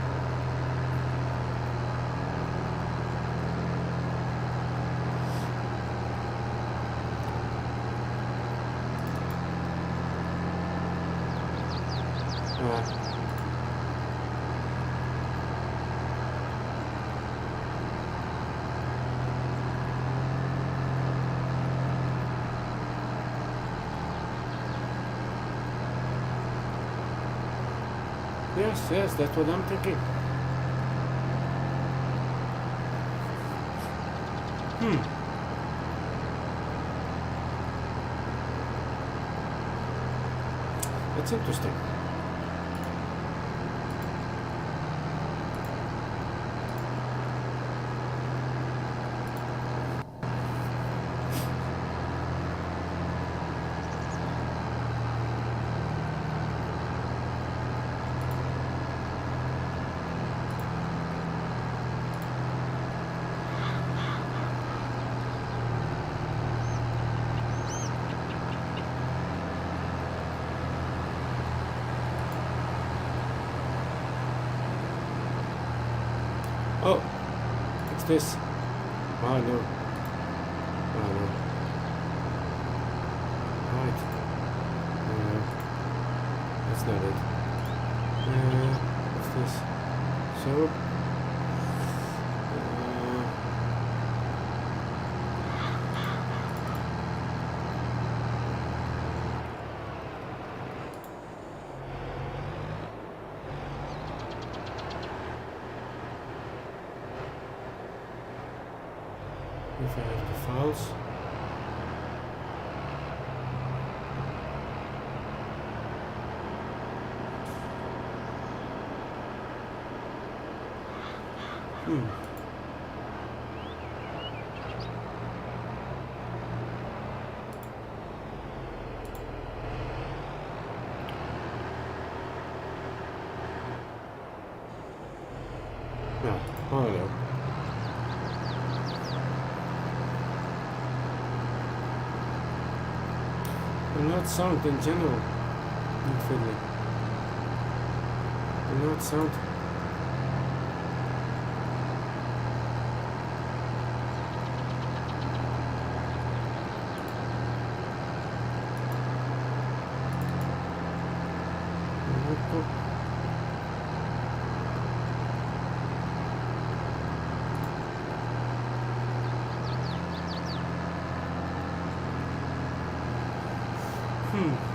Yes, that's what I'm thinking. That's interesting. Oh, it's this. Oh no. Oh no. Right. That's not it. What's this? So. If I have the files. Yeah, oh no. And not sound in general. Not fiddly. And not sound. Veel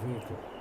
vehicle.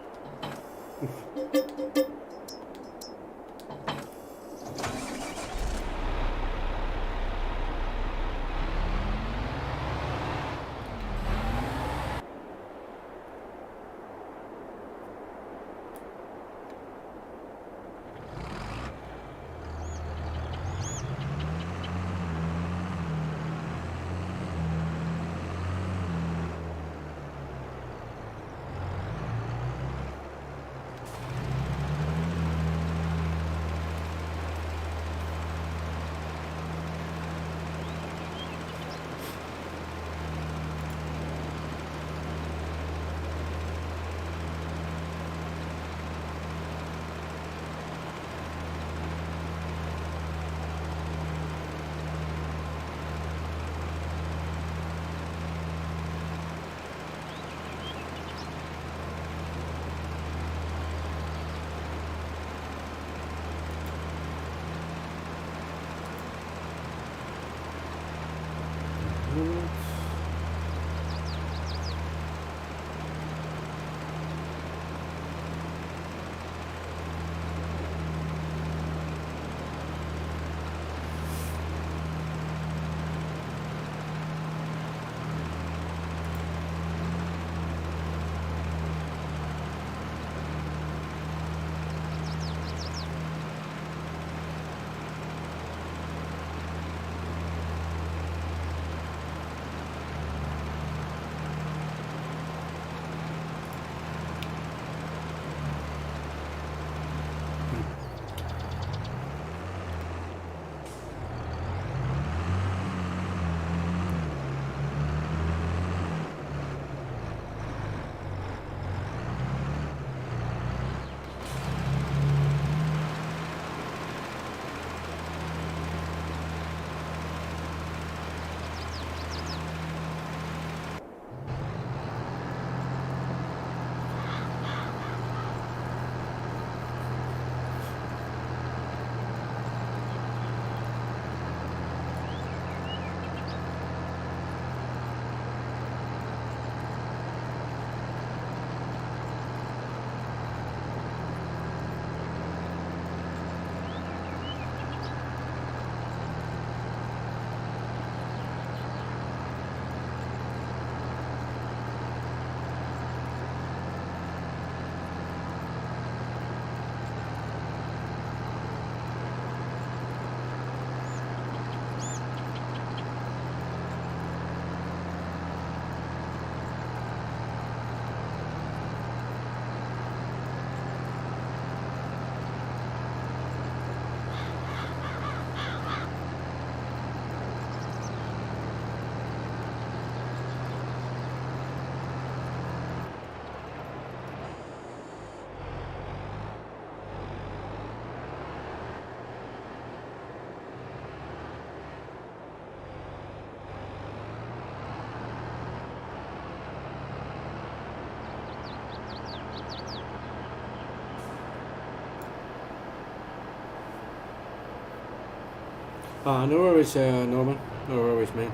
No worries, Norman. No worries, man.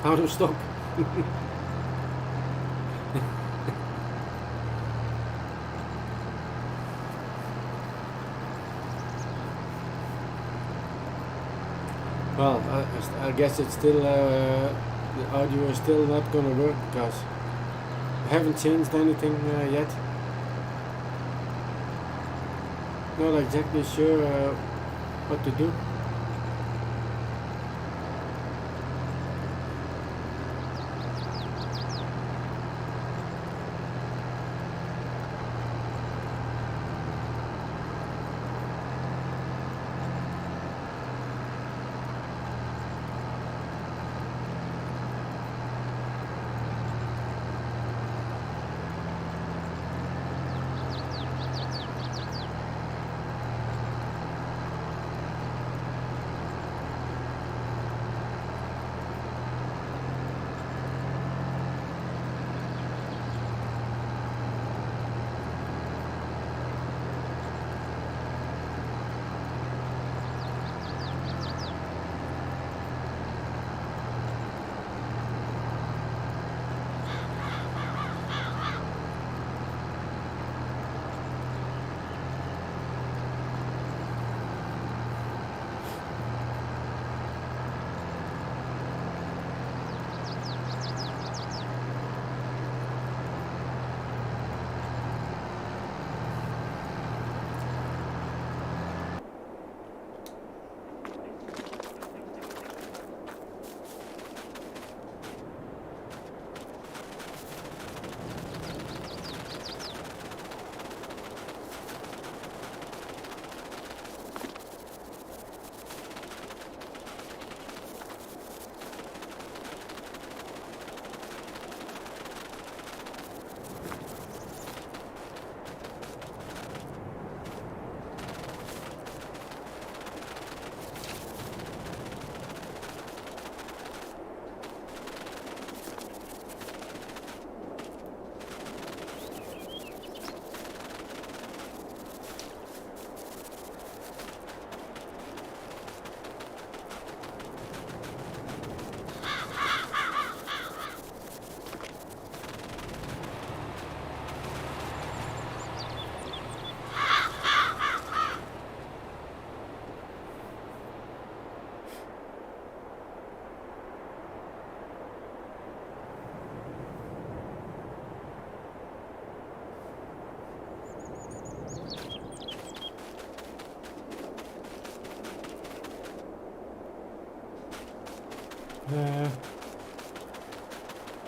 How to stop? Well, I guess it's still the audio is still not gonna work because I haven't changed anything yet. Not exactly sure what to do.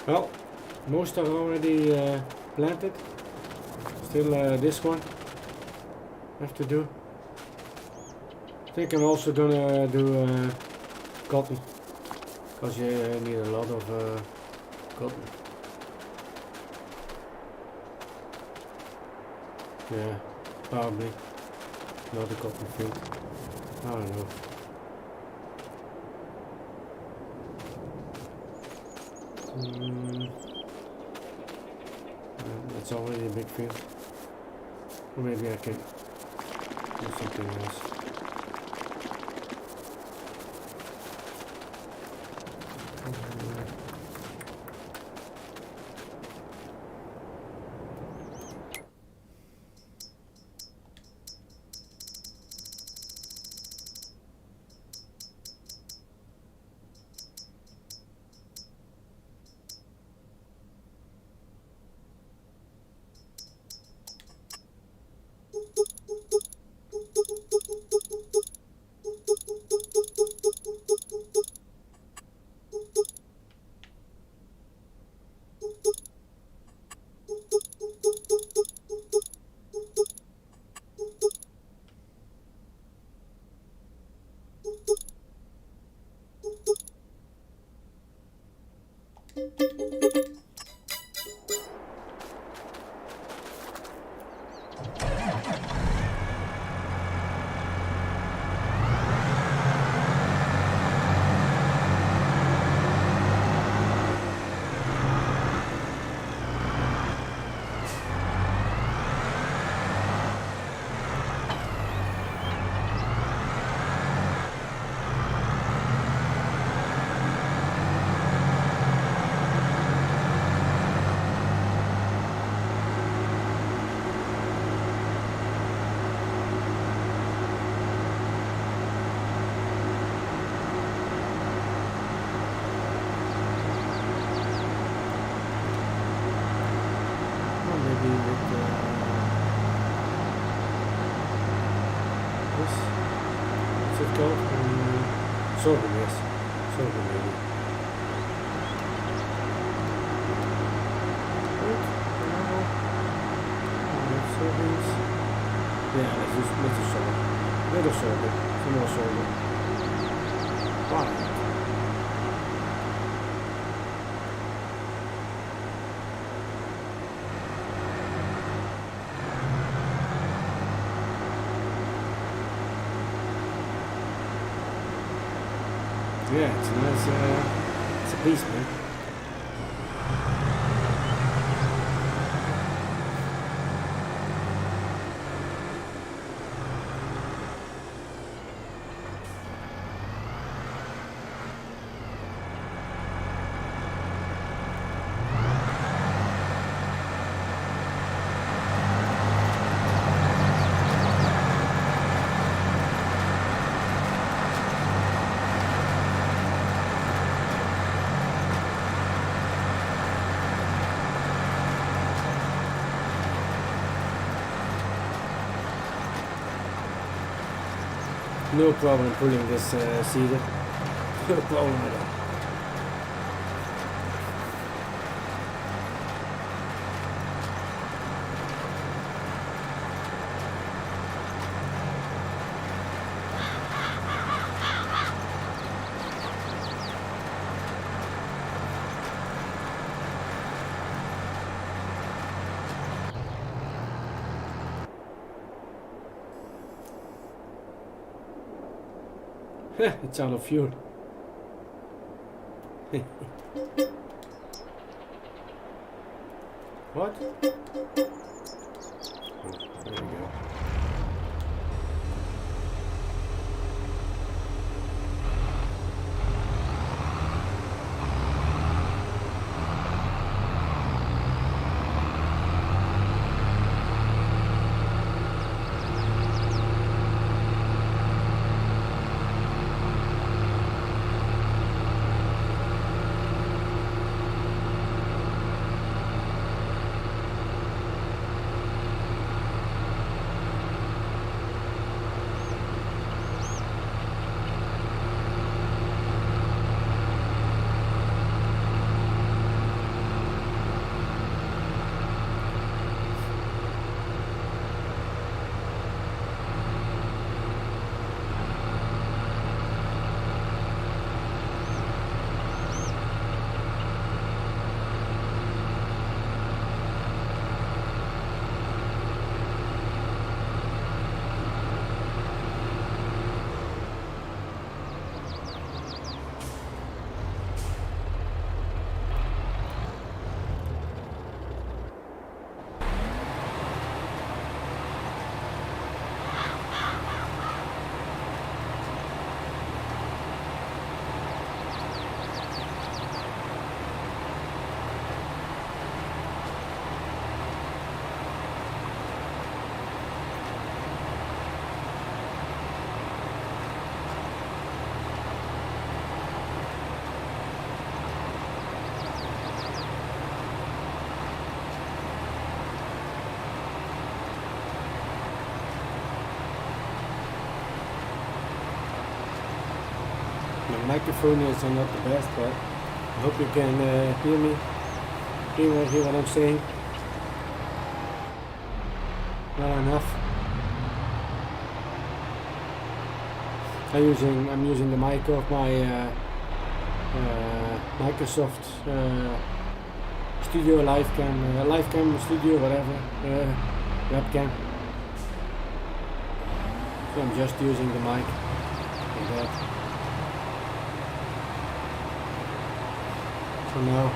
Well, most are already planted. Still this one have to do. I think I'm also gonna do cotton because you need a lot of cotton. Yeah, probably not a cotton field. I don't know. It's already a big field. Or maybe I can do something else. it called? Sorghum, yes. Sorghum, maybe. Good. Soybeans. Yeah, let's do sorghum. Little sorghum. Some more sorghum. Why not? Yeah, it's a nice, it's a beast, man. No problem pulling this seeder. No problem at all. It's out of fuel. What? Oh, there we go. My microphone is not the best, but I hope you can hear me. Hear what I'm saying. Well enough. I'm using the mic of my Microsoft Studio Livecam Studio, whatever, webcam. So I'm just using the mic like that. For now.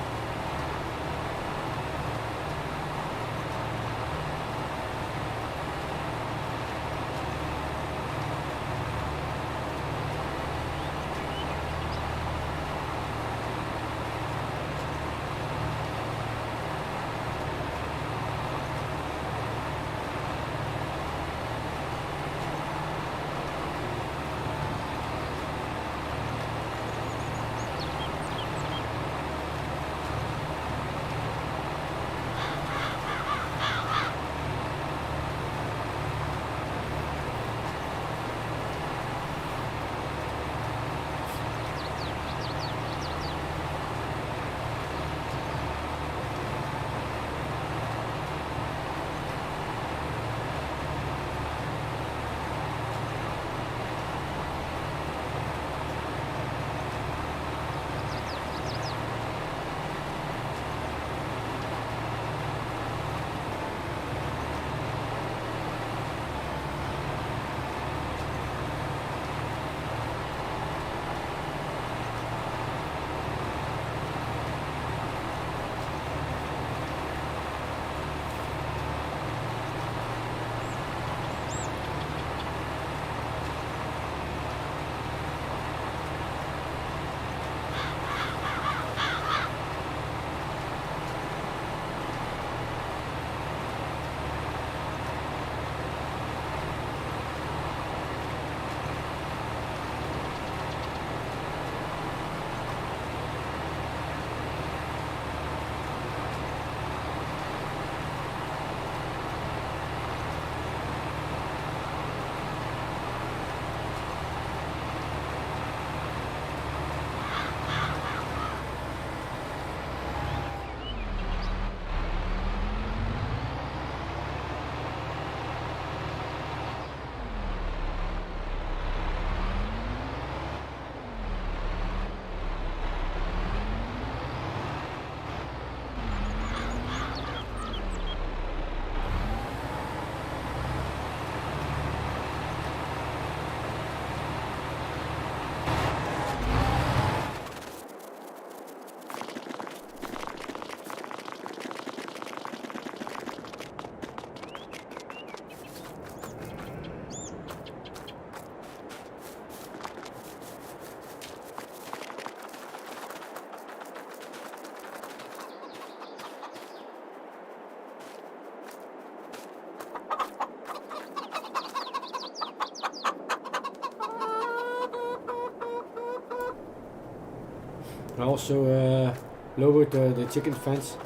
I also lowered the chicken fence.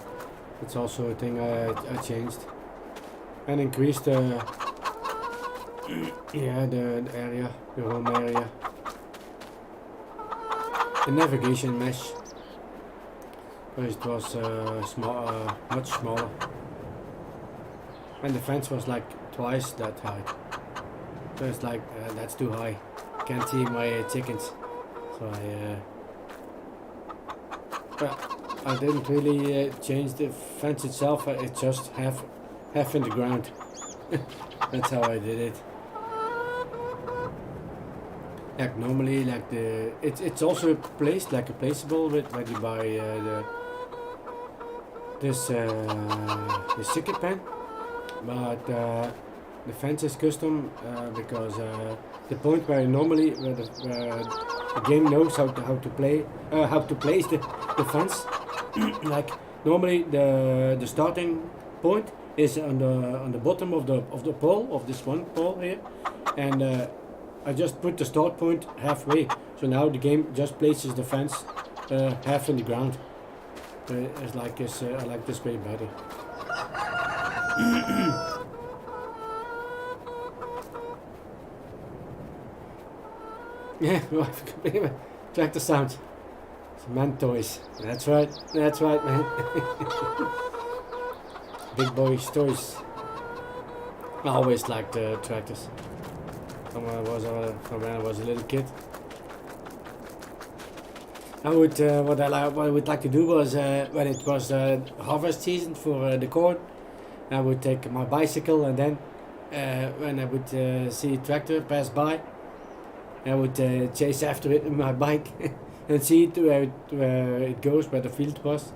It's also a thing I changed. And increased yeah, the area, the home area. The navigation mesh. Because it was much smaller. And the fence was like twice that high. So it's like, that's too high. Can't see my chickens. So I didn't really change the fence itself. It's just half in the ground. That's how I did it. Like normally, like it's also placed like a placeable with when you buy this circuit pen, but the fence is custom because the point where normally where the game knows how to play how to place the fence. Like normally the starting point is on the bottom of the pole of this one pole here, and I just put the start point halfway, so now the game just places the fence half in the ground. It's like this, I like this way better. Yeah, track the sound. It's man toys. That's right, man. Big boys toys. I always liked tractors. From when I was a little kid. I would what I would like to do was when it was harvest season for the corn, I would take my bicycle, and then when I would see a tractor pass by, I would chase after it with my bike and see it where it goes, where the field was,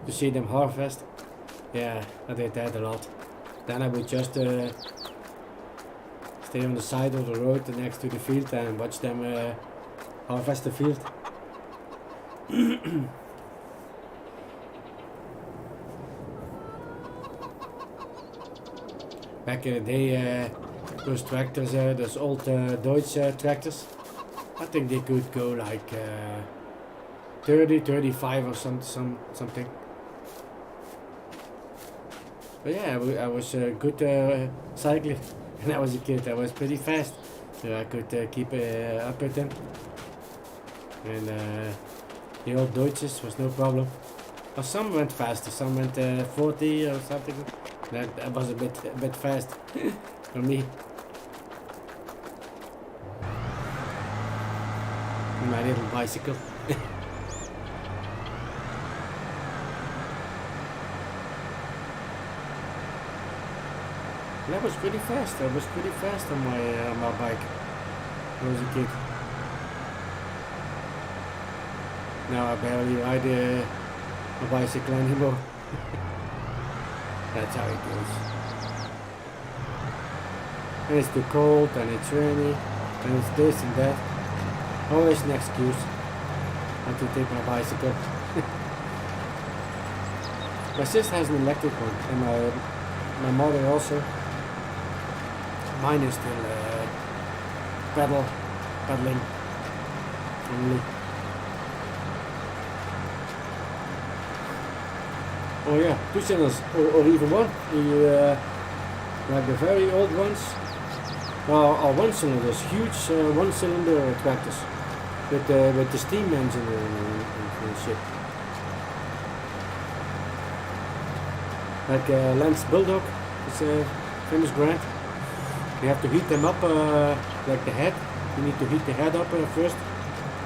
to see them harvest. Yeah, I did that a lot. Then I would just stay on the side of the road next to the field and watch them harvest the field. Back in the day, those tractors, those old Deutsch tractors, I think they could go like 30, 35 or something. But yeah, I was a good cyclist when I was a kid. I was pretty fast, so I could keep up with them. And the old Deutsches was no problem. Well, some went faster, some went 40 or something. That was a bit fast for me. My little bicycle. And I was pretty fast. I was pretty fast on my bike when I was a kid. Now I barely ride a bicycle anymore. That's how it goes. And it's too cold, and it's rainy, and it's this and that. Always an excuse not to take my bicycle. My sister has an electric one, and my mother also. Mine is still pedaling only. Oh yeah, 2 cylinders or even one. Like the very old ones. Or 1 cylinders, huge 1 cylinder tractors with the steam engine and shit. Like Lance Bulldog, it's a famous brand. You have to heat them up like the head. You need to heat the head up first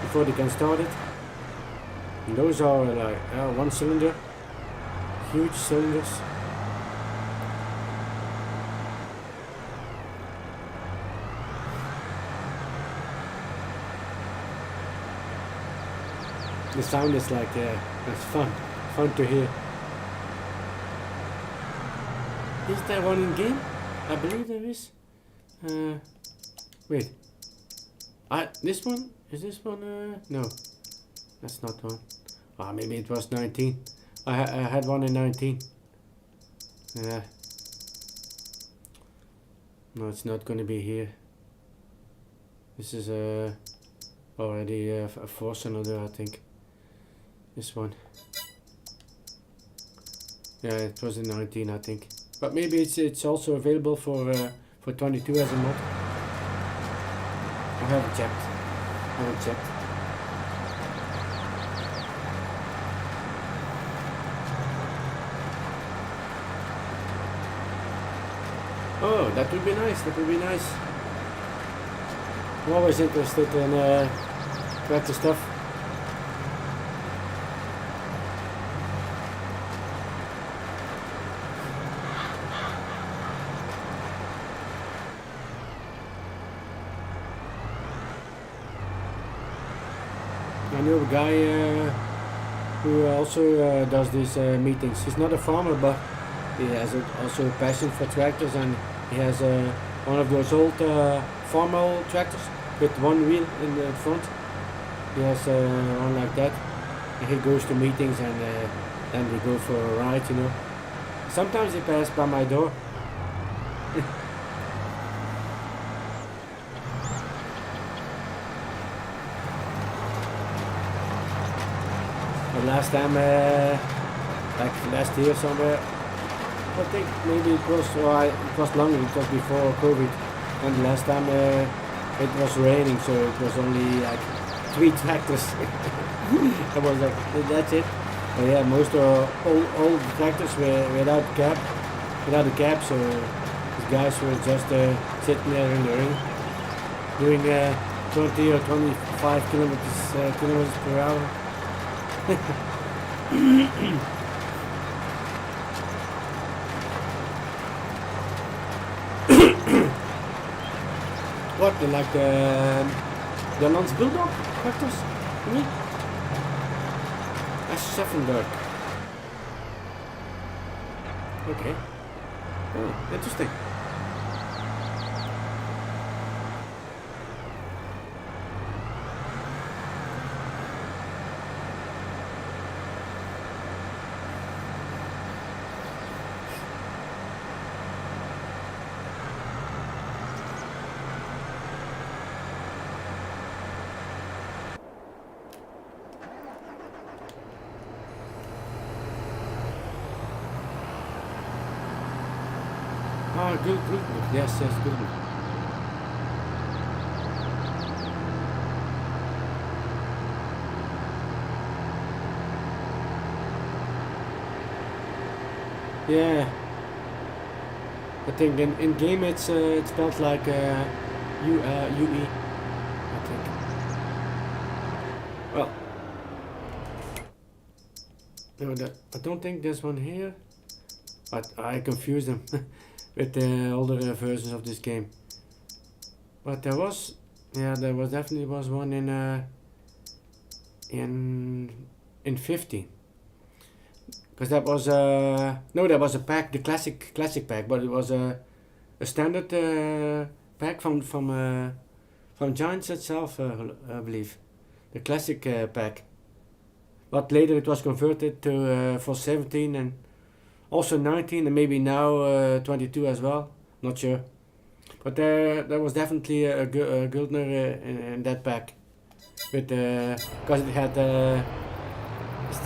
before they can start it. And those are like 1 cylinder. Huge cylinders. The sound is like, it's fun to hear. Is there one in game? I believe there is. Wait. This one? Is this one? No. That's not one. Maybe it was 19. I had one in 19. Yeah. No, it's not gonna be here. This is already a 4 cylinder, I think. This one. Yeah, it was in 19, I think. But maybe it's also available for 22 as a mod. I haven't checked. Oh, that would be nice. I'm always interested in tractor stuff. I know a guy who also does these meetings. He's not a farmer, but he has also a passion for tractors, and he has one of those old formal tractors with one wheel in the front. He has one like that, and he goes to meetings, and then we go for a ride, you know. Sometimes he passes by my door. The last time, like last year somewhere, I think maybe it was longer, it was before COVID, and the last time it was raining, so it was only like 3 tractors. I was like, that's it. But yeah, most of all the tractors were without a cab, so these guys were just sitting there in the ring, doing 20 or 25 kilometers per hour. What, like the Lance Bulldog tractors? You mean? Aschaffenburg. Okay. Oh, interesting. Ah, good. Yes, good. Yeah. I think in game it's spelled like UE. I think. Well, no, I don't think there's one here. But I confuse them with the older versions of this game. But there definitely one in 15. Because that was that was a pack, the classic pack, but it was a standard pack from Giants itself, I believe, the classic pack. But later it was converted to for 17 and also 19 and maybe now 22 as well. Not sure, but there was definitely a Guldner in that pack, with because it had.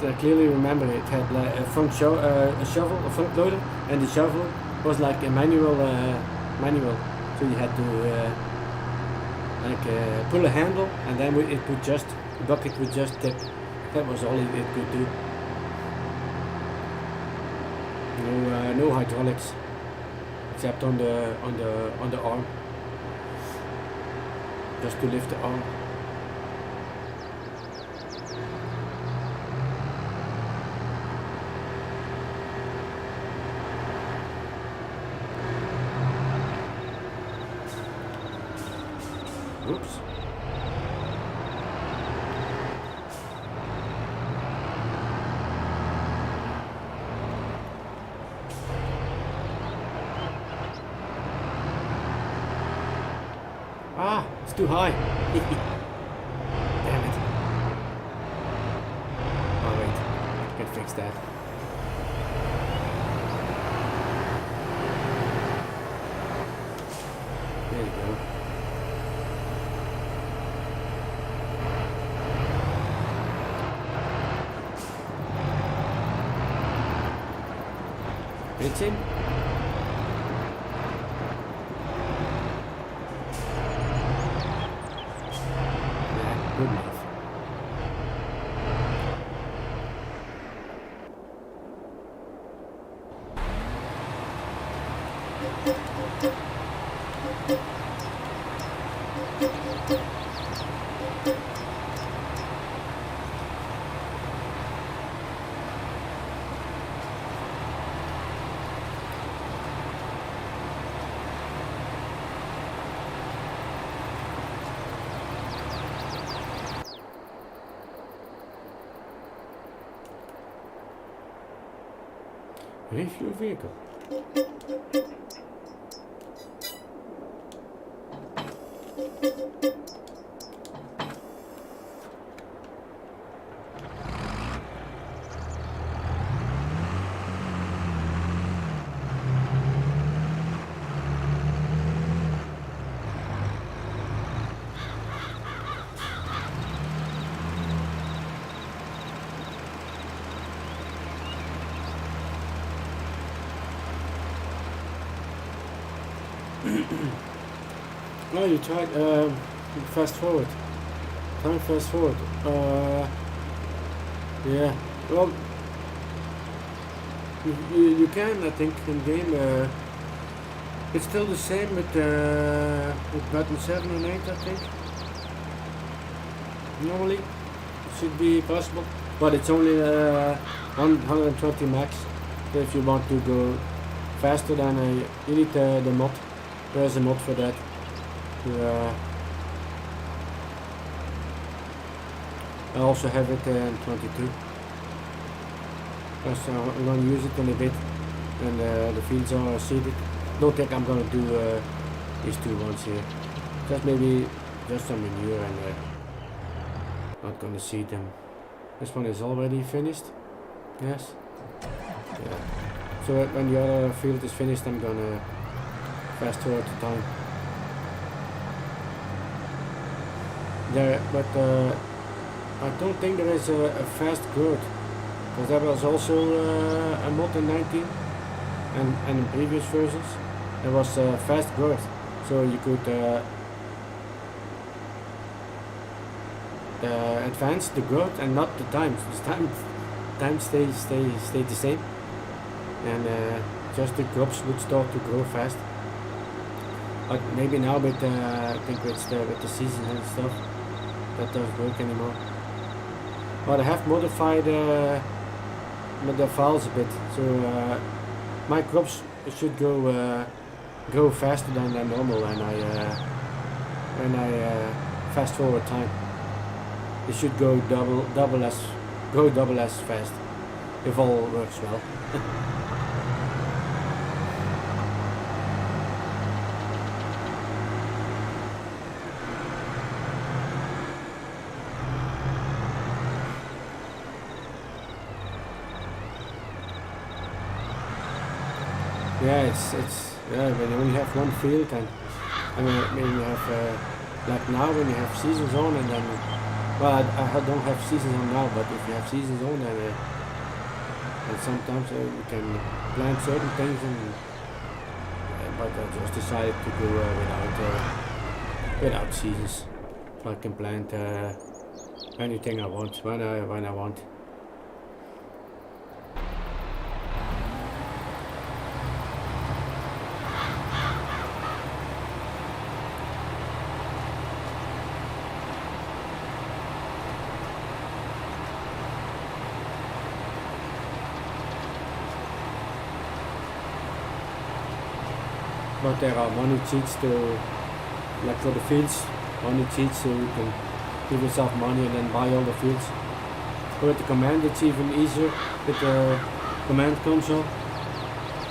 I clearly remember it had like a front shovel, a front loader, and the shovel was like a manual, so you had to pull a handle, and then the bucket would just tip. That was all it could do. No hydraulics, except on the arm, just to lift the arm. Oops. Ah, it's too high. Damn it. Oh wait, I can fix that. There you go. Hits him. Yeah, good enough. Refuel vehicle. Oh, you tried fast forward. Time fast forward. Yeah. Well, you can, I think, in game. It's still the same with button 7 and 8, I think. Normally, it should be possible, but it's only 120 max. So if you want to go faster, then you need the mod. There's a mod for that. I also have it in 22. So I'm going to use it in a bit, and the fields are seeded. Don't think I'm going to do these two ones here. Maybe just some manure, and not going to seed them. This one is already finished. Yes. Yeah. So when the other field is finished, I'm going to fast forward the time. There, but I don't think there is a fast growth, because there was also a mod in 19 and in previous versions there was fast growth, so you could advance the growth and not the time. The time stays the same, and just the crops would start to grow fast. But maybe now with I think with the season and stuff, that doesn't work anymore. But I have modified the files a bit, so my crops should grow faster than normal when I fast forward time. It should go double as fast if all works well. Yeah, it's when you only have one field, and when you have like now when you have seasons on, and then well I don't have seasons on now, but if you have seasons on, then and sometimes you can plant certain things, but I just decided to go without seasons. So I can plant anything I want when I want. But there are money cheats to, like for the fields, money cheats so you can give yourself money and then buy all the fields. But with the command it's even easier with the command console.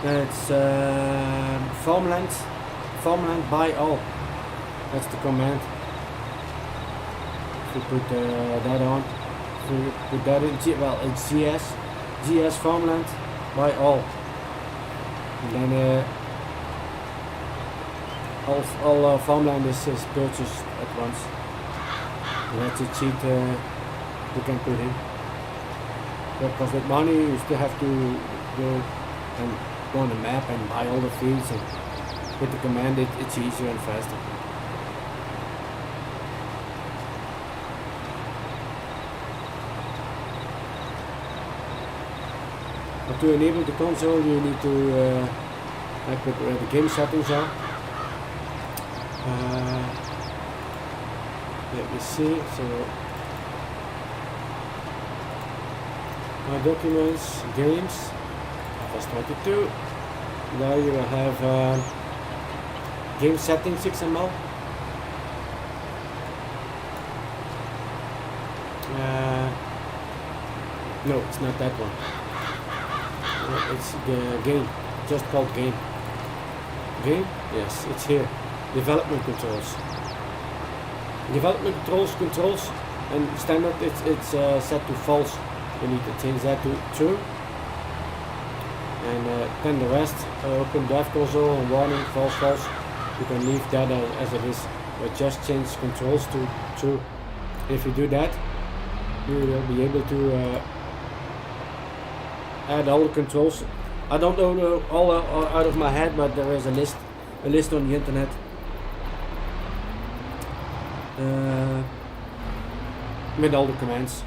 It's farmland buy all. That's the command. If you put that on, if you put that in, it's GS farmland buy all. And then all farmland is purchased at once. And that's a cheat you can put in. Because with money you still have to go and go on the map and buy all the fields, and with the command it's easier and faster. But to enable the console, you need to like where the game settings are. Let me see. So my documents, games, FS22. Now you will have game settings XML. No, it's not that one. It's the game, just called game. Game? Yes, it's here. Development controls. Development controls, and standard it's set to false. You need to change that to true. And then the rest, open dev console and warning, false. You can leave that as it is, but just change controls to true. If you do that, you will be able to add all the controls. I don't know all out of my head, but there is a list on the internet. With all the commands.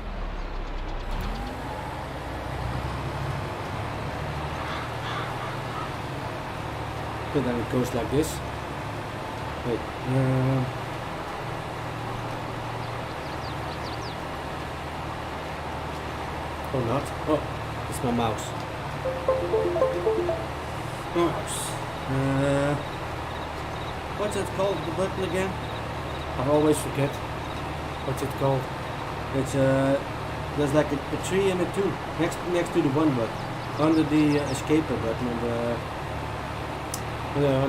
And then it goes like this. Wait, or not? Oh, it's my mouse. What's it called? The button again? I always forget. What's it called? It's there's like a 3 and a 2 next to the 1 button, under the escape button on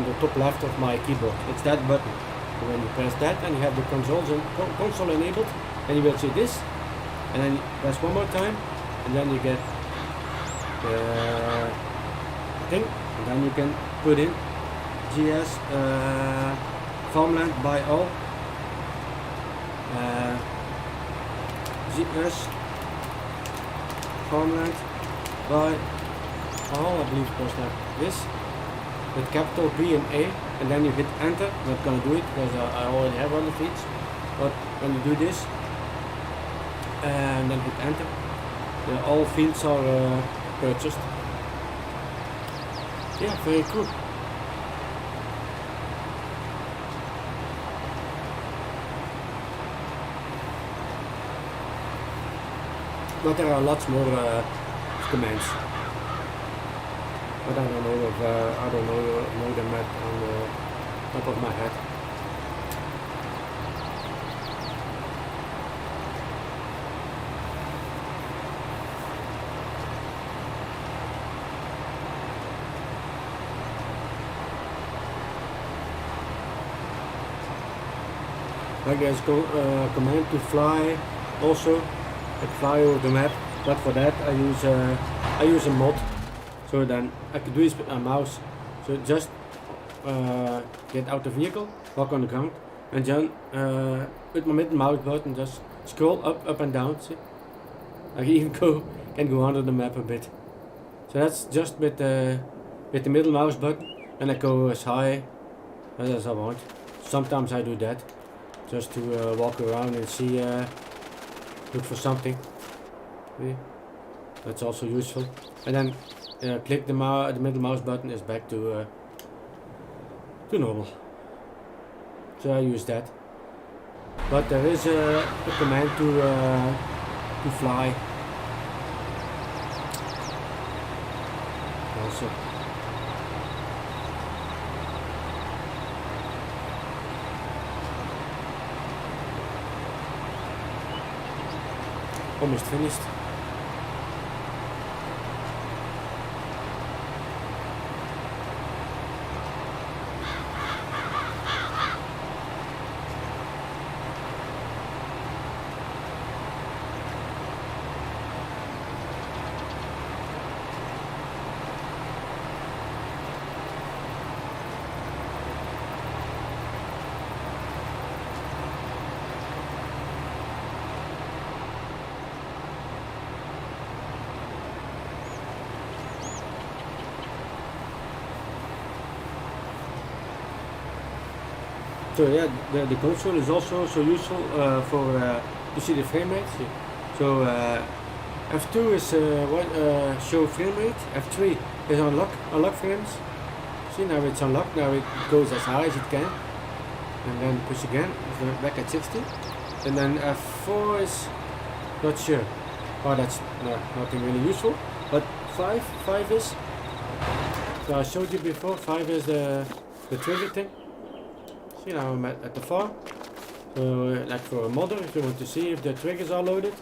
the top left of my keyboard. It's that button. And when you press that, and you have the console enabled, and you will see this, and then you press one more time, and then you get the thing, and then you can put in GS farmland by all. GS farmland by all, I believe it goes like this, with capital B and A, and then you hit enter. I'm not gonna do it because I already have all the feeds, but when you do this and then hit enter, all fields are purchased. Yeah, very cool. But there are lots more commands. But I don't know if I don't know them on the top of my head. Like there's command to fly also. Like fly over the map, but for that I use a mod. So then I can do this with my mouse. So just get out the vehicle, walk on the ground, and then with my middle mouse button just scroll up and down. See, I can even can go under the map a bit. So that's just with the middle mouse button, and I go as high as I want. Sometimes I do that just to walk around and see. Look for something. Okay. That's also useful. And then click the middle mouse button is back to normal. So I use that. But there is a command to fly. Also. Almost finished. So yeah, the console is also so useful for to see the frame rate. So F2 is what show frame rate. F3 is unlock frames. See, now it's unlocked. Now it goes as high as it can, and then push again. It's back at 60, and then F4 is not sure. Oh, that's nothing really useful. But five is. So I showed you before. 5 is the trigger thing. See, now I'm at the farm. So like for a modder, if you want to see if the triggers are loaded,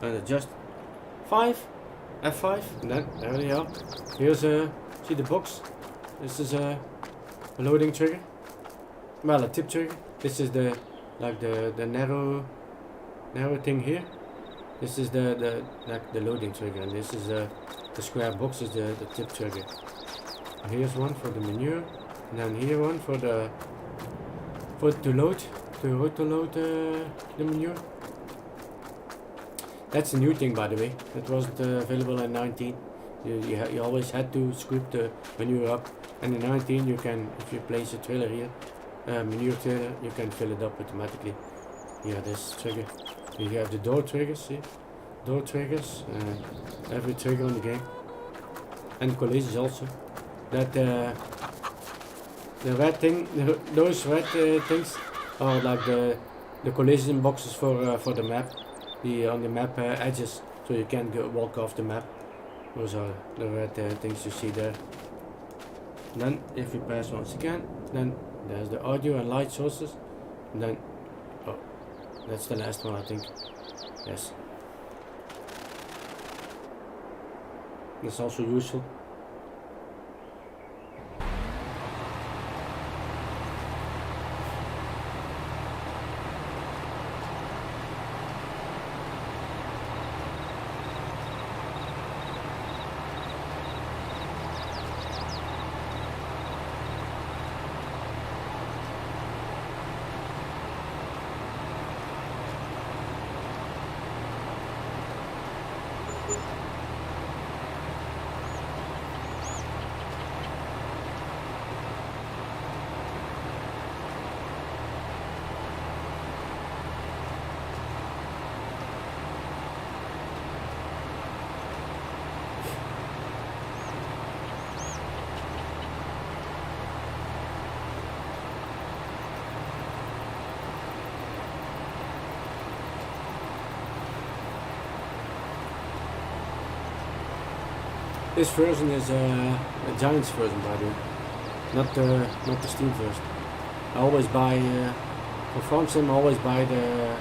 and adjust 5, F5, and then there they are. Here's see the box. This is a loading trigger. Well, a tip trigger. This is the narrow thing here. This is the loading trigger, and this is the square box is the tip trigger. And here's one for the manure, and then here one for the to load the manure. That's a new thing, by the way. It wasn't available in 19. You always had to scoop the manure up, and in 19 you can, if you place a trailer here, manure trailer, you can fill it up automatically. Yeah, this trigger. You have the door triggers, see? Door triggers, every trigger in the game. And collisions also. That the red thing, those red things are like the collision boxes for the map. On the map edges, so you can't walk off the map. Those are the red things you see there. And then if you press once again, then there's the audio and light sources. And then, oh, that's the last one, I think. Yes. That's also useful. This version is a Giants version, by the way, not the Steam version. I always buy for Farm Sim. I always buy the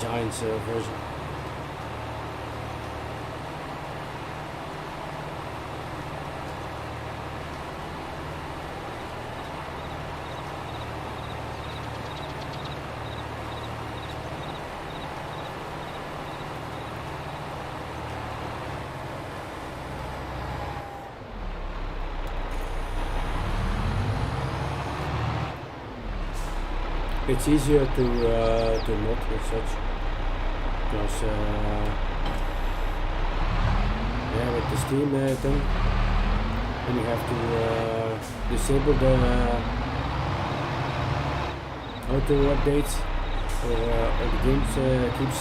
Giants version. It's easier to mod with such, because yeah, with the Steam thing, and you have to disable the auto updates, or the games keeps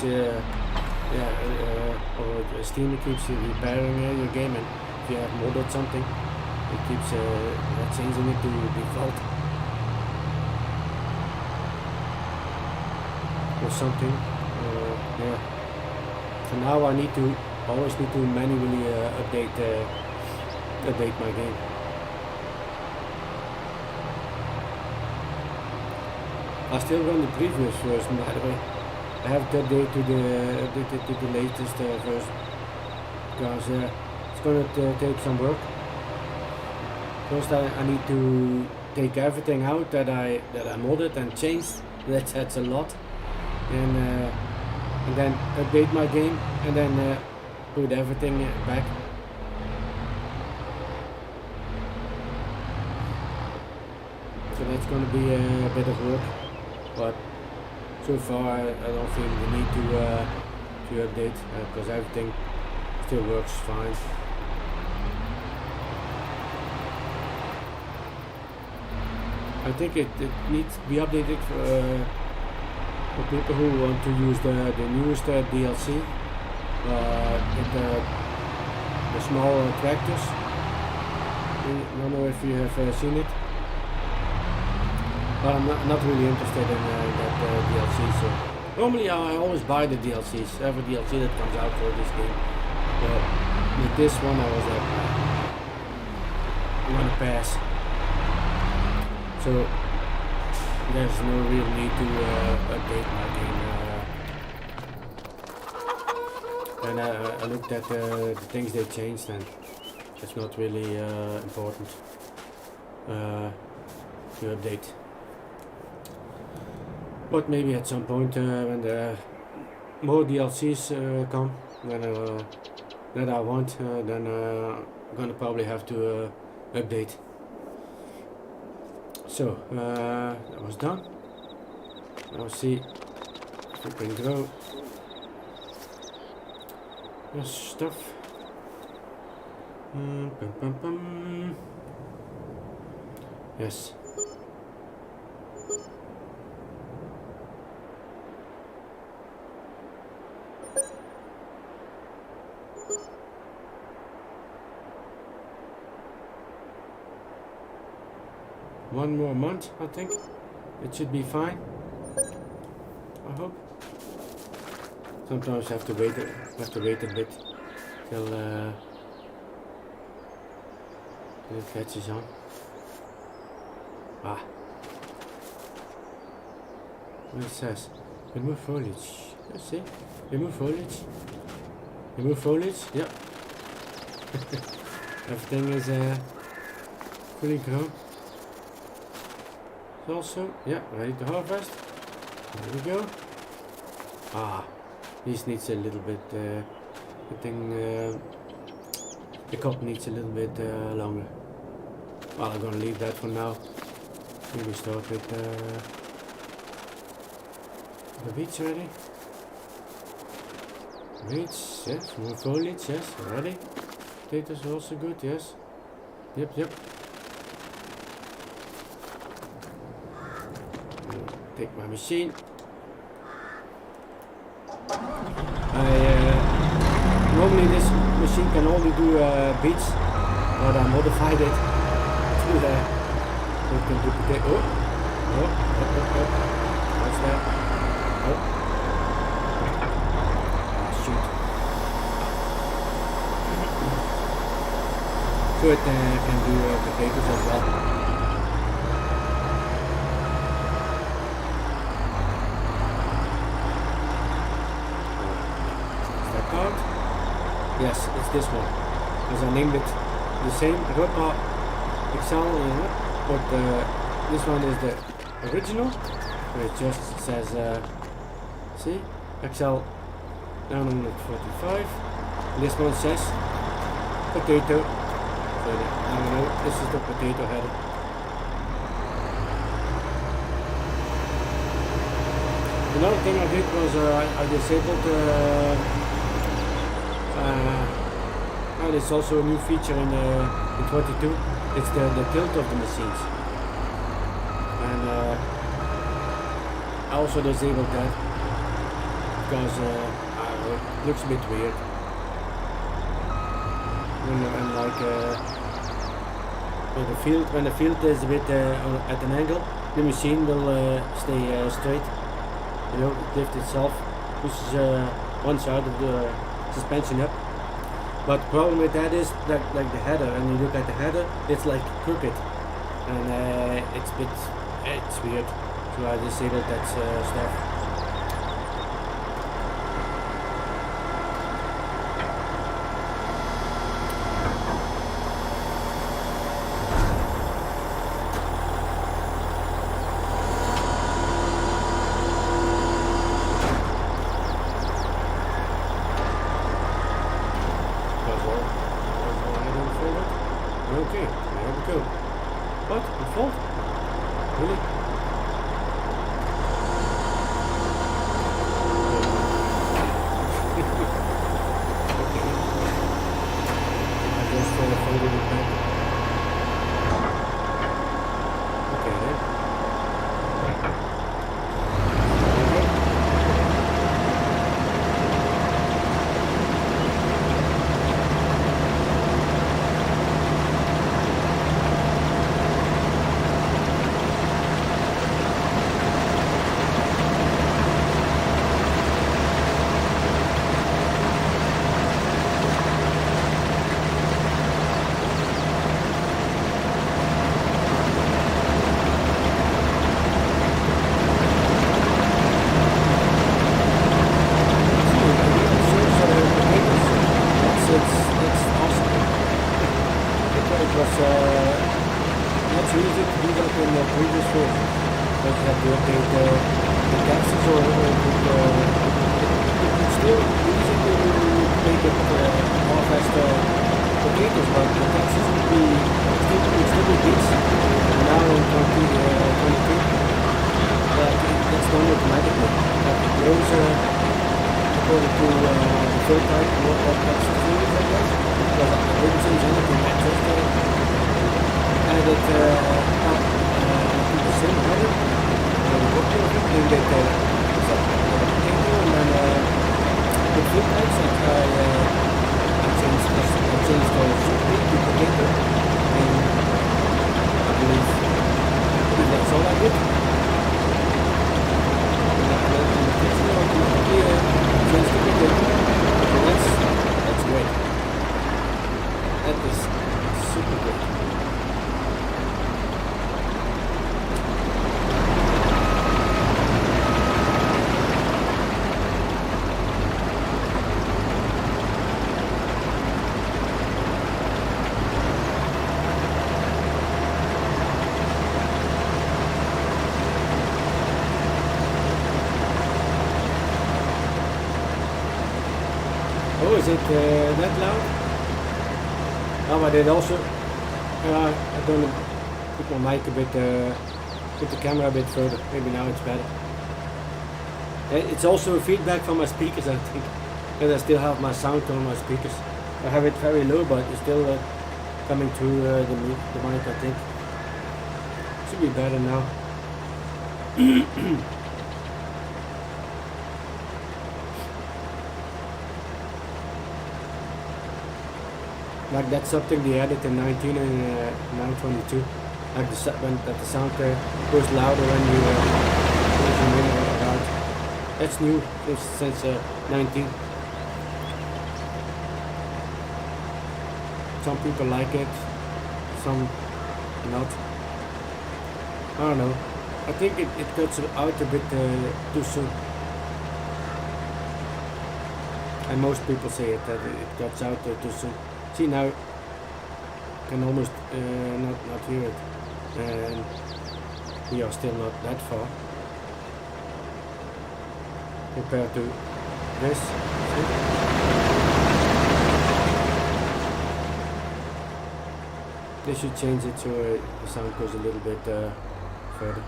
or Steam keeps repairing your game, and if you have modded something, it keeps changing it to default. Or something, yeah. So now I always need to manually update my game. I still run the previous version, by the way. I have to update to the latest version, because it's gonna take some work. First, I need to take everything out that I modded and changed. That's a lot. And then update my game, and then put everything back. So that's going to be a bit of work, but so far I don't feel the need to update, because everything still works fine. I think it needs to be updated for people who want to use the newest DLC. The small tractors. I don't know if you have seen it. But I'm not really interested in that DLC. So normally I always buy the DLCs, every DLC that comes out for this game. But with this one I was like, I'm gonna pass. So there's no real need to update my game. And I looked at the things they changed, and it's not really important to update. But maybe at some point when the more DLCs come that I want, then I'm gonna probably have to update. So that was done. Now see if we can grow this stuff. Yes. One more month, I think. It should be fine. I hope. Sometimes I have to wait a bit till it catches on. Ah. What it says. Remove foliage. Let's see. Remove foliage. Remove foliage. Yeah. Everything is fully grown. Also, yeah, ready to harvest. There we go. Ah, this needs a little bit. I think the cup needs a little bit longer. Well, I'm gonna leave that for now. Maybe start with the beets ready. Beets, yes. More foliage, yes. Ready. Potatoes are also good, yes. Yep. Take my machine. Normally this machine can only do beets, but I modified it to it can do potato. What's that? Oh. Ah, shoot. So it can do potatoes as well. Yes, it's this one. Because I named it the same, Repa Excel, but this one is the original. Where it just says, see, Excel 945. This one says potato. So I don't know, this is the potato header. Another thing I did was I disabled there's also a new feature in 22. It's the tilt of the machines, and I also disabled that because it looks a bit weird. And like when the field is a bit at an angle, the machine will stay straight. You know, it lifts itself, pushes one side of the suspension up. But the problem with that is that, like the header, and you look at the header, it's like crooked, and it's weird. So I disabled that stuff. Okay, there we go. What? A fault? Really? Okay. I just folded it back. Okay then. easy to do that in the previous version. But you have to update the taxes or it's still easy to make it more faster potatoes, but the taxes will be still be bits. Now in 2022, that's done automatically. But it grows according to the third type what taxes do, I guess. Because I didn't change anything, I just added to the same header, the copy of it, and get the potato, and then the food types, I changed the soup to potato, and I believe that's all I did. And the text now automatically changed to potato. So that's great. That is super great. Oh, is it that loud? Oh, but it also, I don't know, put my mic a bit, put the camera a bit further. Maybe now it's better. It's also feedback from my speakers, I think, because I still have my sound on my speakers. I have it very low, but it's still coming through the mic, I think. Should be better now. Like that's something they added in 19 and now 22. Like the sound goes louder when you zoom in or out. That's new since 19. Some people like it, some not. I don't know. I think it cuts out a bit too soon. And most people say it that it cuts out too soon. See now, I can almost not hear it, and we are still not that far compared to this. See? They should change it so the sound goes a little bit further.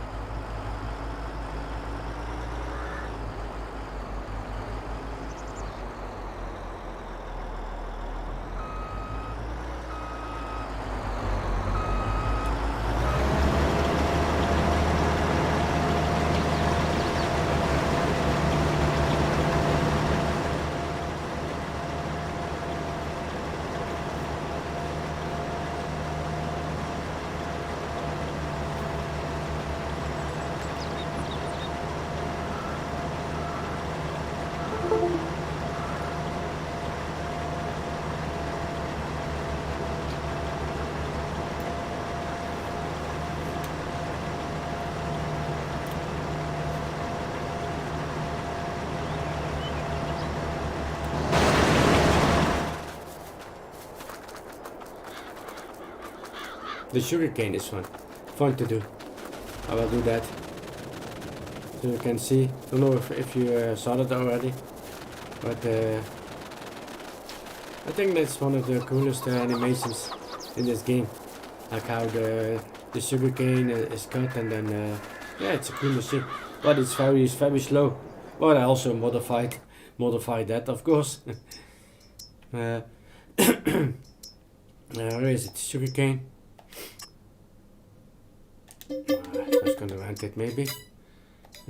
The sugarcane is fun to do. I will do that. So you can see, I don't know if you saw that already, but I think that's one of the coolest animations in this game. Like how the sugarcane is cut and then, yeah, it's a cool machine. But it's very slow. But I also modified that, of course. Where is it? Sugarcane. I was gonna rent it maybe.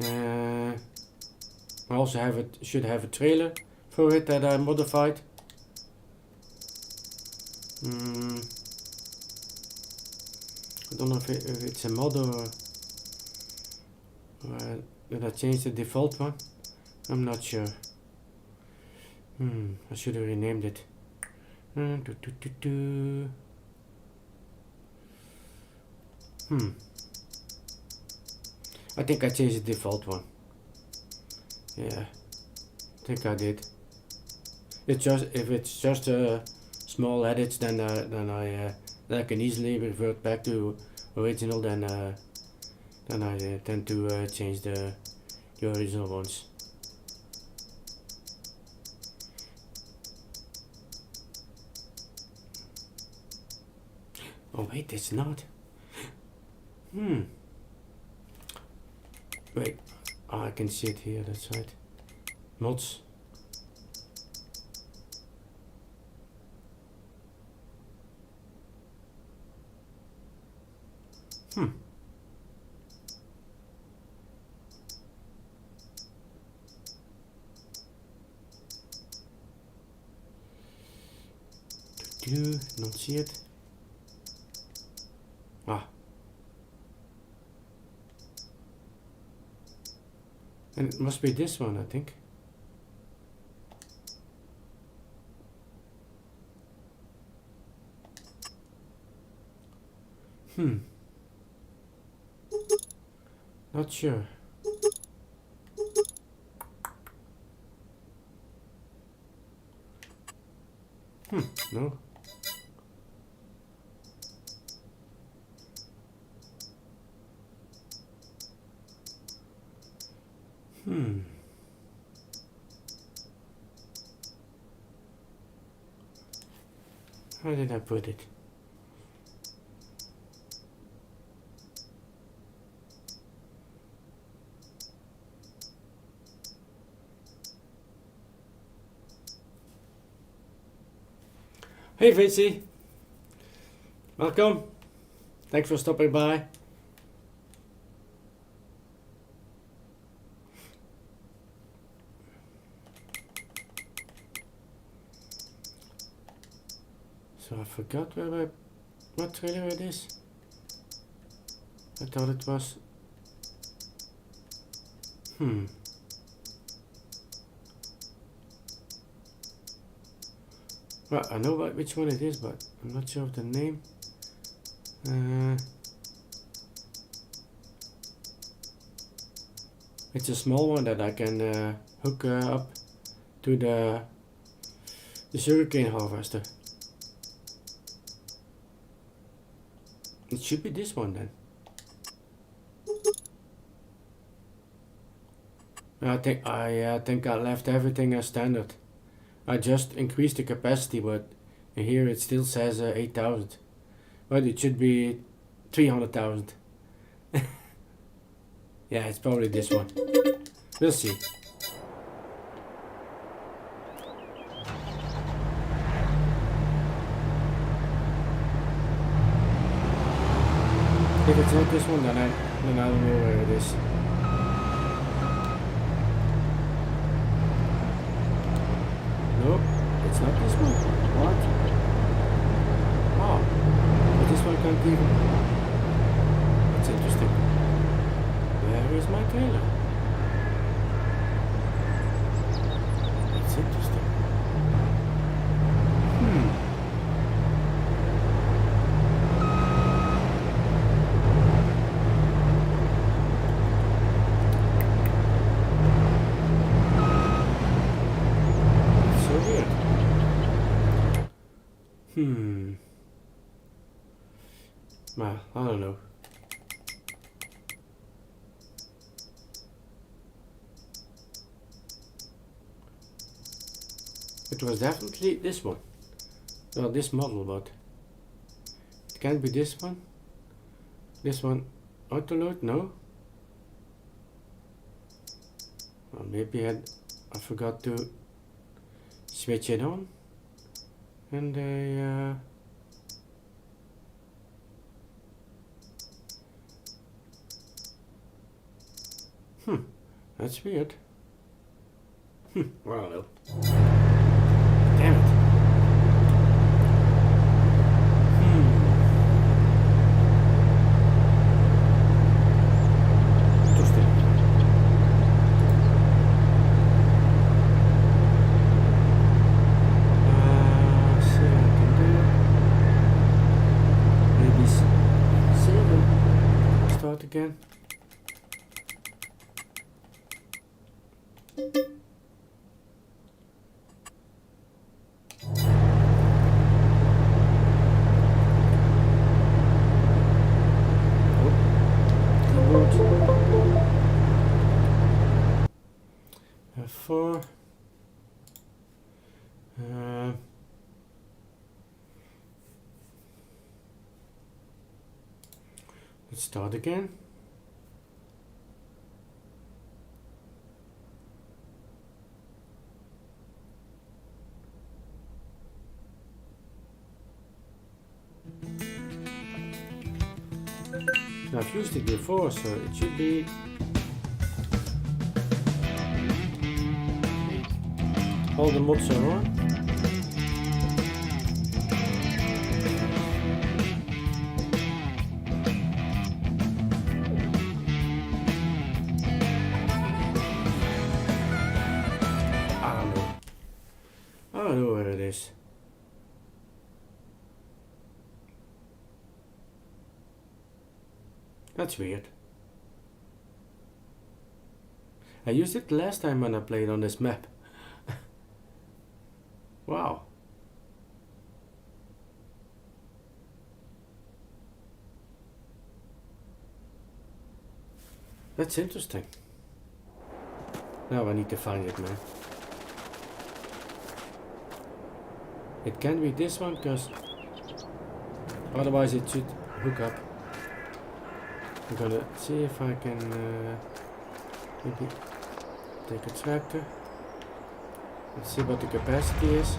I also should have a trailer for it that I modified. I don't know if it's a mod or did I change the default one? I'm not sure. I should have renamed it. I think I changed the default one. Yeah, I think I did. It's just if it's just small edits, then I can easily revert back to original, then I tend to change the original ones. Oh wait, it's not. Wait, oh, I can see it here, that's right. Mods. Don't see it. Ah. And it must be this one, I think. Not sure. No. How did I put it? Hey Vincy, welcome. Thanks for stopping by. So I forgot what trailer it is. I thought it was. Well, I know which one it is, but I'm not sure of the name. It's a small one that I can hook up to the sugarcane harvester. It should be this one then. I think I left everything as standard. I just increased the capacity, but here it still says 8,000. But it should be 300,000. Yeah, it's probably this one. We'll see. If it's not this one, then I don't know where it is. Nope, it's not this one. What? Oh, but this one can't even. That's interesting. Where is my trailer? That's interesting. Well, I don't know. It was definitely this one. Well, this model, but it can't be this one. This one, autoload, no. Well, maybe I forgot to switch it on. And that's weird. Well, I don't know. Damn it. Interesting. See what I can do. Maybe save it. Start again. Let's start again. I've used it before, so it should be all the mods are on. I don't know where it is. That's weird. I used it last time when I played on this map. Wow. That's interesting. Now I need to find it, man. It can be this one, because otherwise it should hook up. I'm gonna see if I can maybe take a tractor. Let's see what the capacity is.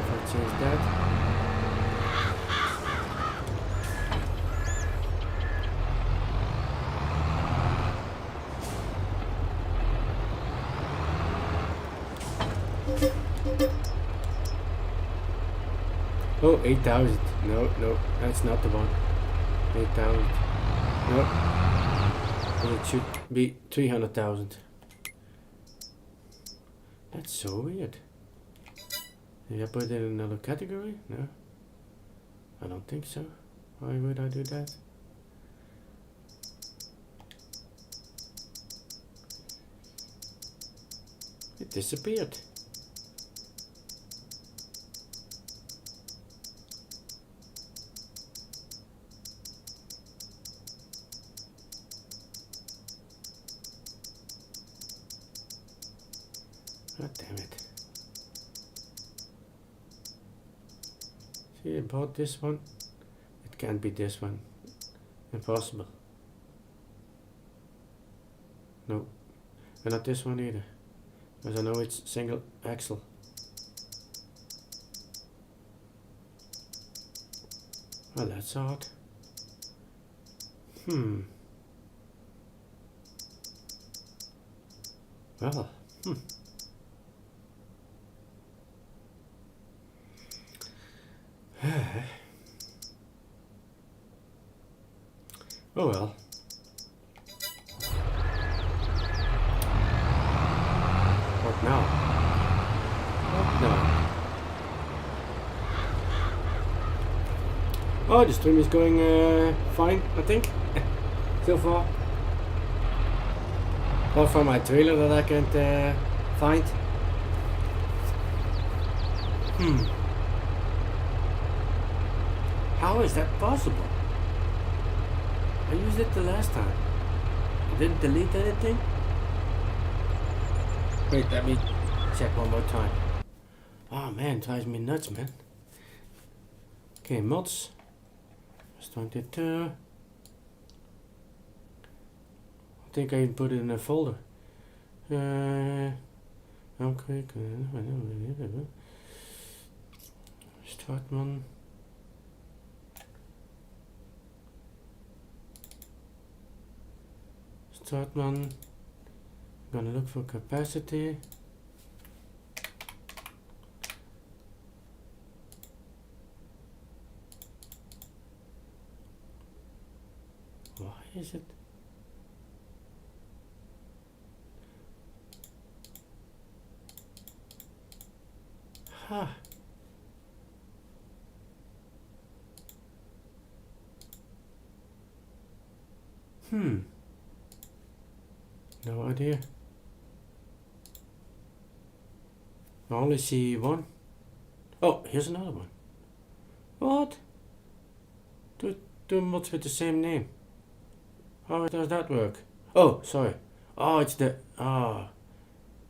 If I change that. Oh, 8,000. No, that's not the one. 8,000. No. It should be 300,000. That's so weird. Did I put it in another category? No. I don't think so. Why would I do that? It disappeared. God damn it. See, I bought this one. It can't be this one. Impossible. No. And not this one either. Because I know it's single axle. Well, that's odd. Well, oh well. What now? What now? Oh, the stream is going fine, I think, so far. Apart from my trailer that I can't find. How is that possible? I used it the last time. I didn't delete anything. Wait, let me check one more time. Oh man, drives me nuts, man. Okay, mods. FS22. I think I even put it in a folder. Elmcreek. Startman. Startman. Gonna look for capacity. Why is it? Huh. No idea. I only see one. Oh, here's another one. What? Two mods with the same name. How does that work? Oh, sorry. Oh, it's the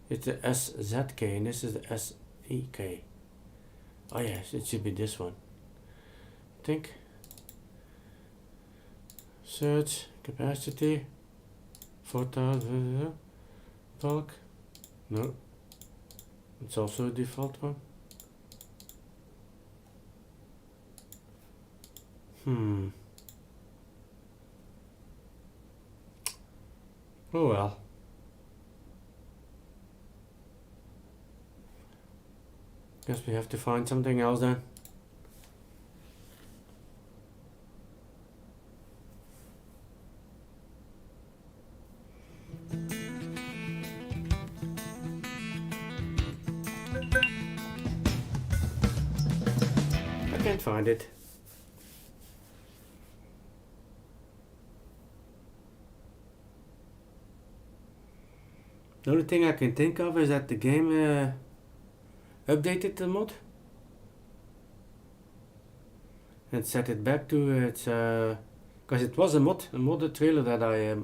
SZK and this is the SEK. Oh yes, it should be this one. think. Search capacity 4000 bulk. No, it's also a default one. Oh well. Guess we have to find something else then. I can't find it. The only thing I can think of is that the game updated the mod and set it back to its because it was a modded trailer that I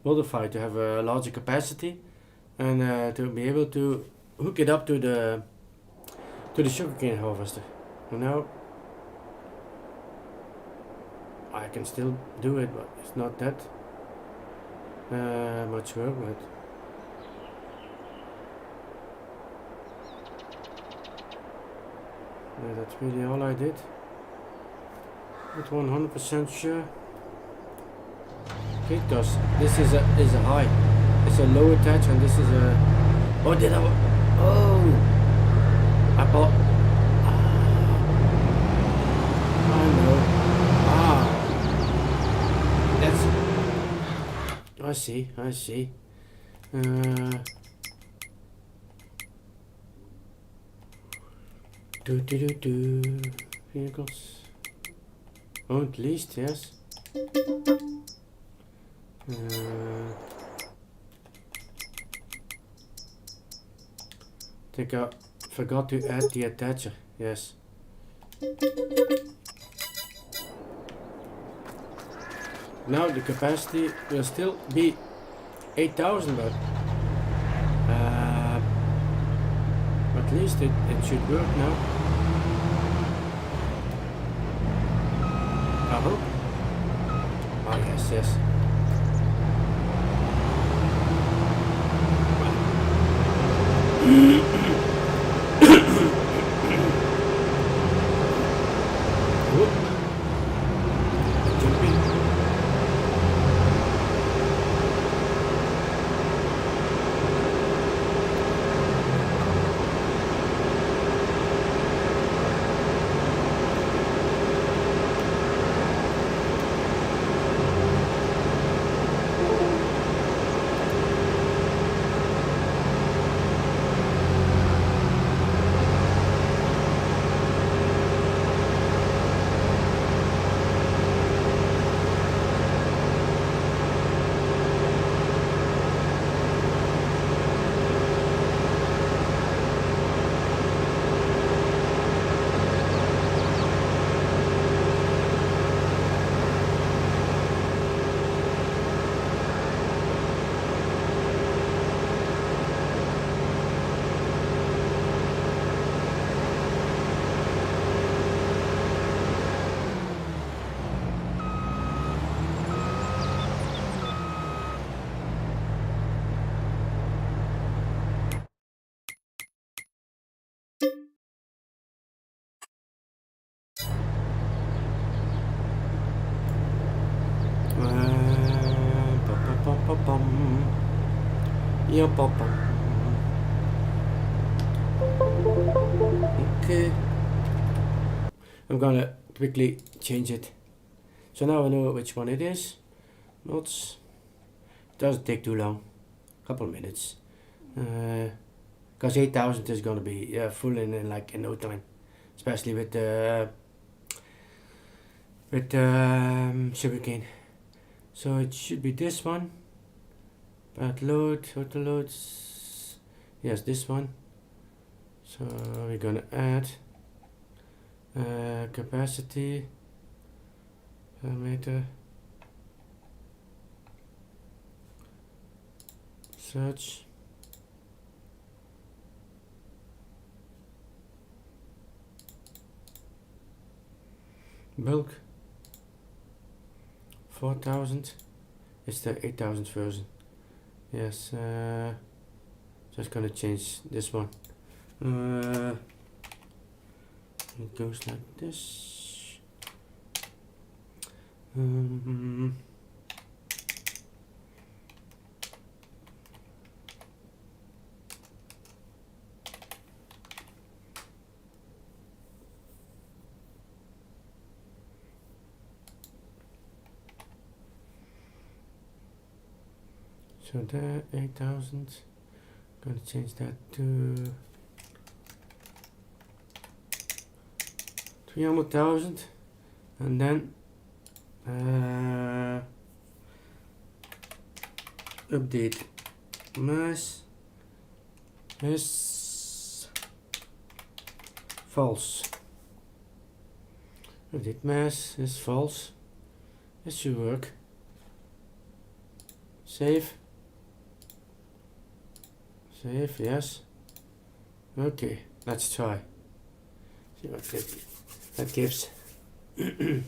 modified to have a larger capacity and to be able to hook it up to the sugarcane harvester. And now I can still do it, but it's not that much work. But yeah, that's really all I did. Not 100% sure. Okay, because this is a high. It's a low attach, and this is a. Oh, did I? Oh, I bought. I know. That's. I see. Vehicles. Oh, at least, yes. Think I forgot to add the attacher, yes. Now the capacity will still be 8,000, but at least it should work now. I hope. Oh yes. Okay, I'm gonna quickly change it. So now I know which one it is. Mods. It doesn't take too long. Couple minutes. Because 8,000 is gonna be full in like in no time, especially with sugarcane. So it should be this one. But load, auto loads. Yes, this one. So we're gonna add capacity parameter. Search. bulk 4000. It's the 8000 version. Yes, just gonna change this one. It goes like this. So there, 8000. Gonna change that to 300,000, and then update mass is false. Update mass is false. This should work. Save. Save, yes. Okay, let's try. See what that gives. Do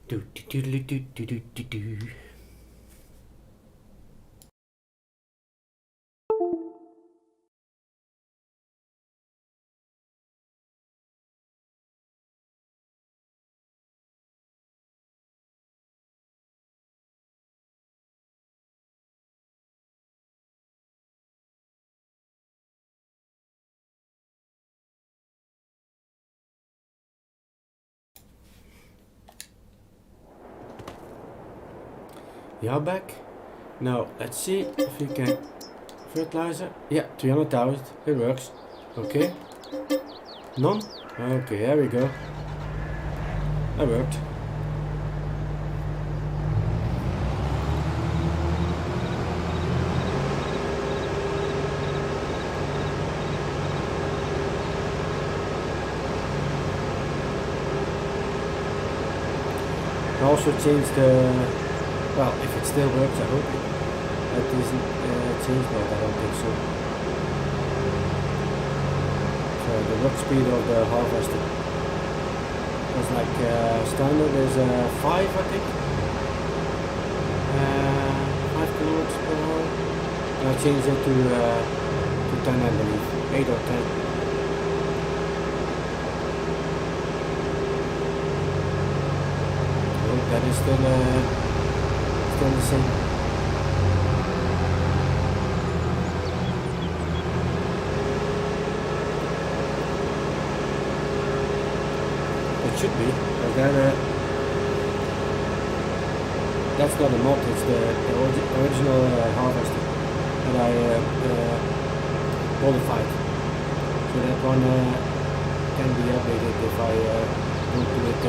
do do do do do do do. You're back. Now let's see if we can fertilizer. Yeah, 300,000. It works. Okay. None? Okay, there we go. That worked. I also changed the, well, if it still works, I hope it isn't changed, but I don't think so. So the work speed of the harvester was like standard is 5, I think. 5 kilometers per hour. And I changed it to 10, I believe, 8 or 10. That is still the same. It should be, but then that's not a mod, it's the original harvester that I modified. So that one can be updated if I don't do it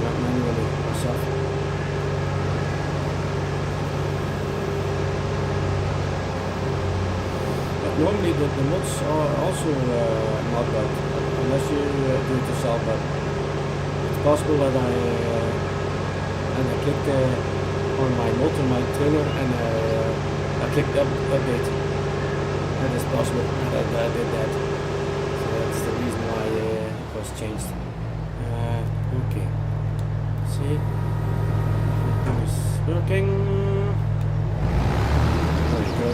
manually myself. But normally the mods are also not bad, unless you do it yourself, but it's possible that I clicked on my mod on my trainer and I clicked update. That is possible that I did that. So that's the reason why it was changed. Okay. See, it's working. There we go.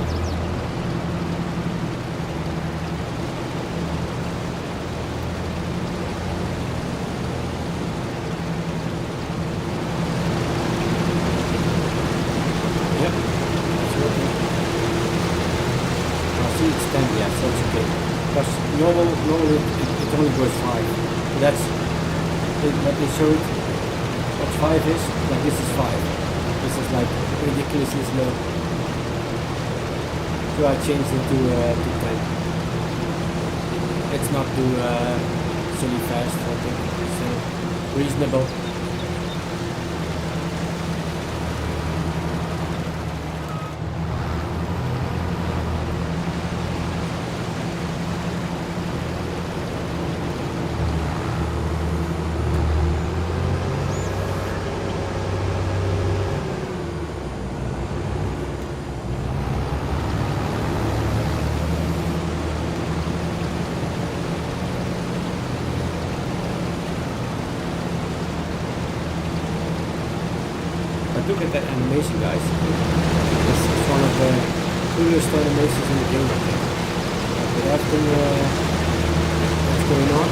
Yep, it's working. I see it's 10, yeah, so it's okay. Because normally it only goes 5. So that's let me show it. What 5 is, like this is 5. This is like ridiculously slow. So I changed it to 10. It's not too silly fast, I think. It's reasonable. look at that animation, guys. It's one of the coolest animations in the game, I think. With everything that's going on.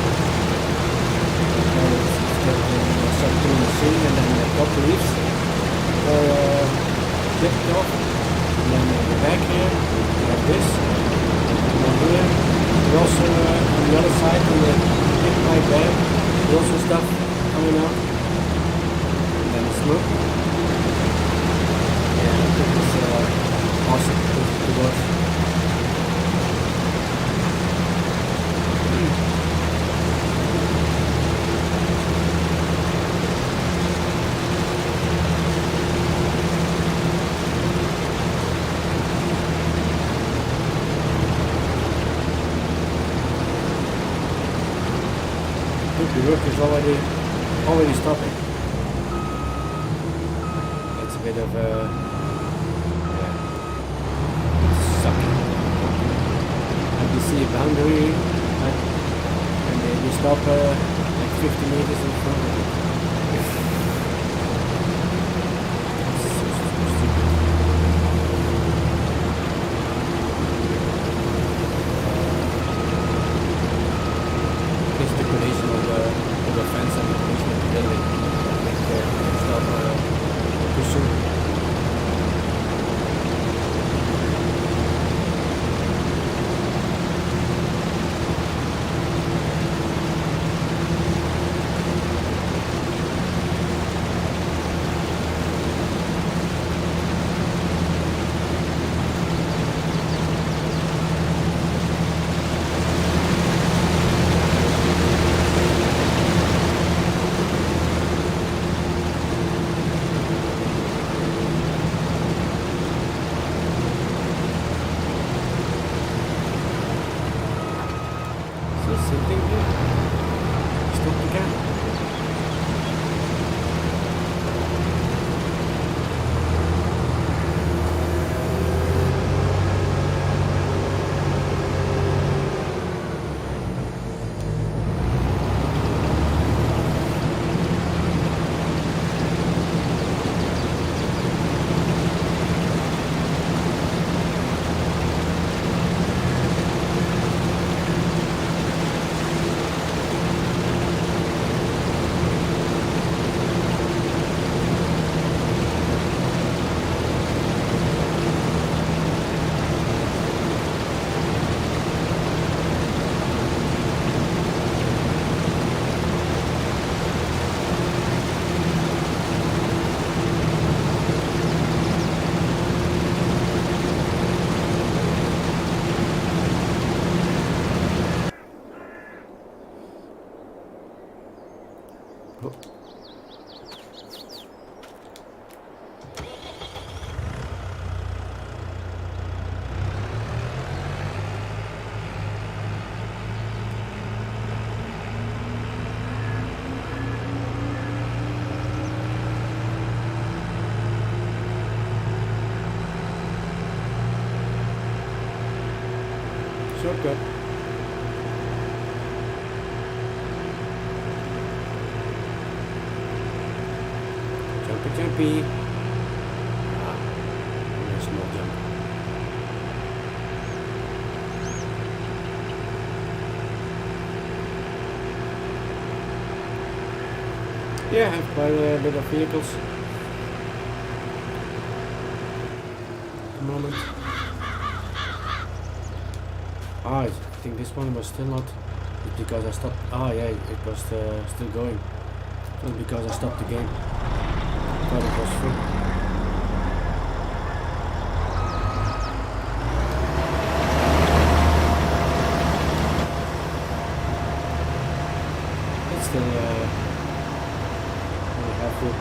It's getting subduing the scene, and then the top leaves are clipped off. And then in the back here, we have this. And then here, but also on the other side, on the big pipe there, there's also stuff coming out. And then the smoke. Yeah, I think it's awesome to watch. The work is already stopping. It's a bit of a sucking. And you see a boundary, and they stop like 50 meters in front of it. It's so stupid. It's the collision of the fence and the collision of the building. I think they stop too soon. Sitting here. Stop again. Shortcut. Jumpy. Ah, there's no jump. Yeah, I have quite a bit of vehicles at the moment. Ah, I think this one was still not. It's because I stopped. Ah, yeah, it was still going. It was because I stopped the game. I thought it was free. It's still only half full.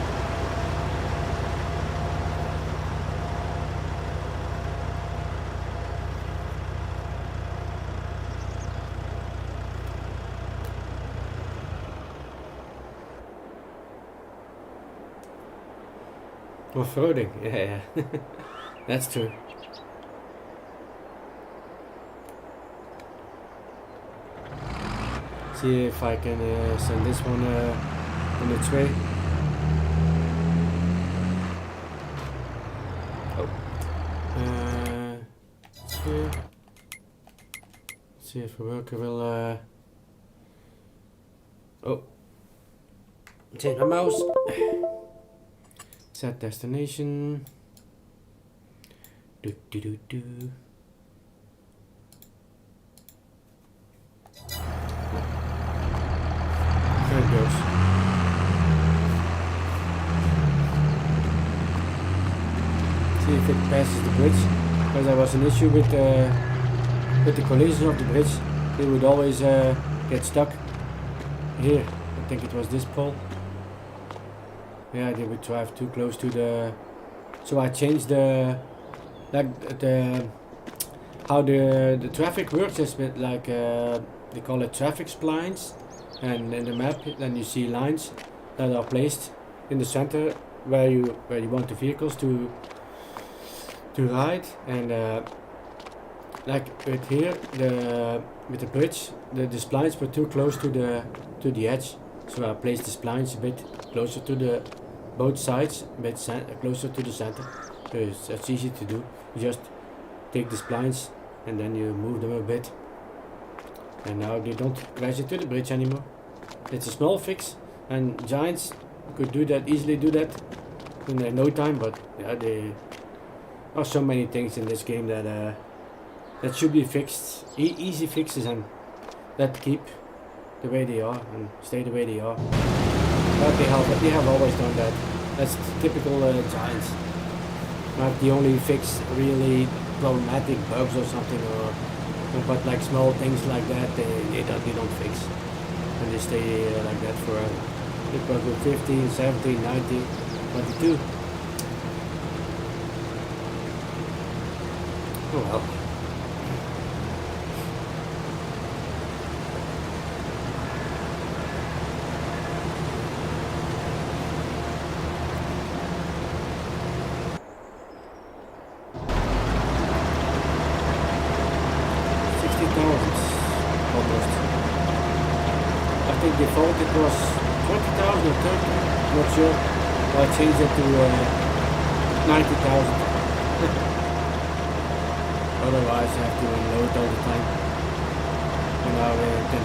Off-roading, yeah. That's true. See if I can send this one on its way. see if the worker will. Oh, change my mouse. Set destination. Do do do do. There it goes. See if it passes the bridge. Because there was an issue with the collision of the bridge. It would always get stuck here. I think it was this pole. Yeah, they would drive too close to the. So I changed the how the traffic works is with like they call it traffic splines, and in the map then you see lines that are placed in the center where you want the vehicles to ride, and like with here with the bridge the splines were too close to the edge, so I placed the splines a bit closer to the both sides, a bit closer to the center. So it's easy to do. You just take the splines and then you move them a bit, and now they don't crash into the bridge anymore. It's a small fix, and giants could do that, easily do that in no time, but yeah, there are so many things in this game that that should be fixed, easy fixes, and that keep the way they are and stay the way they are. But they have always done that. That's typical giants. Not the only fix really problematic bugs or something, but like small things like that they don't fix, and they stay like that forever. It was with 15, 17, 19, 22. Oh well. Default it was 20,000 or 30, not sure. I changed it to 90,000. Otherwise I have to unload all the time. And now I can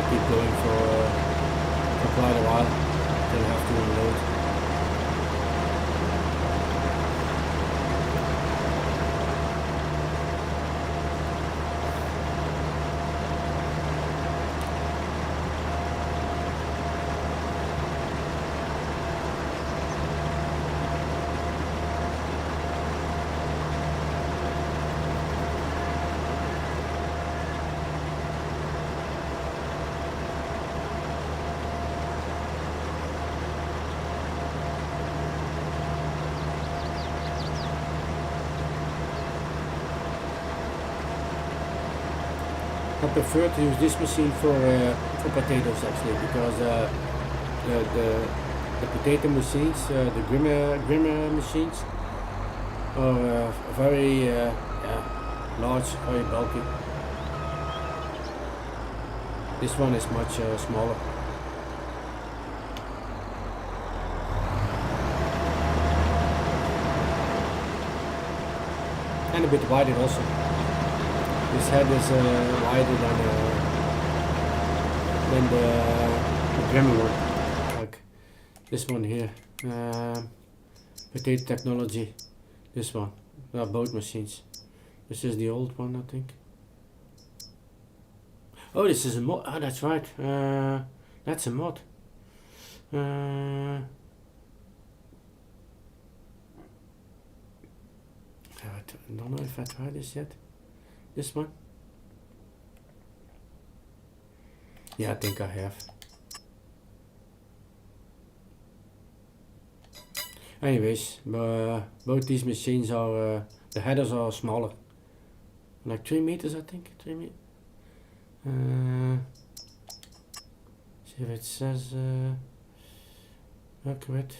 keep going for quite a while. Then I have to unload. I prefer to use this machine for potatoes actually, because the potato machines, the grimmer machines, are very large, very bulky. This one is much smaller. And a bit wider also. This head is wider than the Grimmer one, like this one here. Potato Technology, this one. Both machines. This is the old one, I think. Oh, this is a mod. Oh, that's right. That's a mod. I don't know if I tried this yet. This one? Yeah, I think I have. Anyways, both these machines are, the headers are smaller. Like 3 meters, I think. 3 meters. See if it says working with.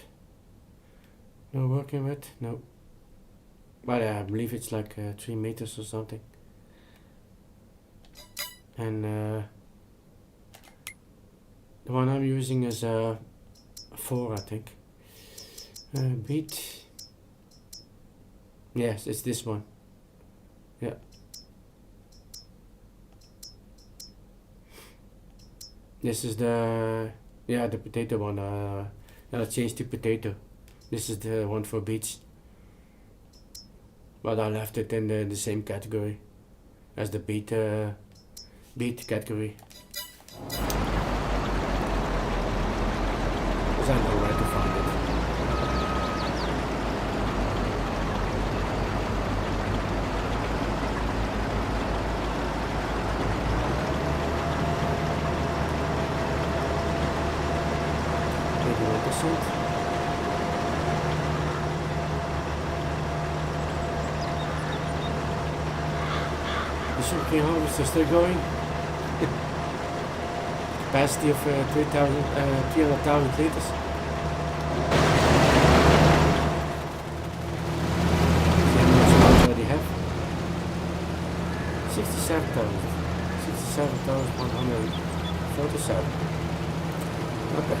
No working with? No. But I believe it's like 3 meters or something. And the one I'm using is 4, I think. Beat. Yes, it's this one. Yeah. This is the the potato one. I'll change to potato. This is the one for beets. But I left it in the same category as the beet category. Because I know where to find it. Maybe 1%. The sugarcane harvest is still going. Capacity of 300,000 liters. See how much we already have? 67,147. Not bad.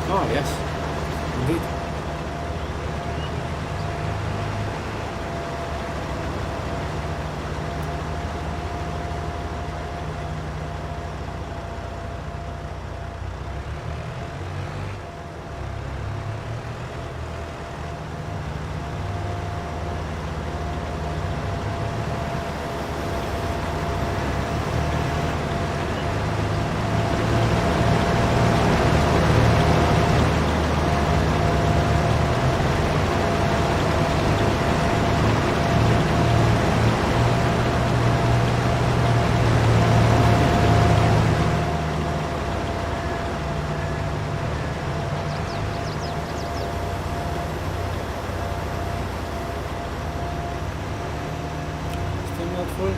Oh yes, indeed. Still not full.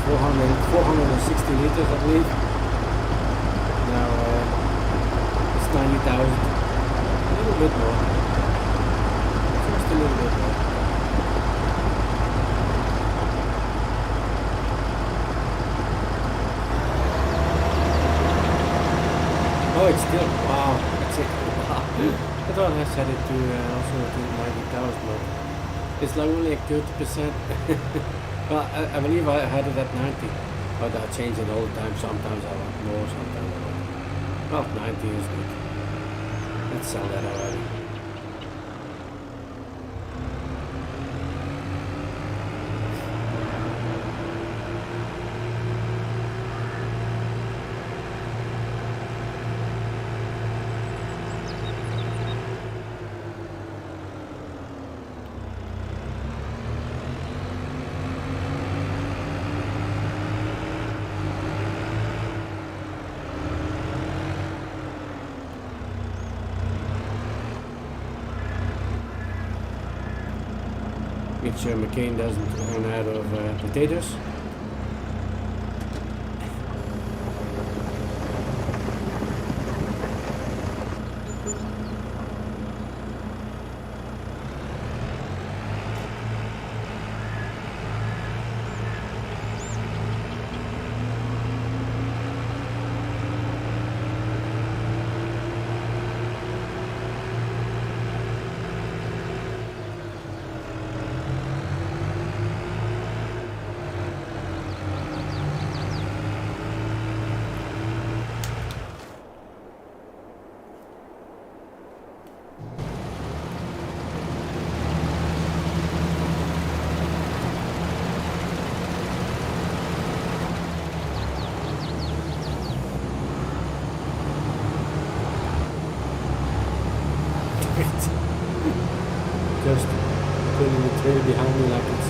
460 liters, I believe. Now it's 90,000. A little bit more. Just a little bit more. Oh, it's still, wow, that's it. Wow. I thought I set it to also to 90,000, but it's like only like 30%. Well, I believe I had it at 90, but I change it all the time. Sometimes I want more, sometimes I want. Well, 90 is good. Let's sell that already. Make sure McCain doesn't run out of potatoes. Just putting the trail behind me like it's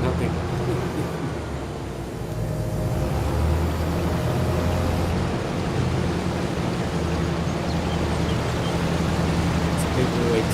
nothing. It's a big weight.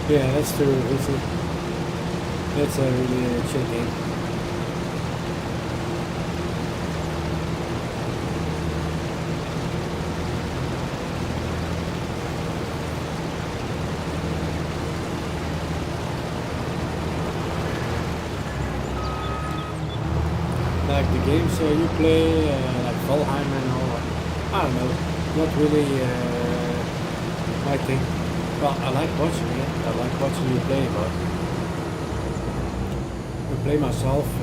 Yeah, that's true. That's a really chill game. Like the games you play, like Valheim and all. I don't know, not really my thing. Well, I like watching it. I like watching you play, but to play myself, I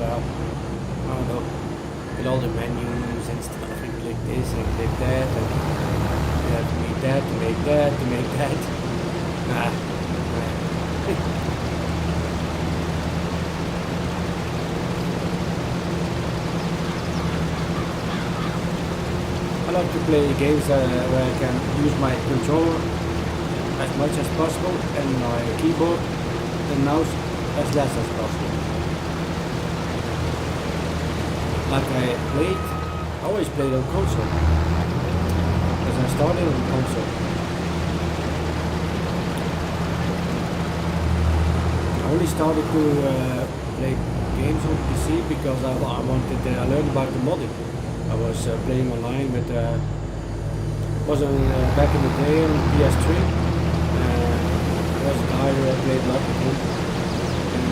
don't know, with all the menus and stuff. And click this and click that, and you have to make that, to make that, to make that. Nah. I like to play games where I can use my controller as much as possible and my keyboard and mouse as less as possible. Like I always played on console, because I started on console. I only started to play games on PC because I learned about the modding. I was playing online with was on back in the day on PS3. There was a guy who I played a lot with him, and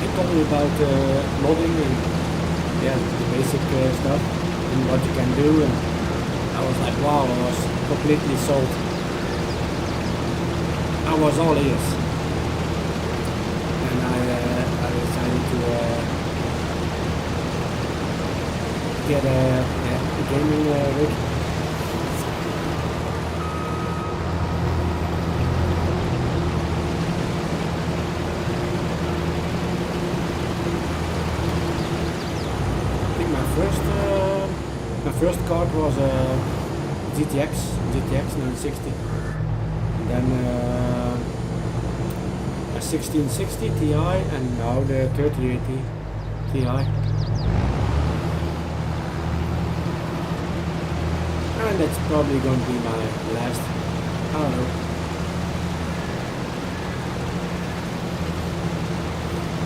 he told me about modding and yeah, the basic stuff and what you can do, and I was like, wow, I was completely sold. I was all ears, and I decided to get a gaming rig. I think my first card was a GTX 960, and then a 1660 Ti, and now the 3080 Ti. And that's probably going to be my last. I don't know.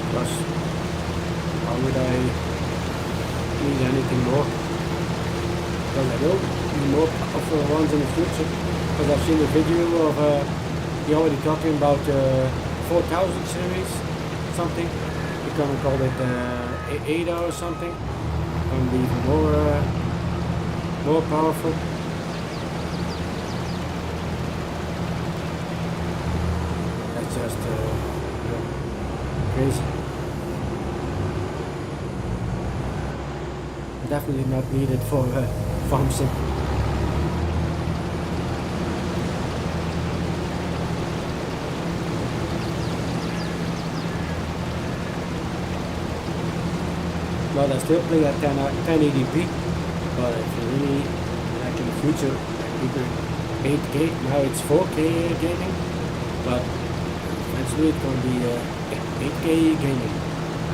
Because why would I need anything more? Because I will need more powerful ones in the future. Because I've seen a video of he already talking about 4000 series something. We're gonna call it ADA or something. Gonna be even more powerful. That's just crazy. Definitely not needed for farm sim. But I still play at 1080p. But if you really, like in the future, people 8K, now it's 4K gaming, but eventually it's going to be 8K gaming.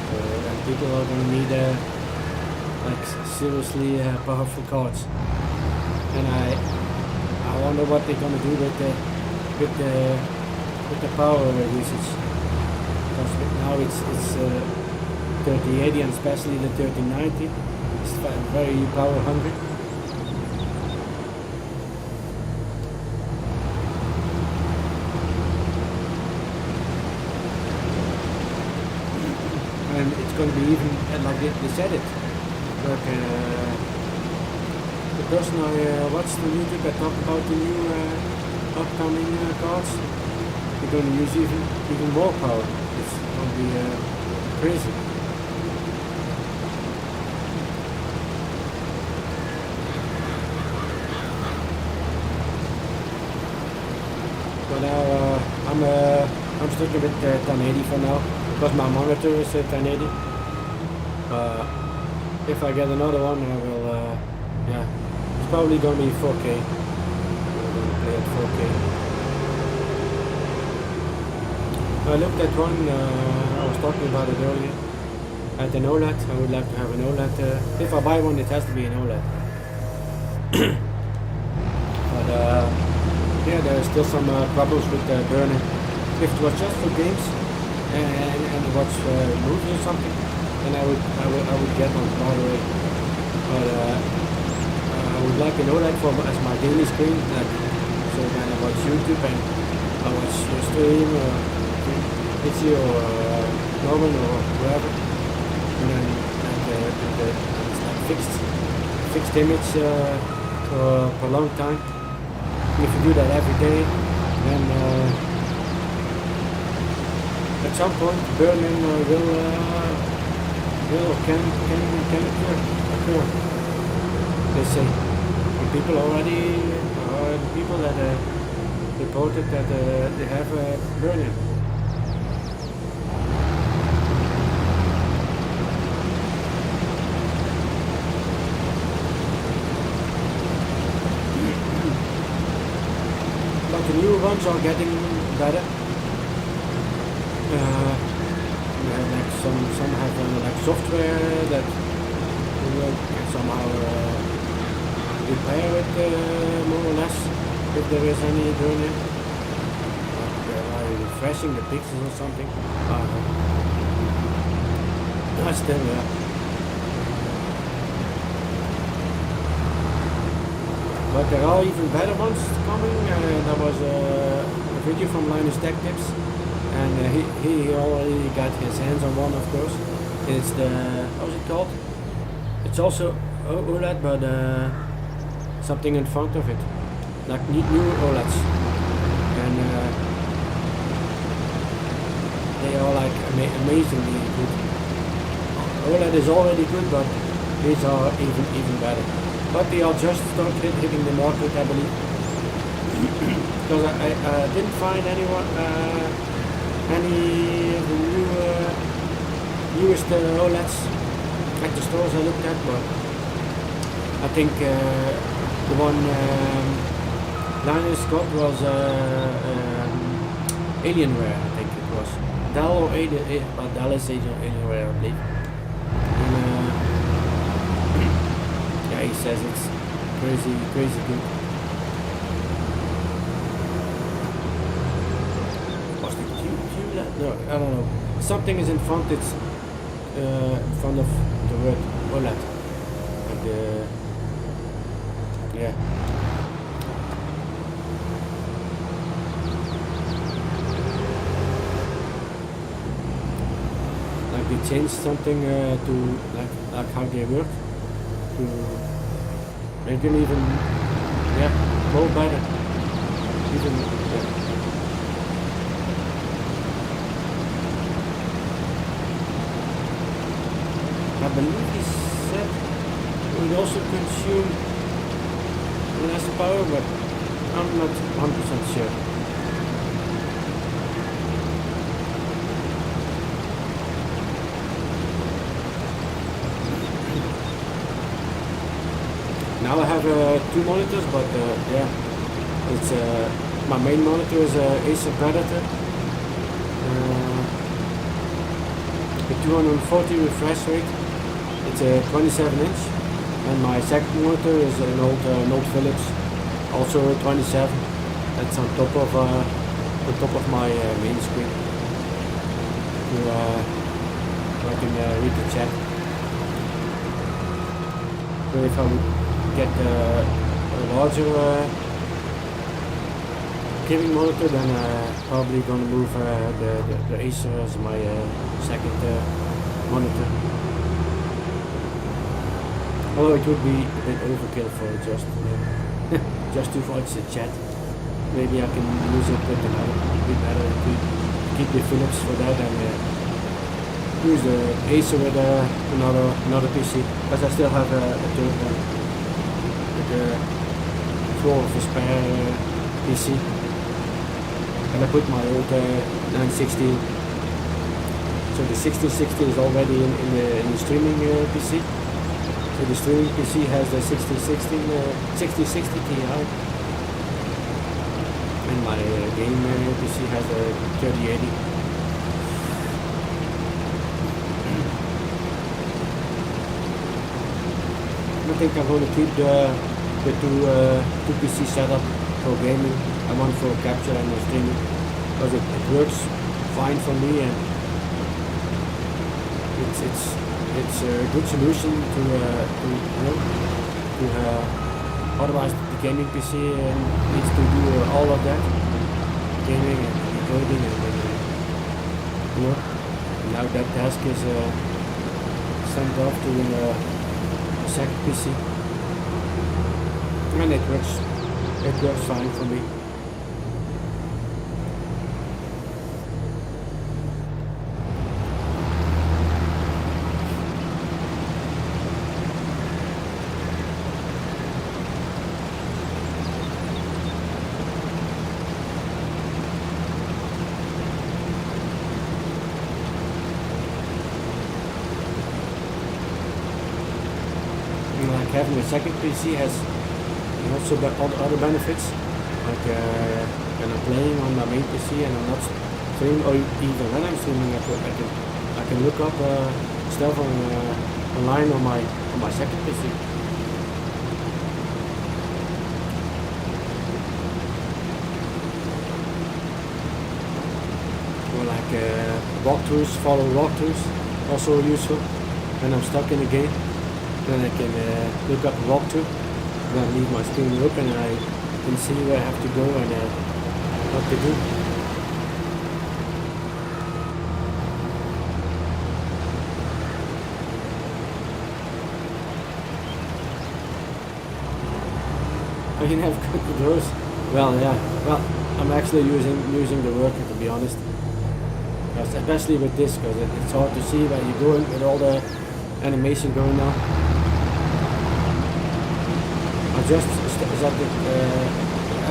So then people are going to need like seriously powerful cards. And I wonder what they're going to do with the power usage. Because now it's 3080 and especially the 3090. It's very power hungry. And it's going to be even like they said it. Like the person I watched on YouTube that talked about the new upcoming cards, they're going to use even more power. It's going to be crazy. But now I'm sticking with 1080 for now because my monitor is 1080. If I get another one, I will. Yeah, it's probably gonna be 4K. I'm gonna play at 4K. I looked at one. I was talking about it earlier. At an OLED, I would like to have an OLED. If I buy one, it has to be an OLED. But Yeah, there are still some problems with burning. If it was just for games and watch movies or something, then I would get one right away. But I would like to know that for as my daily screen, like so when I watch YouTube and I watch your stream or Itchy or Norman or whatever, and then it's like fixed image for a long time. And if you do that every day, then at some point burning can occur. They say. And people already people that reported that they have burning. But the new ones are getting better. Like some have like software that can somehow repair it more or less if there is any burning. Like refreshing the pixels or something. Still, yeah. But there are even better ones coming. There was a video from Linus Tech Tips, and he already got his hands on one, of course. It's the, how's it called? It's also OLED, but something in front of it, like new OLEDs, and they are like amazingly good. OLED is already good, but these are even better. But they are just started hitting the market, I believe. Because I didn't find any of the newest OLEDs at the stores I looked at, but I think the one Linus got was Alienware, I think it was. Dell or Dell is Alienware, I believe. And, yeah, he says it's crazy good. Was it QLED? No, I don't know. Something is in front. It's in front of the word OLED. Like yeah. Like they changed something to like how they work. They can even, go better. Even, I believe he said it would also consume less power, but I'm not 100% sure. Now I have two monitors, but yeah, it's my main monitor is Acer Predator, with 240 refresh rate. It's a 27-inch, and my second monitor is an old Philips, also 27. That's on top of my main screen. So I can read the chat. So if I would get a larger gaming monitor, then probably gonna move the Acer as my second monitor. Although it would be a bit overkill for just just to watch the chat. Maybe I can use it with another bit better to keep the Philips for that and use the Acer with another PC, because I still have a third one. Floor of a spare PC, and I put my old 960. So the 1660 is already in the streaming PC. So the streaming PC has the 6060 Ti, and my game PC has a 3080. I think I'm going to keep the two PC setup for gaming. I'm on for capture and streaming because it works fine for me, and it's a good solution to otherwise the gaming PC needs to do all of that, gaming and decoding and now that task is sent off to a second PC, and it works fine for me. Like having a second PC has also other benefits, like when I'm playing on my main PC and I'm not streaming, or even when I'm streaming, I can look up stuff online on my second PC. Or like walkthroughs, follow walkthroughs, also useful when I'm stuck in a game. Then I can look up a walkthrough, then I leave my screen open and I can see where I have to go and what to do. I can have good those. Well, yeah. Well, I'm actually using the worker, to be honest. Especially with this, because it's hard to see where you're going with all the animation going on. I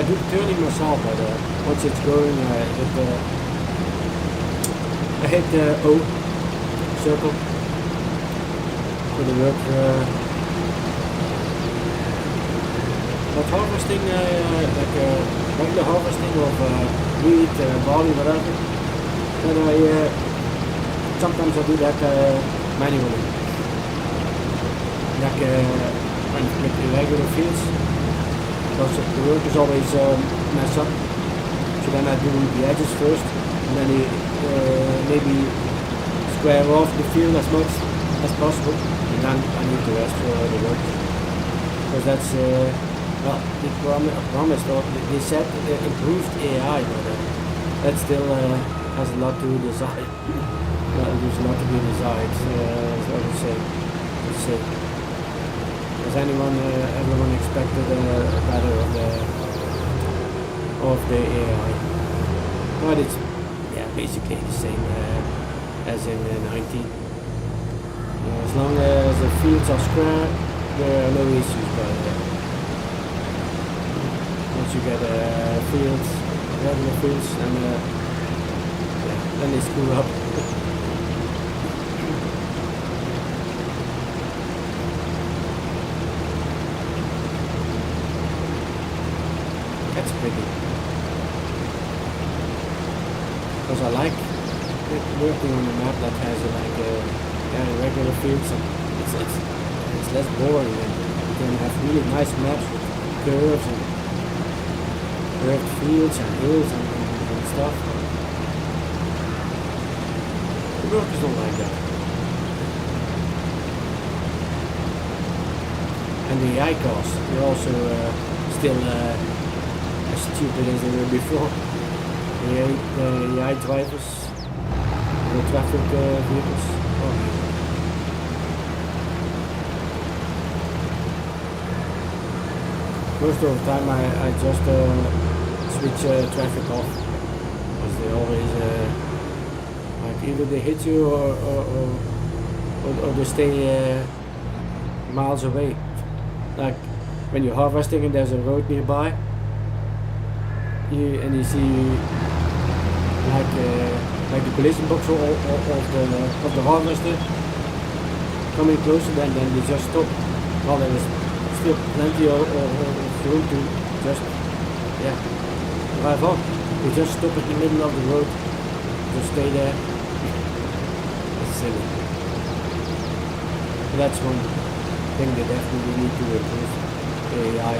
do the turning myself, but once it's going, I hit O circle for the work. But harvesting, like regular harvesting of wheat, barley, whatever, then sometimes I do that manually. Like with irregular fields, because the work is always messed up. So then I do the edges first, and then maybe square off the field as much as possible, and then I need the rest for the work. Because that's well, they promised, or they said improved AI, but that still has a lot to desire. There's a lot to be desired. So I would say. Let's say. Has everyone expected better of the AI? But it's basically the same as in 19. As long as the fields are square, there are no issues. But once you get fields, regular fields, and then they screw up. That's pretty. Because I like working on a map that has regular fields, and it's less boring, and you can have really nice maps with curves and curved fields and hills and stuff. The workers don't like that. And the AI cars, they're also still as stupid as they were before. The AI drivers, the traffic vehicles. Oh. Most of the time I just switch traffic off, because they always like either they hit you or they stay miles away. Like when you're harvesting and there's a road nearby, you see like the collision box of the harvester coming closer, then they just stop. Well, there is still plenty of room to just drive on. You just stop at the middle of the road, just stay there. It's silly. That's one thing they definitely need to improve, AI.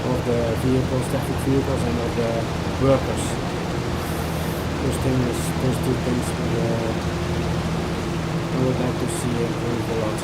of the vehicles, traffic vehicles, and of the workers. Those two things I would like to see improve a lot.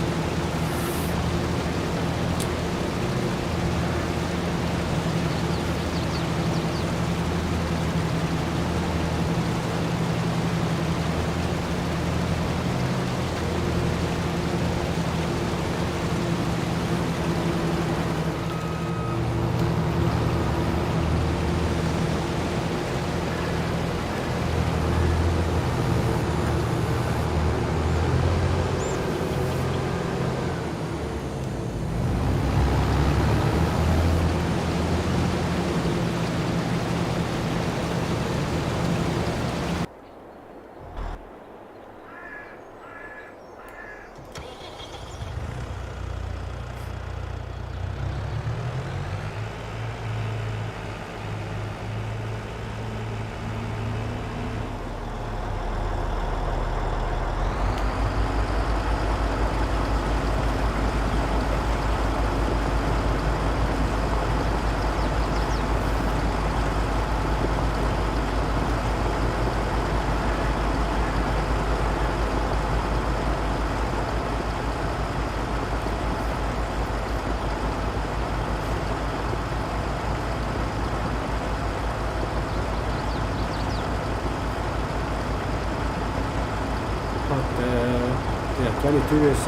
Yeah, 22 is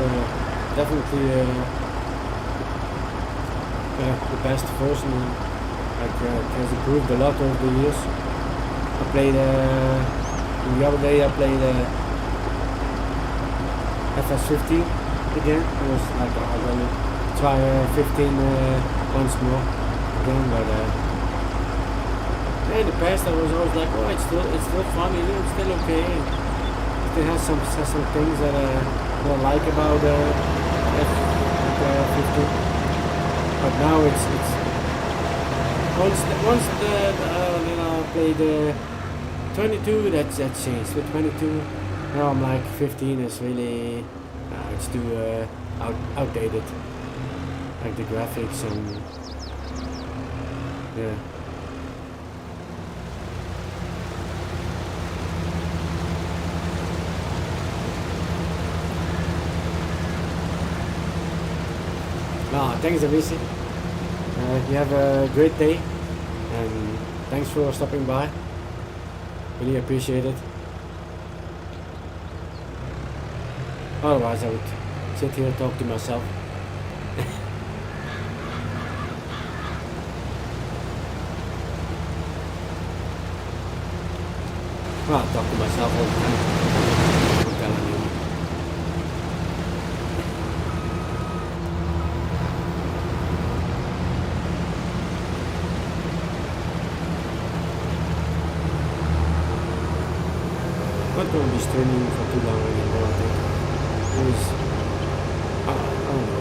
definitely the best version. Like it has improved a lot over the years. I played the other day. I played FS15 again. I was like, oh, I'm gonna try 15 once more again, but in the past I was always like, oh, it's still funny, it's still okay. It has some things that I like about F15, but now it's once I played 22, that's changed. With 22, now I'm like 15 is really it's too outdated, like the graphics and yeah. Thanks, Avisi. You have a great day, and thanks for stopping by. Really appreciate it. Otherwise, I would sit here and talk to myself. Well, I talk to myself all the time. I'm telling you. Not going to be streaming for too long anymore, I think. Because, I don't know.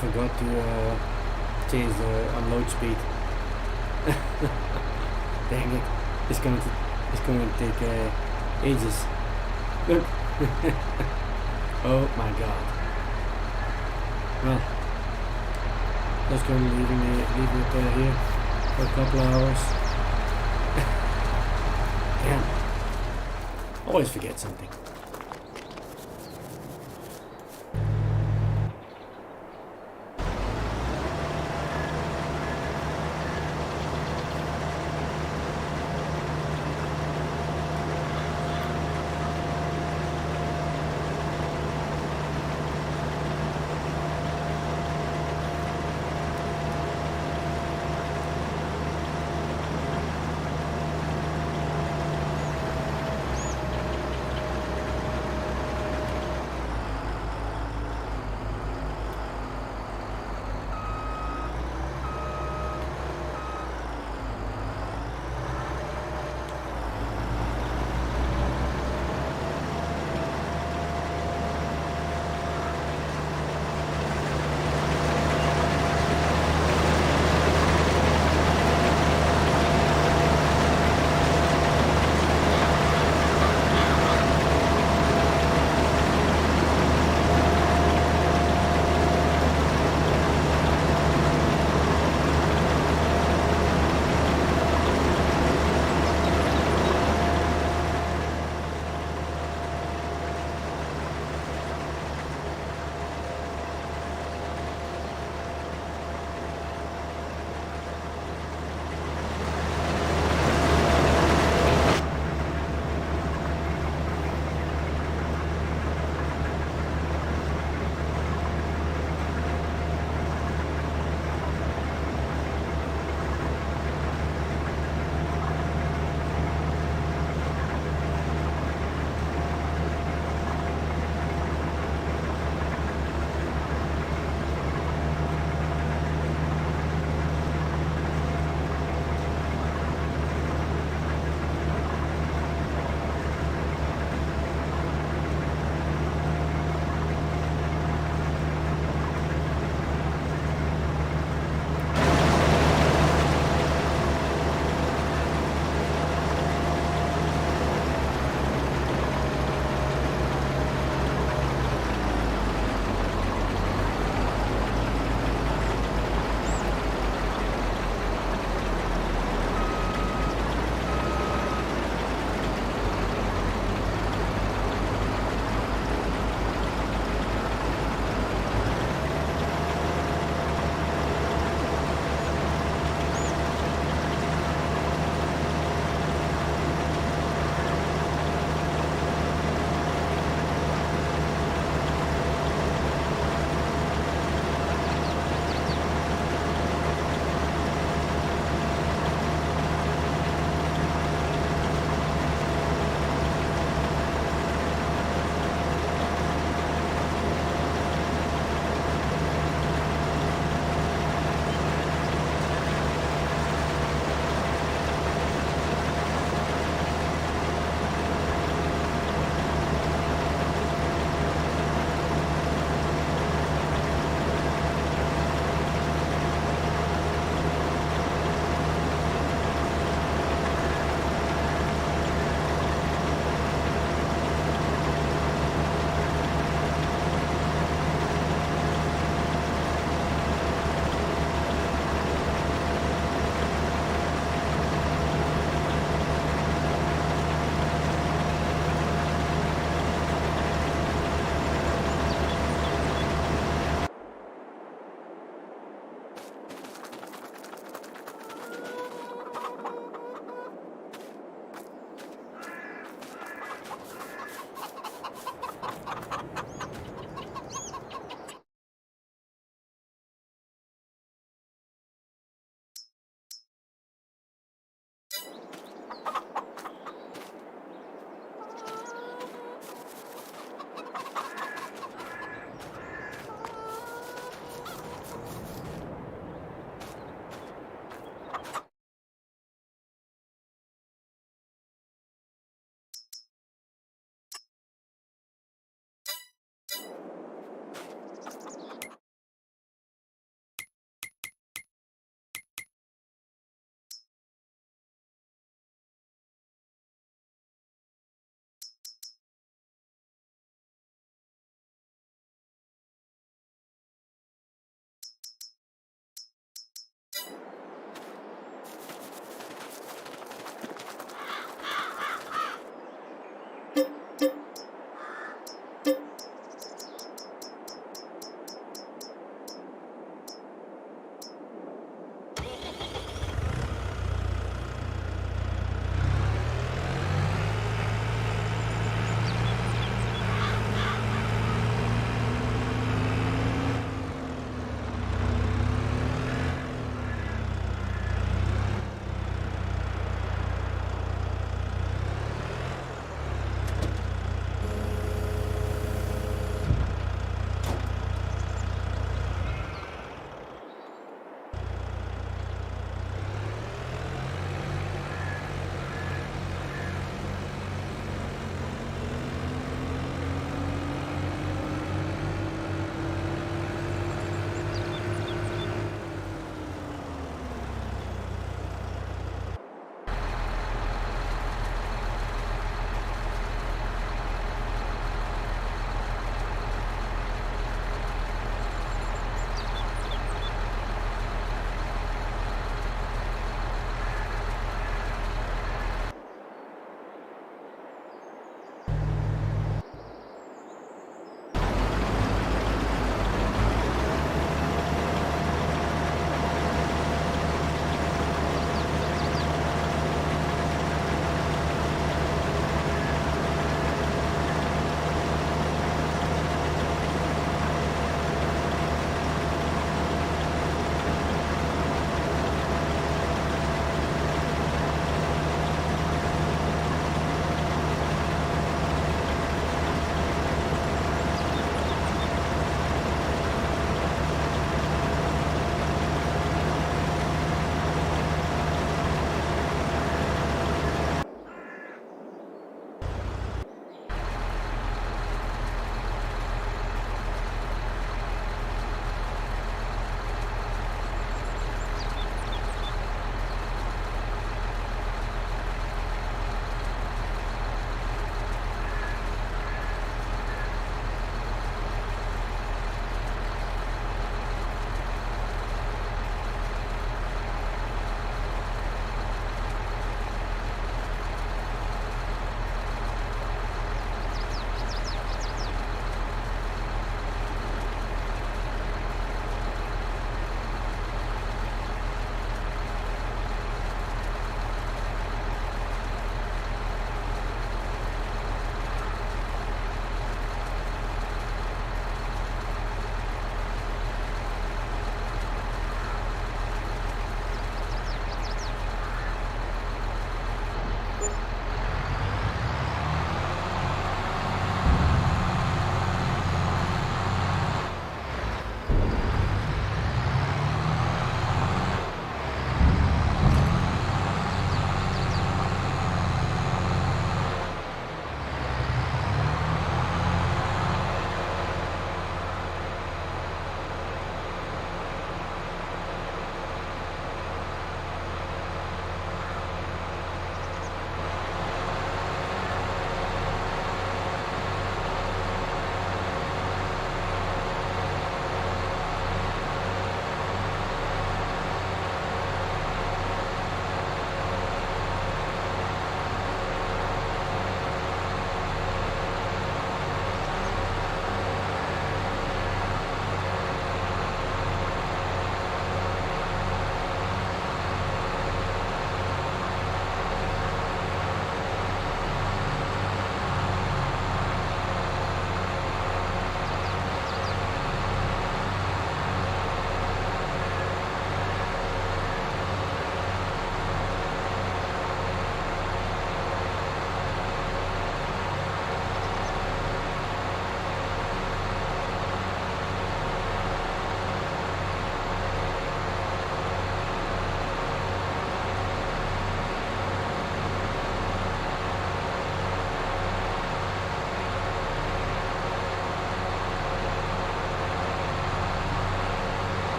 forgot to change the unload speed. Dang it! It's going to take ages. Look. Oh my god. Well, just going to leave it here for a couple of hours. Damn. Always forget something.